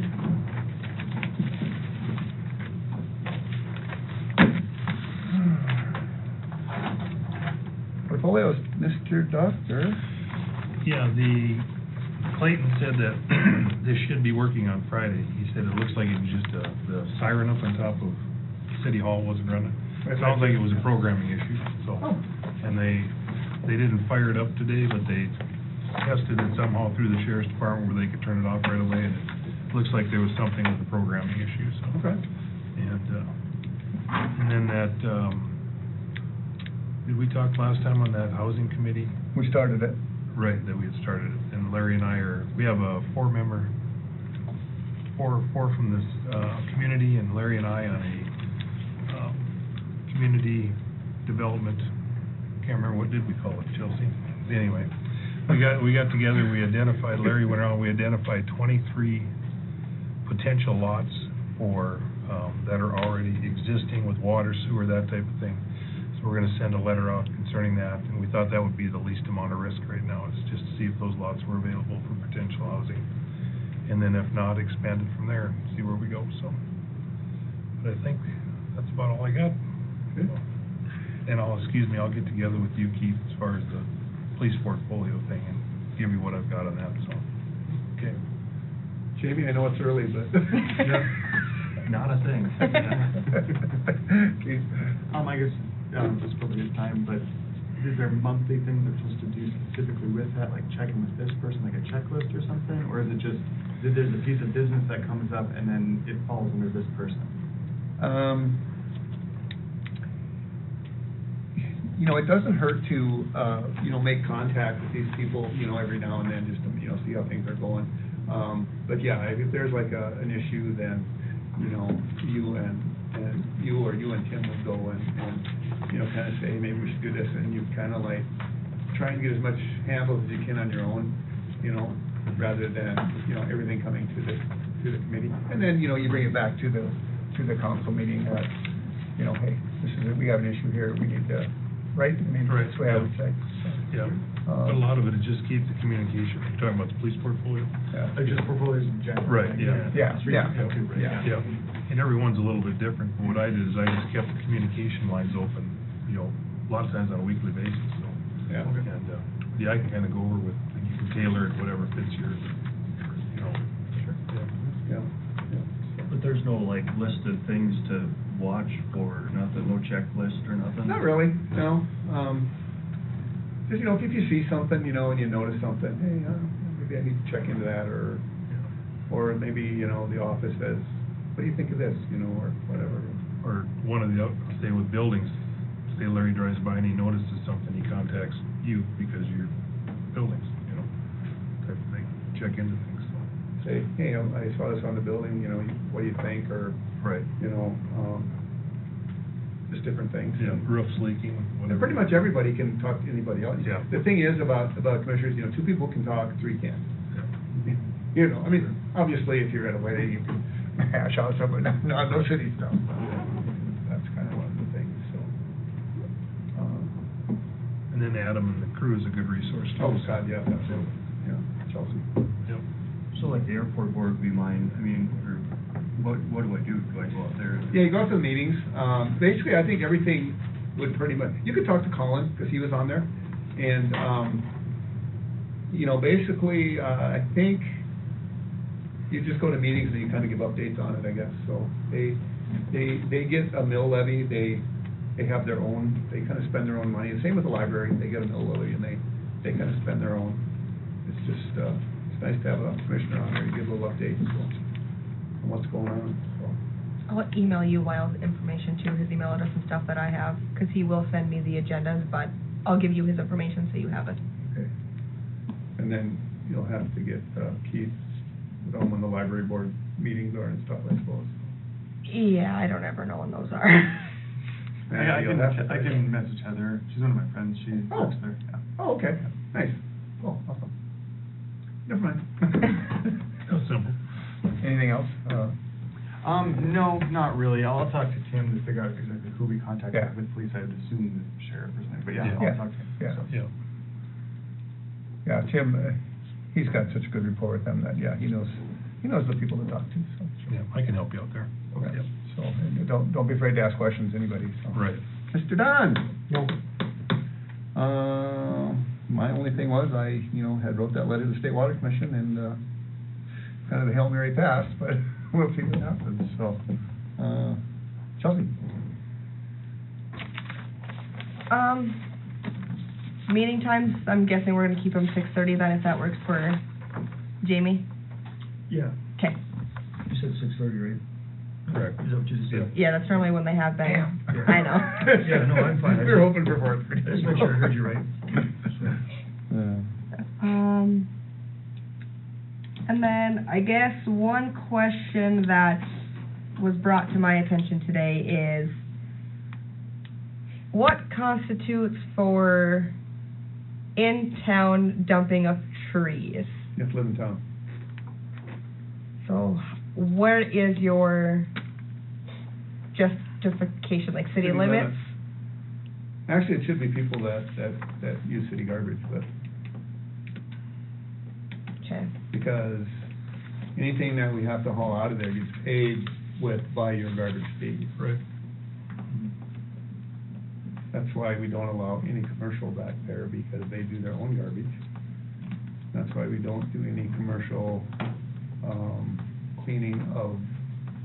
Portfolios, Mr. Doctor. Yeah, Clayton said that this should be working on Friday. He said it looks like it was just the siren up on top of City Hall wasn't running. It sounds like it was a programming issue, so. And they didn't fire it up today, but they tested it somehow through the sheriff's department where they could turn it off right away, and it looks like there was something with the programming issue, so. Okay. And then that, did we talk last time on that housing committee? We started it. Right, that we had started it, and Larry and I we have a four from this, community, and Larry and I on a, community development, can't remember, what did we call it, Chelsea? Anyway, we got together, Larry went around, we identified 23 potential lots for, that are already existing with water, sewer, that type of thing. So we're gonna send a letter out concerning that, and we thought that would be the least amount of risk right now, is just to see if those lots were available for potential housing. And then if not, expand it from there and see where we go, so. But I think that's about all I got. Good. And I'll get together with you, Keith, as far as the police portfolio thing, and give you what I've got on that, so. Okay. Jamie, I know it's early, but. Not a thing. Keith? I guess, just probably good time, but is there monthly things they're supposed to do specifically with that, like checking with this person, like a checklist or something? Or is it just, that there's a piece of business that comes up and then it falls under this person? You know, it doesn't hurt to, make contact with these people, every now and then, just to, see how things are going. But yeah, if there's like an issue, then, you and Tim would go and kind of say, maybe we should do this, and you kind of like try and get as much handled as you can on your own, rather than, everything coming to the committee. And then, you bring it back to the council meeting that, hey, we have an issue here, we need to, right? I mean, Right, that's the way I would say. Yeah, but a lot of it is just keep the communication. You're talking about the police portfolio? Yeah. Just portfolios in general? Right, yeah. Yeah, yeah, Yeah. yeah. And everyone's a little bit different, but what I did is I just kept the communication lines open, a lot of times on a weekly basis, so. Yeah. And, I can kind of go over with, and you can tailor it, whatever fits your. Yeah. But there's no like list of things to watch for, nothing, no checklist or nothing? Not really, no. Just, you know, if you see something, you know, and you notice something, hey, maybe I need to check into that, or maybe, you know, the office says, what do you think of this, you know, or whatever. Or one of the, say with buildings, say Larry drives by and he notices something, he contacts you because you're buildings, you know, type of thing, check into things, so. Say, hey, I saw this on the building, you know, what do you think, or, Right. you know, just different things. Yeah, roofs leaking, And whatever. pretty much everybody can talk to anybody else. Yeah. The thing is about commissioners, you know, 2 people can talk, 3 can't. Yeah. You know, I mean, obviously, if you're at a wedding, you can hash out something, not no city stuff. That's kind of one of the things, so. And then Adam and the crew is a good resource too. Oh, God, yeah, absolutely, yeah, Chelsea. Yep. So like the airport board would be mine, I mean, or what do I do? Do I go out there? Yeah, you go out to the meetings. Basically, I think everything would pretty much, you could talk to Colin, because he was on there. And, you know, basically, I think you just go to meetings and you kind of give updates on it, I guess. So they get a mill levy, they have their own, they kind of spend their own money. The same with the library, they get a mill levy and they kind of spend their own. It's just, it's nice to have a commissioner on there to give a little update, so, on what's going on, so. I'll email you Wiles information too, his email address and stuff that I have, because he will send me the agendas, but I'll give you his information so you have it. Okay. And then you'll have to get Keith, to know when the library board meetings are and stuff, I suppose. Yeah, I don't ever know when those are. Yeah, You'll have to- I can message Heather, she's one of my friends, she Oh. works there, yeah. Oh, okay, nice. Oh, awesome. Never mind. That was simple. Anything else? No, not really, I'll talk to Tim to figure out exactly who we contacted Yeah. with police, I would assume the sheriff or something, but yeah, Yeah. I'll talk to him. Yeah. so. Yeah. Yeah, Tim, he's got such a good rapport with them that, yeah, he knows the people to talk to, so. Yeah, I can help you out there. Okay. Yep. So, and don't be afraid to ask questions, anybody, so. Right. Mr. Don? No. My only thing was, I, you know, had wrote that letter to the State Water Commission, and, kind of the Hail Mary pass, but we'll see what happens, so. Chelsea? Meeting times, I'm guessing we're gonna keep them 6:30 then, if that works for Jamie? Yeah. Okay. You said 6:30, right? Correct. Is that what you said? Yeah, that's normally when they have been. Damn. I know. Yeah, no, I'm fine. We were hoping for 4:30. Just make sure I heard you right. And then, I guess, one question that was brought to my attention today is, what constitutes for in-town dumping of trees? You have to live in town. So, where is your justification, like city City limits? limits. Actually, it should be people that use city garbage, but, Okay. because anything that we have to haul out of there gets paid by your garbage fee. Right. That's why we don't allow any commercial back there, because they do their own garbage. That's why we don't do any commercial, cleaning of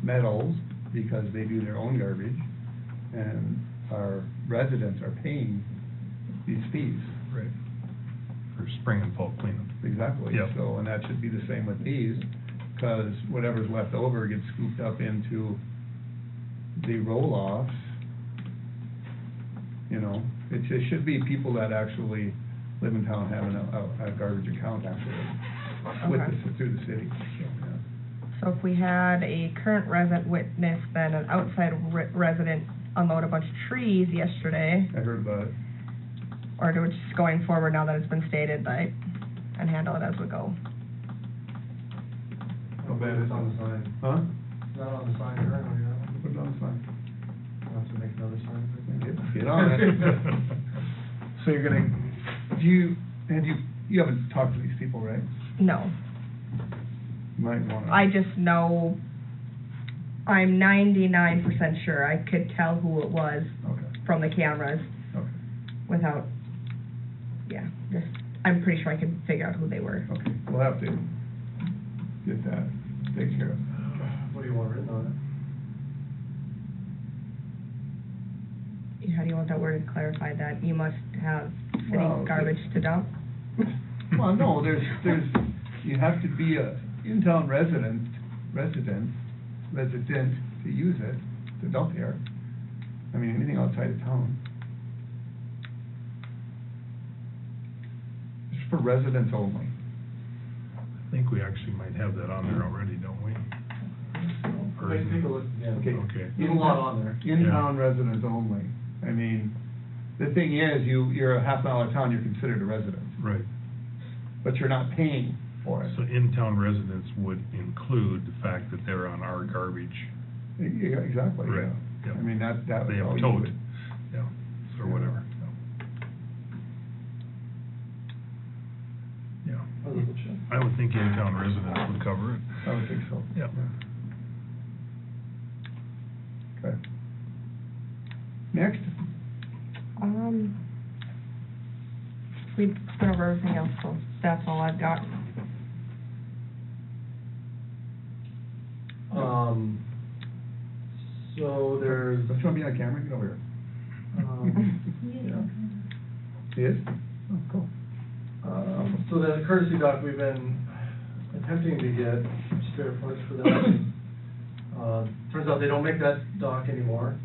metals, because they do their own garbage, and our residents are paying these fees. Right. For spring and fall cleanup. Exactly. Yep. So, and that should be the same with these, because whatever's left over gets scooped up into the roll-offs. You know, it should be people that actually live in town having a garbage account actually, with Okay. through the city, so, yeah. So if we had a current resident witness, then an outside resident unload a bunch of trees yesterday, I heard about it. or do it just going forward now that it's been stated, like, and handle it as we go? How bad it's on the sign? Huh? It's not on the sign currently, no? Put it on the sign. I'll have to make another sign. Get on it. So you're gonna, you haven't talked to these people, right? No. You might wanna. I just know, I'm 99% sure I could tell who it was Okay, from the cameras okay, without, I'm pretty sure I could figure out who they were. okay. We'll have to get that taken care of. What do you want written on it. How do you want that worded clarified, that you must have city Well, garbage to dump? Well, no, there's, you have to be a in-town resident to use it, to dump here. I mean, anything outside of town. It's for residents only. I think we actually might have that on there already, don't we? Or is Take it- a look, yeah. Okay. There's a lot on there. In-town residents only. I mean, the thing is, you're a half mile out of town, you're considered a resident, Right. but you're not paying for it. So in-town residents would include the fact that they're on our garbage. Yeah, exactly, yeah. Right, yeah. I mean, that was They all have you towed, would. yeah, or whatever, yeah. I would think in-town residents would cover it. I would think so. Yeah. Okay. Next, We've been over everything else, so that's all I've got. So there's, let's show me on camera, get over here. yeah. He is? Oh, cool. So the courtesy dock, we've been attempting to get spare parts for that. Turns out they don't make that dock anymore.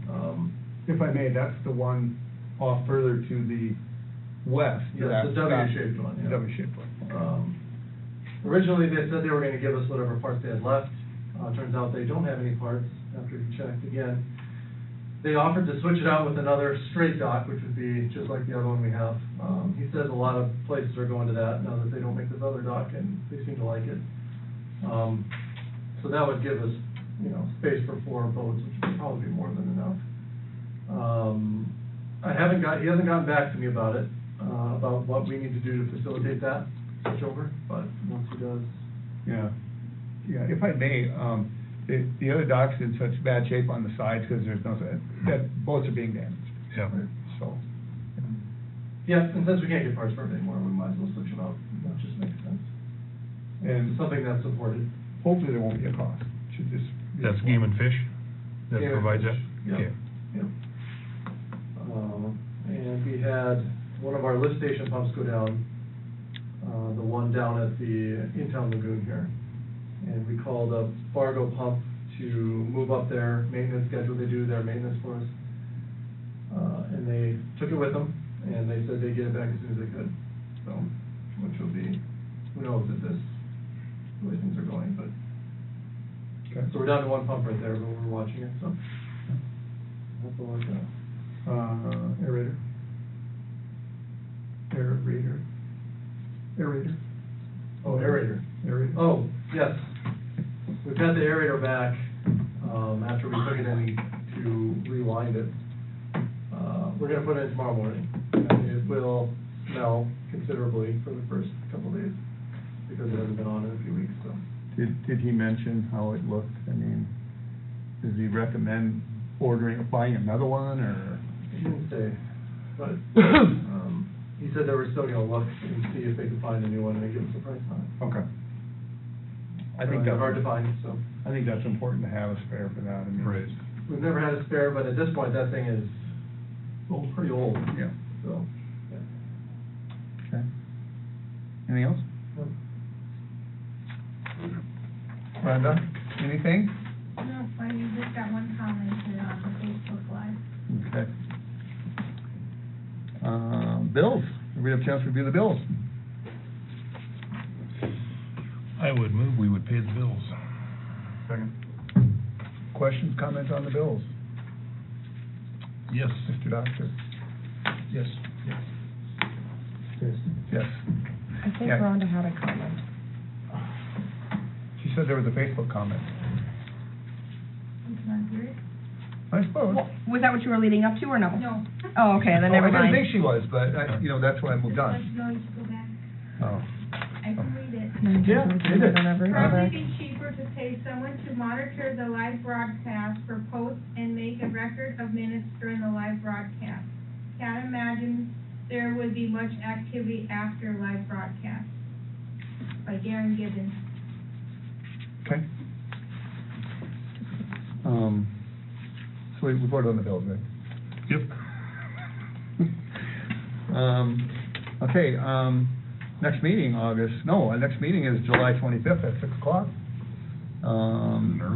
If I may, that's the one off further to the west. to Yeah, that the W-shaped stop- one, yeah. W-shaped one. Originally, they said they were gonna give us whatever parts they had left. Turns out they don't have any parts after we checked again. They offered to switch it out with another straight dock, which would be just like the other one we have. He says a lot of places are going to that now that they don't make this other dock, and they seem to like it. So that would give us, you know, space for 4 boats, which would probably be more than enough. He hasn't gotten back to me about it, about what we need to do to facilitate that switchover, but once he does. Yeah, yeah, if I may, the other dock's in such bad shape on the sides, because there's no, that boats are being damaged. Yeah. So, Yeah, and since we can't get parts for it anymore, we might as well switch them out, that just makes sense. and Something that's supported. hopefully there won't be a cost, should just. be a That's small- Game and Fish that Game and provides that? Fish, yep. Okay. Yep. And we had one of our lift station pumps go down, the one down at the in-town lagoon here. And we called up Fargo Pump to move up their maintenance schedule, they do their maintenance for us. And they took it with them, and they said they'd get it back as soon as they could, so, which will be, who knows if this, the way things are going, but. Okay. So we're down to one pump right there, but we're watching it, so. That's all I've got. Aerator. Aerator. Oh, aerator. Aerator. Oh, yes. We've got the aerator back, after we took it in to rewind it. We're gonna put it in tomorrow morning. And it will smell considerably for the first couple of days, because it hasn't been on in a few weeks, so. Did he mention how it looked? I mean, does he recommend buying another one, or? He didn't say, but, he said they were still gonna look and see if they could find a new one and give us a price on it. Okay. I think They're that's hard to find, so. I think that's important to have a spare for that. I mean, Right. We've never had a spare, but at this point, that thing is pretty old, Yeah. so, yeah. Okay. Anything else? Nope. Brenda, anything? No, I just got one comment here on the Facebook Live. Okay. Bills, we have a chance to review the bills. I would move, we would pay the bills. Second. Questions, comments on the bills? Yes. Mr. Doctor? Yes. Yes. I think Yeah. Rhonda had a comment. She said there was a Facebook comment. You can hear it? I suppose. Well, was that what you were leading up to, or no? No. Oh, okay, then never I mind. didn't think she was, but, that's why I moved Just let on. you know you should go back. Oh. I can read it. Yeah, read it. Probably be cheaper to pay someone to monitor the live broadcast for posts and make a record of minutes during the live broadcast. Can't imagine there would be much activity after live broadcast. By Darren Gibbons. Okay. we voted on the bills, right? Yep. Okay, next meeting, our next meeting is July 25th at 6 o'clock.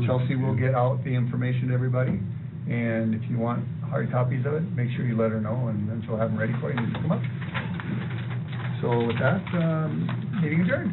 Chelsea will get out the information to everybody, and if you want hard copies of it, make sure you let her know, and then she'll have them ready for you, and you can come up. So with that, meeting adjourned.